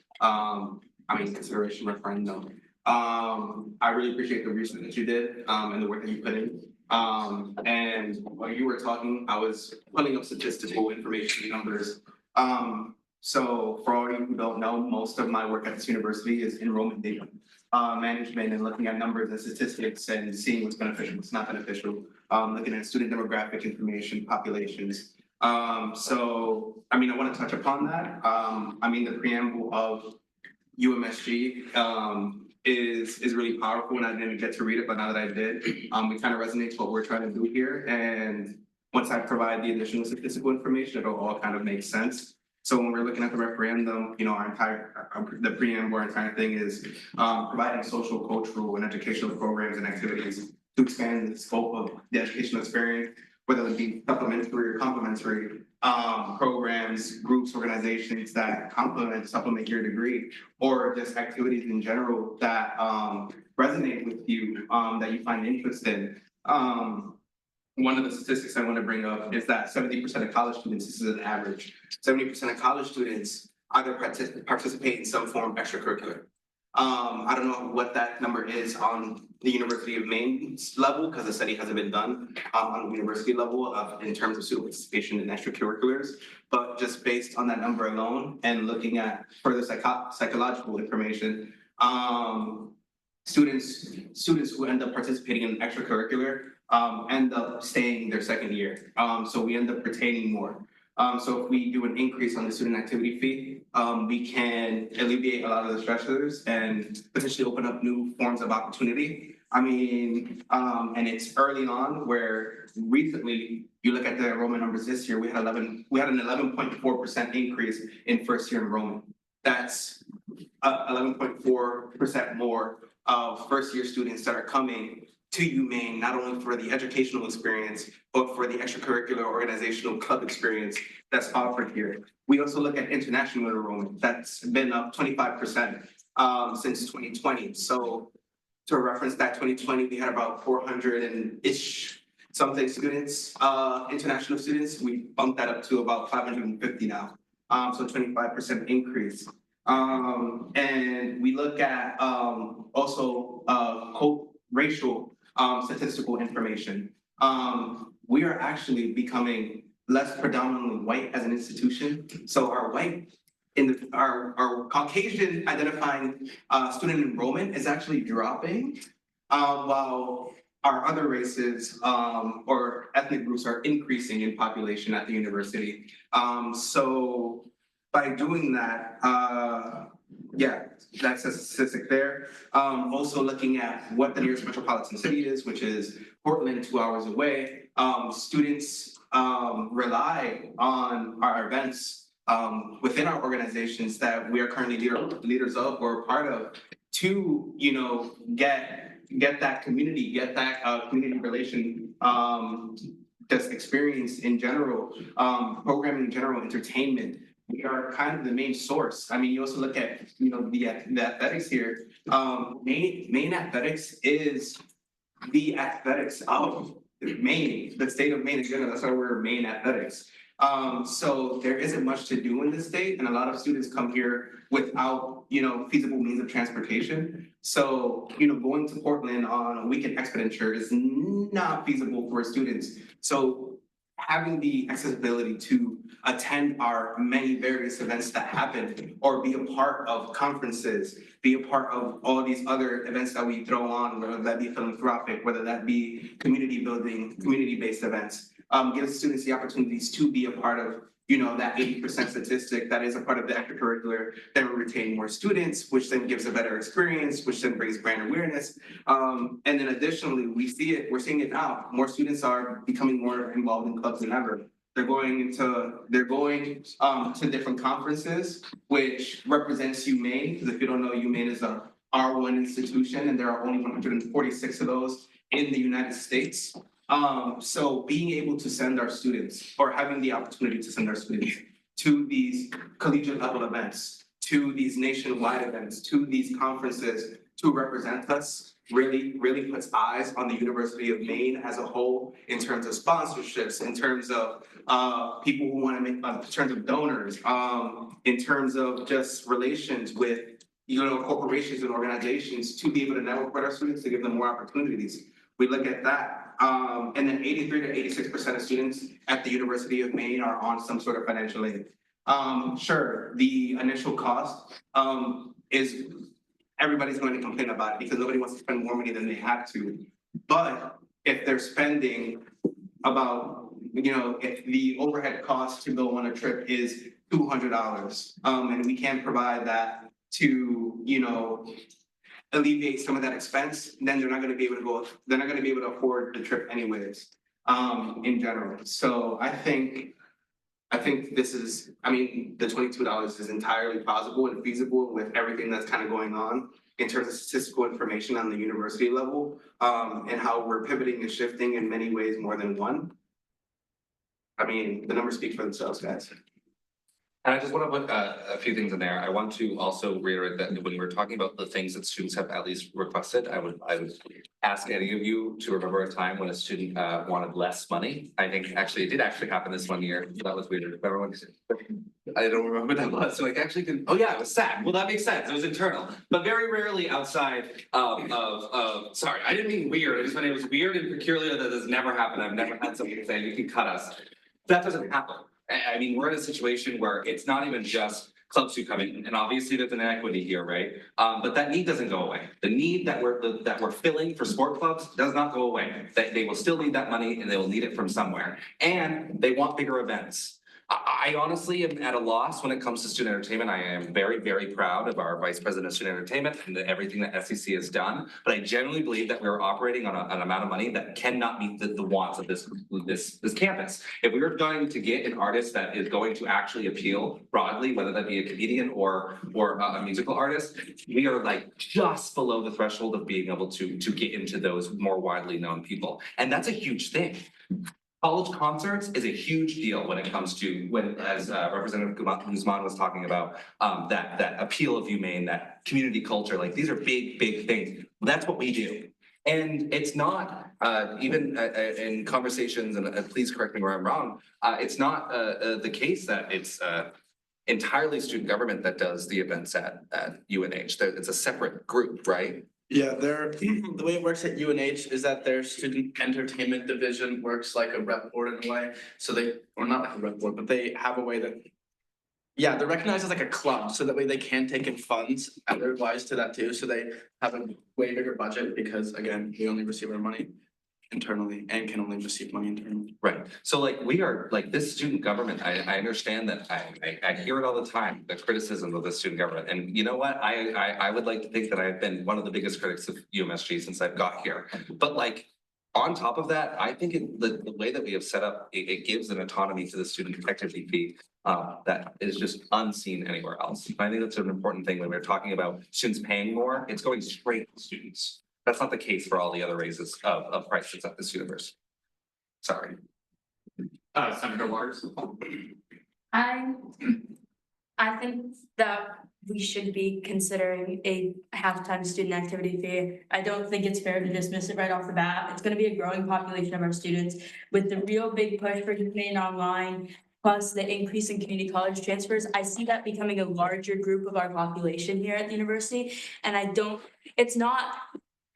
consideration referendum. I really appreciate the research that you did and the work that you put in. And while you were talking, I was pulling up statistical information and numbers. So for all of you who don't know, most of my work at this university is enrollment data management, and looking at numbers and statistics and seeing what's beneficial, what's not beneficial, looking at student demographic information, populations. So, I want to touch upon that. The preamble of UMSG is really powerful, and I didn't get to read it, but now that I did, it kind of resonates what we're trying to do here. And once I provide the additional statistical information, it'll all kind of make sense. So when we're looking at the referendum, you know, the preamble, our entire thing is providing social, cultural, and educational programs and activities to expand the scope of the educational experience, whether it be supplementary or complementary programs, groups, organizations that supplement your degree, or just activities in general that resonate with you, that you find interest in. One of the statistics I want to bring up is that 70% of college students, this is an average, 70% of college students either participate in some form of extracurricular. I don't know what that number is on the University of Maine's level, because the study hasn't been done on the university level in terms of student participation in extracurriculars, but just based on that number alone and looking at further psychological information, students who end up participating in extracurricular end up staying their second year. So we end up retaining more. So if we do an increase on the student activity fee, we can alleviate a lot of the stressors and potentially open up new forms of opportunity. I mean, and it's early on where recently you look at the enrollment numbers this year, we had an 11.4% increase in first year enrollment. That's 11.4% more of first year students that are coming to UMaine, not only for the educational experience, but for the extracurricular organizational club experience that's offered here. We also look at international enrollment. That's been up 25% since 2020. So to reference that 2020, we had about 400 and ish something students, international students. We bumped that up to about 550 now. So 25% increase. And we look at also racial statistical information. We are actually becoming less predominantly white as an institution. So our Caucasian identifying student enrollment is actually dropping, while our other races or ethnic groups are increasing in population at the university. So by doing that, yeah, that's a statistic there. Also looking at what the nearest metropolitan city is, which is Portland, 2 hours away. Students rely on our events within our organizations that we are currently leaders of or part of to, you know, get that community, get that community relation just experience in general, programming in general, entertainment. We are kind of the main source. I mean, you also look at, you know, the athletics here. Maine athletics is the athletics of Maine, the state of Maine in general. That's why we're Maine athletics. So there isn't much to do in this state, and a lot of students come here without, you know, feasible means of transportation. So, you know, going to Portland on a weekend expenditure is not feasible for students. So having the accessibility to attend our many various events that happen, or be a part of conferences, be a part of all these other events that we throw on, whether that be philanthropic, whether that be community building, community-based events, gives students the opportunities to be a part of, you know, that 80% statistic that is a part of the extracurricular, then we retain more students, which then gives a better experience, which then brings brand awareness. And then additionally, we're seeing it now. More students are becoming more involved in clubs than ever. They're going to different conferences, which represents UMaine, because if you don't know, UMaine is a R1 institution, and there are only 146 of those in the United States. So being able to send our students, or having the opportunity to send our students to these collegiate level events, to these nationwide events, to these conferences to represent us, really puts eyes on the University of Maine as a whole, in terms of sponsorships, in terms of people who want to make, in terms of donors, in terms of just relations with, you know, corporations and organizations, to be able to network with our students, to give them more opportunities. We look at that. And then 83 to 86% of students at the University of Maine are on some sort of financial aid. Sure, the initial cost is, everybody's going to complain about it because nobody wants to spend more money than they have to. But if they're spending about, you know, if the overhead cost to go on a trip is $200, and we can't provide that to, you know, alleviate some of that expense, then they're not going to be able to go, they're not going to be able to afford the trip anyways, in general. So I think I think this is, I mean, the $22 is entirely plausible and feasible with everything that's kind of going on in terms of statistical information on the university level, and how we're pivoting and shifting in many ways more than one. I mean, the numbers speak for themselves, guys. And I just want to put a few things in there. I want to also reiterate that when we're talking about the things that students have at least requested, I would ask any of you to remember a time when a student wanted less money. I think actually it did actually happen this one year. That was weird. Everyone, I don't remember what that was. So I actually can. Oh yeah, it was SAC. Well, that makes sense. It was internal, but very rarely outside of. Sorry, I didn't mean weird. I just meant it was weird and peculiar that has never happened. I've never had somebody say you can cut us. That doesn't happen. I mean, we're in a situation where it's not even just clubs who come in, and obviously there's an equity here, right? But that need doesn't go away. The need that we're filling for sport clubs does not go away. They will still need that money, and they will need it from somewhere. And they want bigger events. I honestly am at a loss when it comes to student entertainment. I am very, very proud of our Vice President of Student Entertainment and everything that SEC has done. But I genuinely believe that we're operating on an amount of money that cannot meet the wants of this campus. If we were going to get an artist that is going to actually appeal broadly, whether that be a comedian or a musical artist, we are like just below the threshold of being able to get into those more widely known people. And that's a huge thing. College concerts is a huge deal when it comes to as Representative Guzman was talking about, that appeal of UMaine, that community culture, like these are big things. That's what we do. And it's not, even in conversations, and please correct me where I'm wrong, it's not the case that it's entirely student government that does the events at UNH. It's a separate group, right? Yeah, the way it works at UNH is that their student entertainment division works like a rep board in a way. So or not like a rep board, but they have a way that, yeah, they're recognized as like a club. So that way they can take in funds otherwise to that too. So they have a way bigger budget because again, we only receive our money internally and can only receive money internally. Right. So like we are like this student government, I understand that I hear it all the time, the criticism of the student government. And you know what? I would like to think that I've been one of the biggest critics of UMSG since I've got here. But like on top of that, I think the way that we have set up, it gives an autonomy to the student activity fee that is just unseen anywhere else. I think that's an important thing when we're talking about students paying more, it's going straight to students. That's not the case for all the other raises of prices at this university. Sorry. Senator Waters. I think that we should be considering a halftime student activity fee. I don't think it's fair to dismiss it right off the bat. It's gonna be a growing population of our students with the real big push for UMaine online, plus the increase in community college transfers. I see that becoming a larger group of our population here at the university. And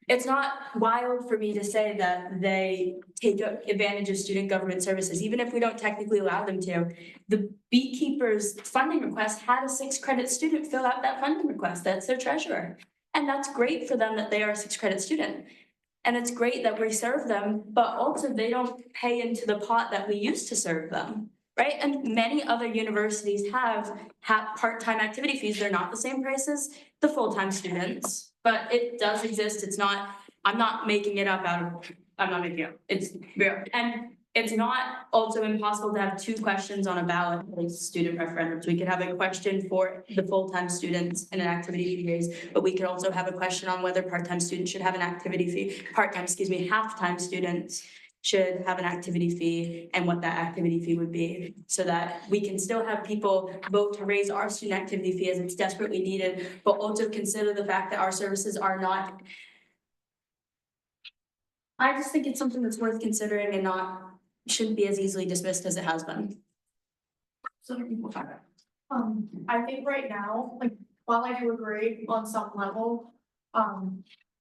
it's not wild for me to say that they take advantage of student government services, even if we don't technically allow them to. The Beekeepers funding request had a 6-credit student fill out that funding request. That's their treasurer. And that's great for them that they are a 6-credit student. And it's great that we serve them, but also they don't pay into the pot that we used to serve them, right? And many other universities have part-time activity fees. They're not the same price as the full-time students. But it does exist. It's not, I'm not making it up I'm not making it up. It's real. And it's not also impossible to have 2 questions on a ballot like student referendums. We could have a question for the full-time students and an activity fee raise, but we could also have a question on whether part-time students should have an activity fee, half-time students should have an activity fee and what that activity fee would be, so that we can still have people vote to raise our student activity fee as it's desperately needed, but also consider the fact that our services are not. I just think it's something that's worth considering and shouldn't be as easily dismissed as it has been. So I think right now, like, while I do agree on some level,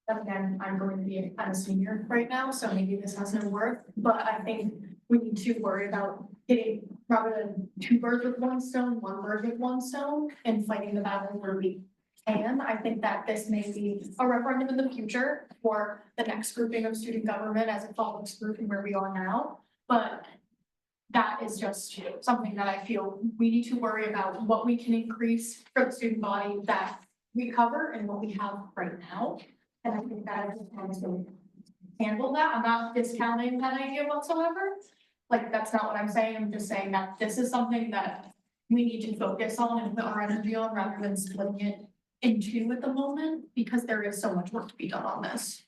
then again, I'm going to be a senior right now, so maybe this has no worth, but I think we need to worry about getting rather than 2 birds with 1 stone, 1 bird with 1 stone, and fighting the battle where we can. I think that this may be a referendum in the future for the next grouping of student government as it follows grouping where we are now, but that is just something that I feel we need to worry about what we can increase for the student body that we cover and what we have right now. And I think that is going to handle that. I'm not discounting that idea whatsoever, like, that's not what I'm saying, I'm just saying that this is something that we need to focus on and put our energy on rather than splitting it in two at the moment, because there is so much work to be done on this.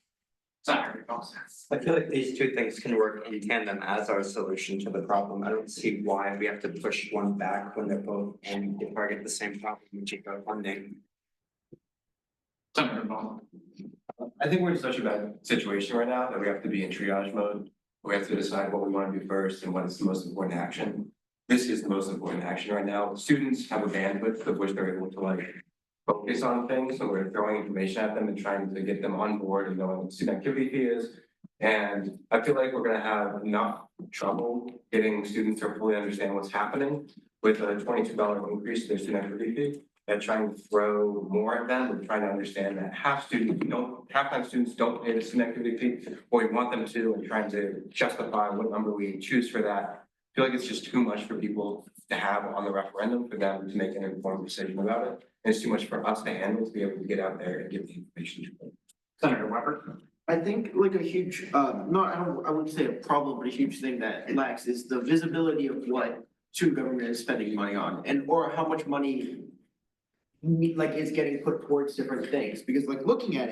Senator I feel like these two things can work in tandem as our solution to the problem. I don't see why we have to push one back when they're both aiming to target the same problem, which is our funding. Senator Ball. I think we're in such a bad situation right now that we have to be in triage mode. We have to decide what we want to do first and what is the most important action. This is the most important action right now. Students have a bandwidth of which they're able to like focus on things, so we're throwing information at them and trying to get them on board and know what the student activity fee is. And I feel like we're gonna have enough trouble getting students to fully understand what's happening with a $22 increase to their student activity fee. And trying to throw more at them, we're trying to understand that half time students don't pay the student activity fee, or we want them to, and trying to justify what number we choose for that. I feel like it's just too much for people to have on the referendum for them to make an informed decision about it. And it's too much for us to handle to be able to get out there and give the information to them. Senator Weber. I think like a huge, I wouldn't say a problem, but a huge thing that lacks is the visibility of what student government is spending money on, and or how much money like is getting put towards different things, because like looking at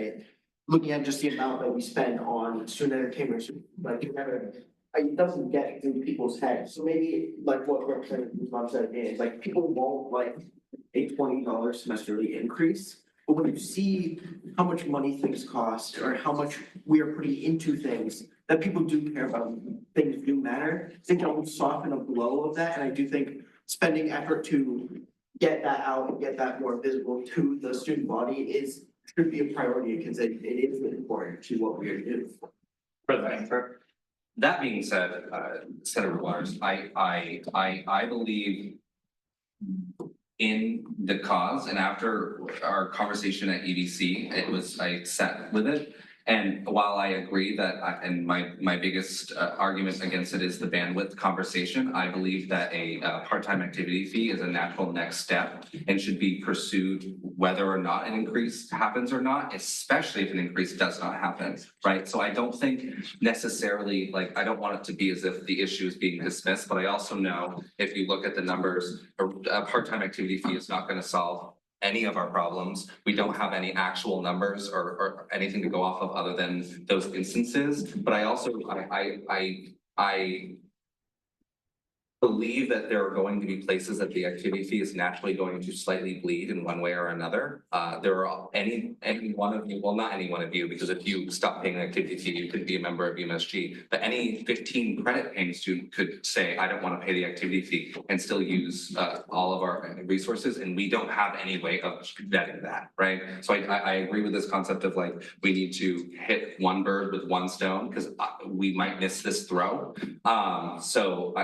just the amount that we spend on student entertainment, like it doesn't get through people's heads. So maybe like what Representative Guzman said is like people won't like a $20 semesterly increase. But when you see how much money things cost or how much we are putting into things that people do care about, things do matter, I think it will soften a blow of that. And I do think spending effort to get that out and get that more visible to the student body should be a priority, because it is important to what we are doing. That being said, Senator Waters, I believe in the cause, and after our conversation at EDC, I sat with it. And while I agree that, and my biggest argument against it is the bandwidth conversation, I believe that a part-time activity fee is a natural next step and should be pursued whether or not an increase happens or not, especially if an increase does not happen, right? So I don't think necessarily, like, I don't want it to be as if the issue is being dismissed, but I also know if you look at the numbers, a part-time activity fee is not going to solve any of our problems. We don't have any actual numbers or anything to go off of other than those instances. But I also, I believe that there are going to be places that the activity fee is naturally going to slightly bleed in one way or another. There are any one of you, well, not any one of you, because if you stop paying an activity fee, you could be a member of UMSG, but any 15 credit paying student could say, I don't want to pay the activity fee and still use all of our resources. And we don't have any way of vetting that, right? So I agree with this concept of like, we need to hit one bird with one stone because we might miss this throw. So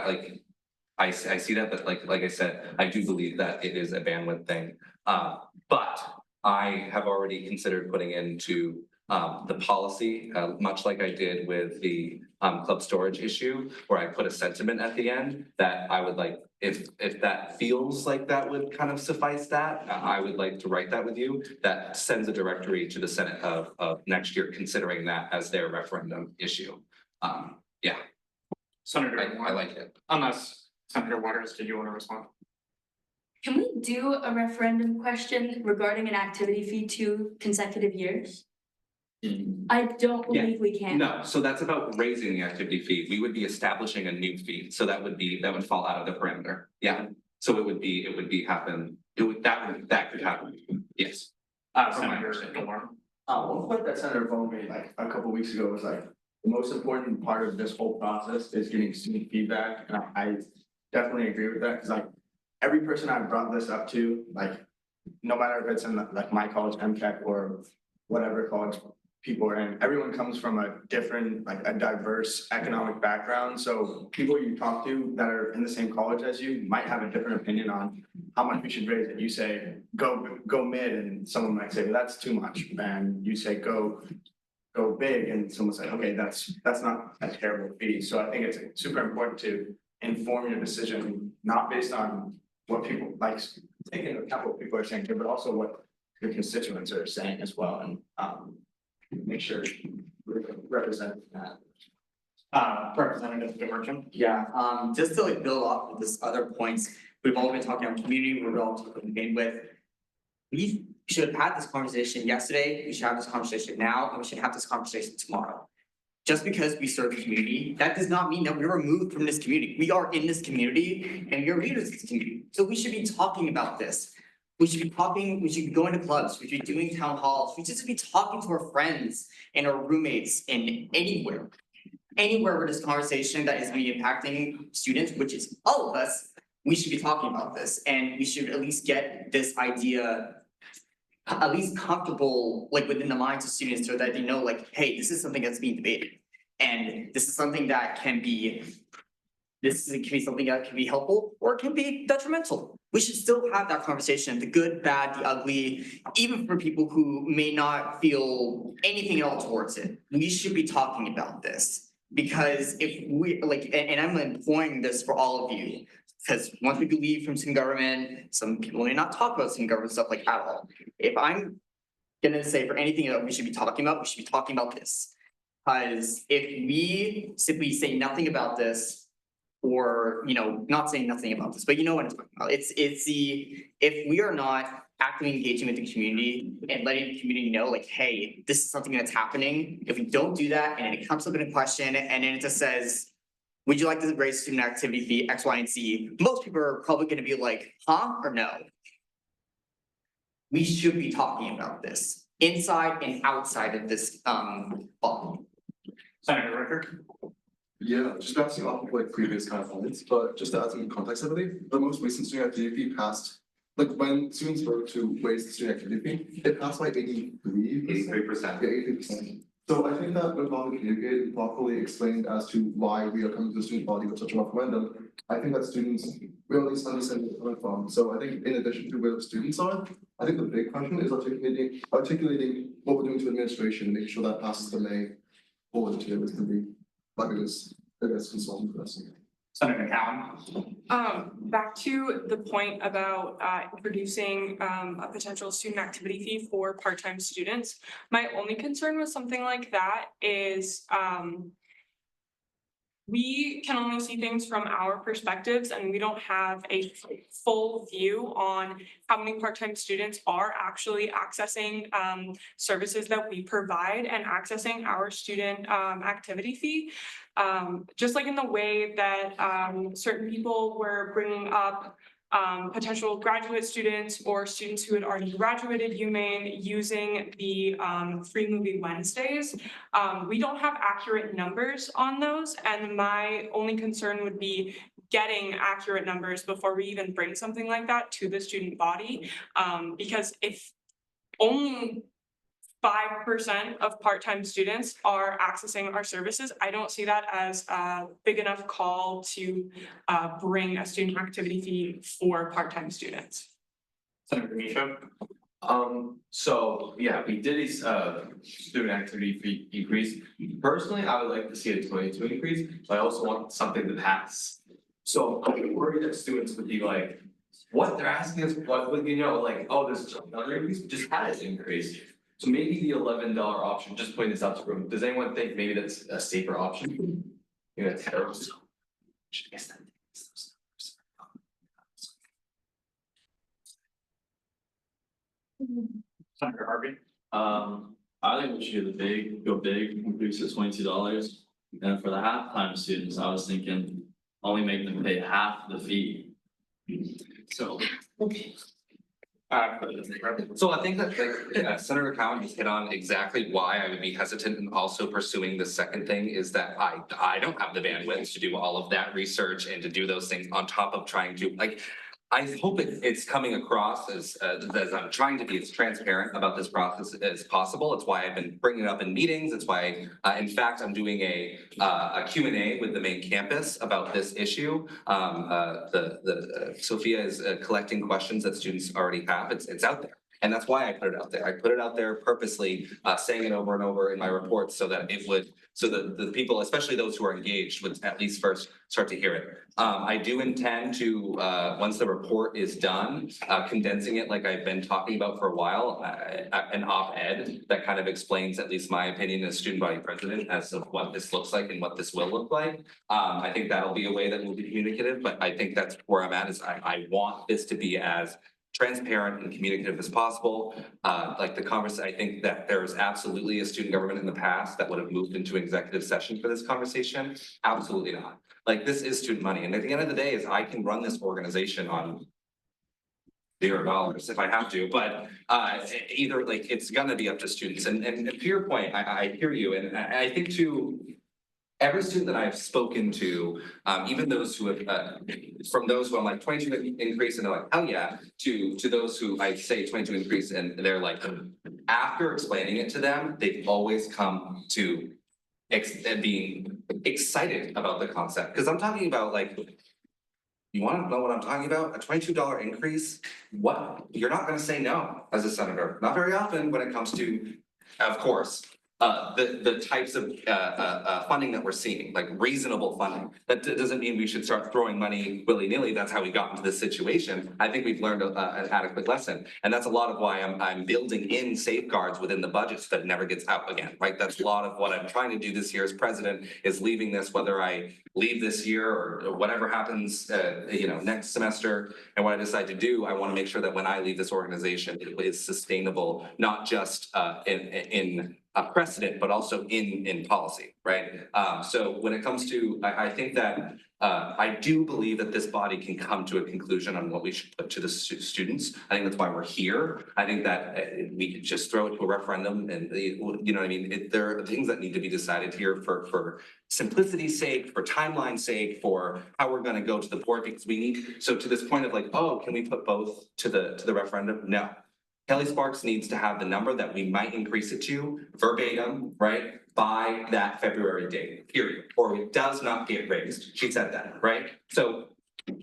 I see that, but like I said, I do believe that it is a bandwidth thing. But I have already considered putting into the policy, much like I did with the club storage issue, where I put a sentiment at the end that I would like, if that feels like that would kind of suffice that, I would like to write that with you. That sends a directory to the Senate of next year, considering that as their referendum issue. Yeah. Senator, I like it. Unless Senator Waters, did you want to respond? Can we do a referendum question regarding an activity fee 2 consecutive years? I don't believe we can. No, so that's about raising the activity fee. We would be establishing a new fee, so that would fall out of the parameter. Yeah, so it would happen. That could happen. Yes. Senator Dorn. One point that Senator Bone made like a couple weeks ago was like, the most important part of this whole process is getting student feedback, and I definitely agree with that, because like every person I've brought this up to, like no matter if it's in like my college, MCAT, or whatever college people are in, everyone comes from a different, like a diverse economic background. So people you talk to that are in the same college as you might have a different opinion on how much we should raise it. You say go mid, and someone might say, well, that's too much, and you say go big, and someone say, okay, that's not a terrible fee. So I think it's super important to inform your decision, not based on what people like, taking into account what people are saying here, but also what your constituents are saying as well, and make sure you represent that. Representative Diversion. Yeah, just to like build off of this other points, we've all been talking about community, we're all talking bandwidth. We should have had this conversation yesterday, we should have this conversation now, and we should have this conversation tomorrow. Just because we serve the community, that does not mean that we're removed from this community. We are in this community and we are leaders of this community. So we should be talking about this. We should be talking, we should be going to clubs, we should be doing town halls, we should just be talking to our friends and our roommates and anywhere. Anywhere where this conversation that is be impacting students, which is all of us, we should be talking about this and we should at least get this idea at least comfortable, like within the minds of students so that they know like, hey, this is something that's being debated. And this is something that can be, can be something that can be helpful or it can be detrimental. We should still have that conversation, the good, bad, the ugly, even for people who may not feel anything at all towards it. We should be talking about this. Because if we like, and I'm imploring this for all of you, because once we leave from student government, some people may not talk about student government stuff like at all. If I'm gonna say for anything that we should be talking about, we should be talking about this. Because if we simply say nothing about this, or not saying nothing about this, but you know what I'm talking about. It's if we are not actively engaging with the community and letting the community know like, hey, this is something that's happening. If we don't do that and it comes up in a question and then it just says, would you like to raise student activity fee X, Y, and Z? Most people are probably gonna be like, huh, or no. We should be talking about this inside and outside of this bubble. Senator Ricker. Yeah, just bouncing off of like previous kind of points, but just to add some context, I believe, the most recent student activity fee passed, like when students voted to raise the student activity fee, it passed by 83%. Yeah, 83%. So I think that when properly communicated and properly explained as to why we are coming to the student body with such a referendum, I think that students will at least understand where it's coming from. So I think in addition to where the students are, I think the big question is articulating what we're doing to administration, making sure that passes the May forward to us to be my biggest concern for us. Senator Cowan. Back to the point about introducing a potential student activity fee for part-time students. My only concern with something like that is we can only see things from our perspectives and we don't have a full view on how many part-time students are actually accessing services that we provide and accessing our student activity fee. Just like in the way that certain people were bringing up potential graduate students or students who had already graduated UMaine using the free movie Wednesdays. We don't have accurate numbers on those, and my only concern would be getting accurate numbers before we even bring something like that to the student body. Because if only 5% of part-time students are accessing our services, I don't see that as a big enough call to bring a student activity fee for part-time students. Senator Misha. So yeah, we did a student activity fee increase. Personally, I would like to see a 22 increase, but I also want something to pass. So I'm worried that students would be like, what they're asking us, what, like, oh, this is another increase, just had it increase. So maybe the $11 option, just putting this out to the room, does anyone think maybe that's a safer option? Terrible. Senator Harvey. I think we should go big, increase it $22. And for the half-time students, I was thinking only make them pay half the fee. So. So I think that Senator Cowan just hit on exactly why I would be hesitant in also pursuing the second thing is that I don't have the bandwidth to do all of that research and to do those things on top of trying to I hope it's coming across as I'm trying to be as transparent about this process as possible. It's why I've been bringing it up in meetings. It's why, in fact, I'm doing a Q&A with the Maine campus about this issue. Sophia is collecting questions that students already have. It's out there. And that's why I put it out there. I put it out there purposely, saying it over and over in my reports so that it would, so that the people, especially those who are engaged, would at least first start to hear it. I do intend to, once the report is done, condensing it like I've been talking about for a while, an op-ed that kind of explains at least my opinion as student body president as of what this looks like and what this will look like. I think that'll be a way that will be communicative, but I think that's where I'm at is I want this to be as transparent and communicative as possible. Like the conversation, I think that there is absolutely a student government in the past that would have moved into executive session for this conversation. Absolutely not. Like this is student money. And at the end of the day is I can run this organization on $0 if I have to, but either like it's gonna be up to students. And to your point, I hear you. And I think too, every student that I've spoken to, even those who have, from those who I'm like 22 increase and they're like, oh yeah, to those who I say 22 increase and they're like, after explaining it to them, they've always come to being excited about the concept. Cause I'm talking about like, you wanna know what I'm talking about? A $22 increase? What? You're not gonna say no as a senator. Not very often when it comes to, of course, the types of funding that we're seeing, like reasonable funding. That doesn't mean we should start throwing money willy-nilly. That's how we got into this situation. I think we've learned an adequate lesson. And that's a lot of why I'm building in safeguards within the budget so that it never gets out again, right? That's a lot of what I'm trying to do this year as president is leaving this, whether I leave this year or whatever happens, next semester and what I decide to do, I want to make sure that when I leave this organization, it is sustainable, not just in a precedent, but also in policy, right? So when it comes to, I think that I do believe that this body can come to a conclusion on what we should put to the students. I think that's why we're here. I think that we could just throw it to a referendum and you know what I mean? There are things that need to be decided here for simplicity's sake, for timeline's sake, for how we're gonna go to the board because we need, so to this point of like, oh, can we put both to the referendum? No. Kelly Sparks needs to have the number that we might increase it to verbatim, right? By that February date, period, or it does not get raised. She said that, right? So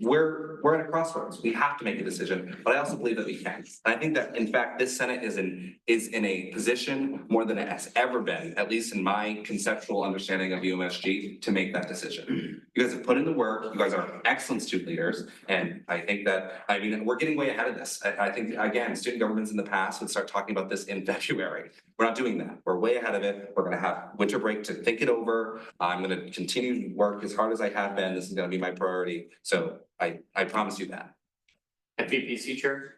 we're at a crossroads. We have to make a decision, but I also believe that we can. And I think that in fact, this Senate is in a position more than it has ever been, at least in my conceptual understanding of UMSG, to make that decision. You guys have put in the work, you guys are excellent student leaders, and I think that, I mean, we're getting way ahead of this. I think, again, student governments in the past would start talking about this in February. We're not doing that. We're way ahead of it. We're gonna have winter break to think it over. I'm gonna continue to work as hard as I have been. This is gonna be my priority. So I promise you that. FVPC chair?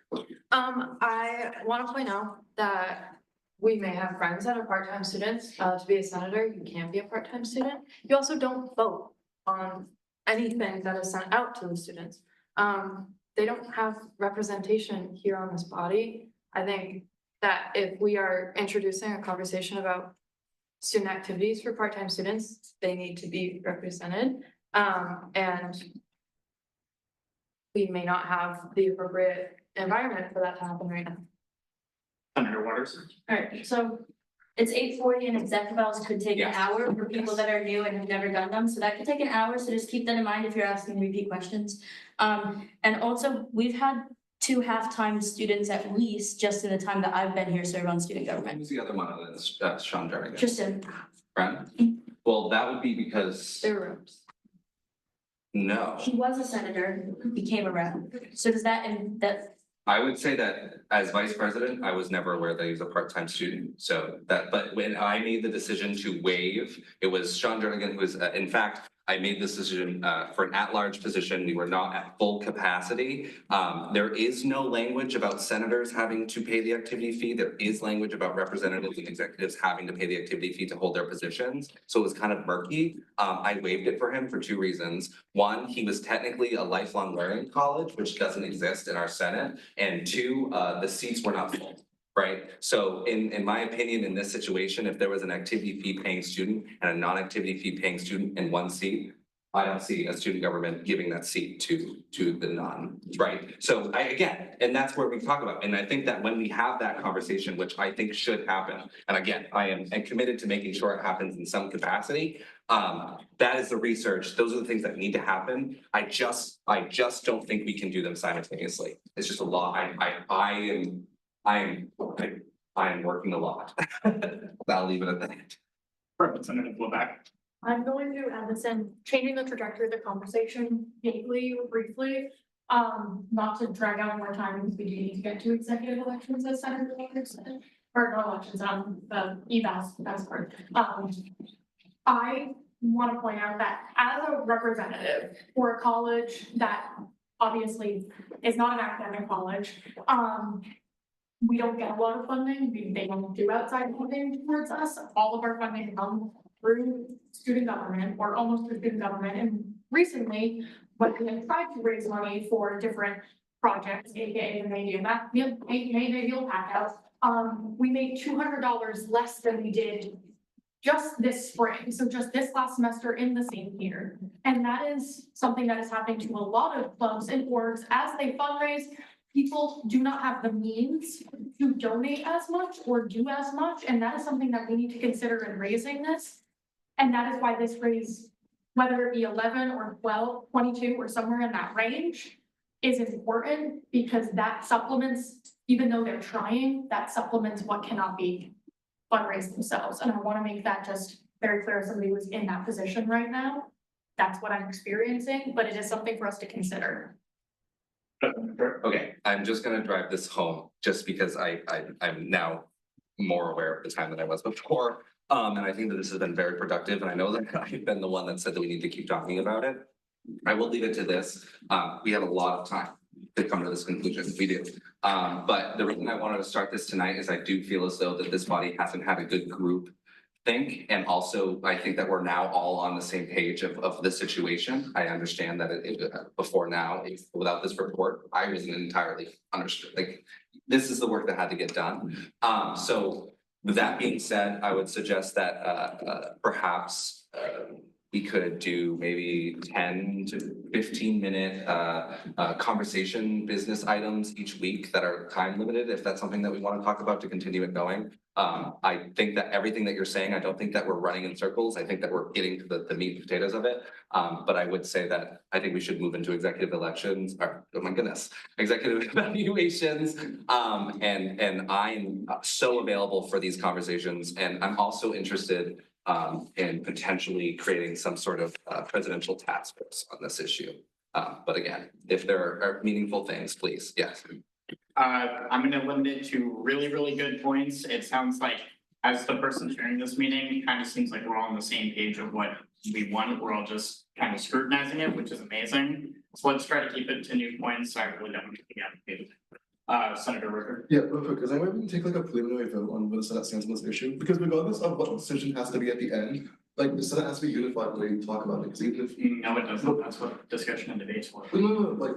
I wanna point out that we may have friends that are part-time students. To be a senator, you can't be a part-time student. You also don't vote on anything that is sent out to the students. They don't have representation here on this body. I think that if we are introducing a conversation about student activities for part-time students, they need to be represented. And we may not have the appropriate environment for that to happen right now. Senator Waters. Alright, so it's 8:40 and exec evals could take an hour for people that are new and have never done them, so that could take an hour, so just keep that in mind if you're asking repeat questions. And also, we've had 2 half-time students at least, just in the time that I've been here serve on student government. Who's the other one other than Sean Jernigan? Tristan. Right? Well, that would be because, There were reps. no. He was a senator, who became a rep, so does that, and that, I would say that as vice president, I was never aware that he was a part-time student. So that, but when I made the decision to waive, it was Sean Jernigan who was, in fact, I made this decision for an at-large position. We were not at full capacity. There is no language about senators having to pay the activity fee. There is language about representatives and executives having to pay the activity fee to hold their positions. So it was kind of murky. I waived it for him for 2 reasons. One, he was technically a lifelong learning college, which doesn't exist in our Senate. And 2, the seats were not full. Right, so in my opinion, in this situation, if there was an activity fee paying student and a non-activity fee paying student in one seat, I don't see a student government giving that seat to the non, right? So again, and that's where we talk about, and I think that when we have that conversation, which I think should happen, and again, I am committed to making sure it happens in some capacity. That is the research, those are the things that need to happen. I just don't think we can do them simultaneously. It's just a law, I'm working a lot. I'll leave it at that. Representative Lebec. I'm going to add this in, changing the trajectory of the conversation vaguely or briefly. Not to drag out more time because we do need to get to executive elections as Senator Waters said, or not elections, evals, that's part. I want to point out that as a representative for a college that obviously is not an academic college, we don't get a lot of funding, they don't do outside funding towards us, all of our funding comes through student government or almost through student government, and recently, when we have tried to raise money for different projects, aka the May Deal pack out, we made $200 less than we did just this spring, so just this last semester in the same year. And that is something that is happening to a lot of clubs and orgs as they fundraise. People do not have the means to donate as much or do as much, and that is something that we need to consider in raising this. And that is why this raise, whether it be 11 or 12, 22 or somewhere in that range, is important because that supplements, even though they're trying, that supplements what cannot be fundraised themselves. And I want to make that just very clear as somebody who's in that position right now. That's what I'm experiencing, but it is something for us to consider. Okay, I'm just gonna drive this home, just because I'm now more aware of the time than I was before. And I think that this has been very productive, and I know that I've been the one that said that we need to keep talking about it. I will leave it to this, we have a lot of time to come to this conclusion, we do. But the reason I wanted to start this tonight is I do feel as though that this body hasn't had a good group think, and also I think that we're now all on the same page of the situation. I understand that before now, without this report, I wasn't entirely understood, like, this is the work that had to get done. So with that being said, I would suggest that perhaps we could do maybe 10 to 15 minute conversation business items each week that are time limited, if that's something that we want to talk about to continue it going. I think that everything that you're saying, I don't think that we're running in circles. I think that we're getting to the meat and potatoes of it. But I would say that I think we should move into executive elections, or, oh my goodness, executive evaluations. And I'm so available for these conversations. And I'm also interested in potentially creating some sort of presidential task force on this issue. But again, if there are meaningful things, please, yes. I'm gonna limit it to really, really good points. It sounds like, as the person chairing this meeting, it kind of seems like we're all on the same page of what we want. We're all just kind of scrutinizing it, which is amazing. So let's try to keep it to new points. I really don't want to be advocated. Senator Ricker. Yeah, real quick, because I might even take like a preliminary vote on where the Senate stands on this issue, because regardless of what decision has to be at the end, like the Senate has to be unified when we talk about it, because even if. No, it doesn't. That's what discussion and debates for. No, like.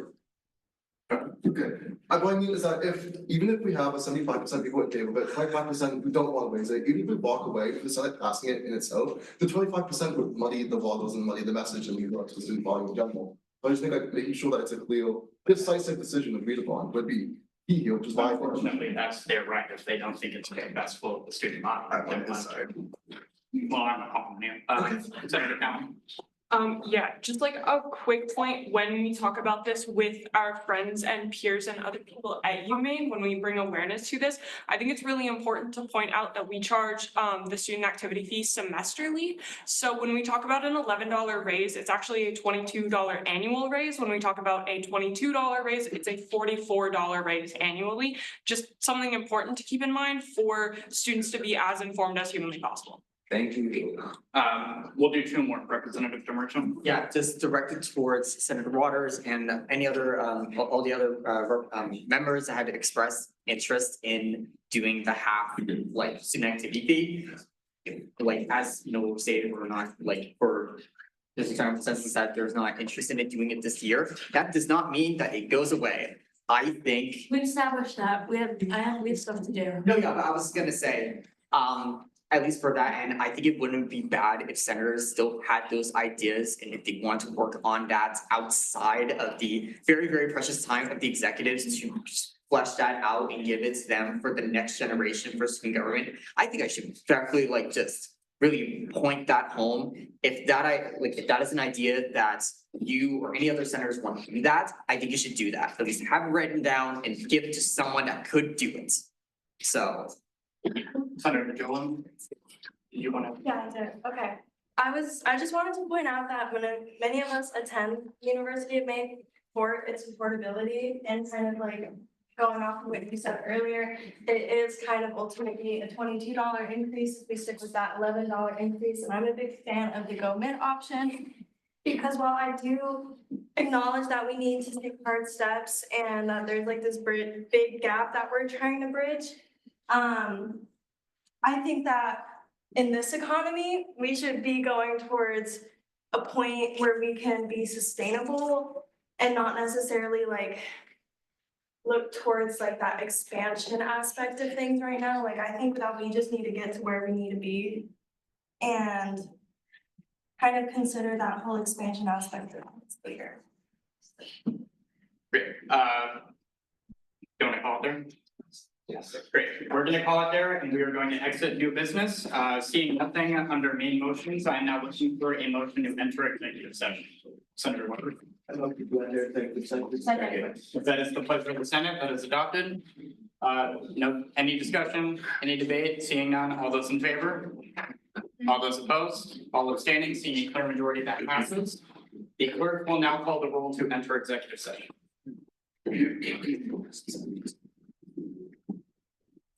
Okay, what I mean is that even if we have a 75% people at table, but 25% who don't want to raise it, even if we walk away from the Senate passing it in itself, the 25% would muddy the waters and muddy the message and leave it up to the student body in general. I just think like making sure that it's a clear, decisive decision agreed upon would be key here, which is why. Unfortunately, that's their right if they don't think it's in the best for the student body. Well, I'm not calling you. Senator Cowan. Yeah, just like a quick point, when we talk about this with our friends and peers and other people at UMaine, when we bring awareness to this, I think it's really important to point out that we charge the student activity fee semesterly. So when we talk about an $11 raise, it's actually a $22 annual raise. When we talk about a $22 raise, it's a $44 raise annually. Just something important to keep in mind for students to be as informed as humanly possible. Thank you. We'll do two more. Representative DeMarco. Yeah, just directed towards Senator Waters and any other, all the other members that had expressed interest in doing the half like student activity fee. Like, as you know, we've stated, we're not like there's a general consensus that there's not interest in it doing it this year. That does not mean that it goes away. I think. We established that, we have stuff to do. No, yeah, but I was gonna say, at least for that end, I think it wouldn't be bad if senators still had those ideas and if they want to work on that outside of the very, very precious time of the executives to flesh that out and give it to them for the next generation for student government. I think I should definitely like just really point that home. If that is an idea that you or any other senators want to do that, I think you should do that. At least have it written down and give it to someone that could do it. So, Senator Gillen, you wanna? Yeah, I did, okay. I just wanted to point out that when many of us attend University of Maine for its affordability and kind of like going off of what you said earlier, it is kind of ultimately a $22 increase if we stick with that $11 increase. And I'm a big fan of the go mid option. Because while I do acknowledge that we need to take hard steps and that there's like this big gap that we're trying to bridge, I think that in this economy, we should be going towards a point where we can be sustainable and not necessarily like look towards like that expansion aspect of things right now. Like, I think that we just need to get to where we need to be and kind of consider that whole expansion aspect of this later. Great, don't call it there? Yes. Great, we're gonna call it there and we are going to exit new business. Seeing nothing under main motions, I am now looking for a motion to enter executive session. Senator Weber. I'd like to go under executive session. Second. If that is the pleasure of the Senate, that is adopted. No, any discussion, any debate, seeing none, all those in favor? All those opposed, all abstaining, seeing a clear majority that passes. The clerk will now call the roll to enter executive session.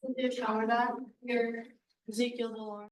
Cynthia Showerdat, your Ezekiel DeLong.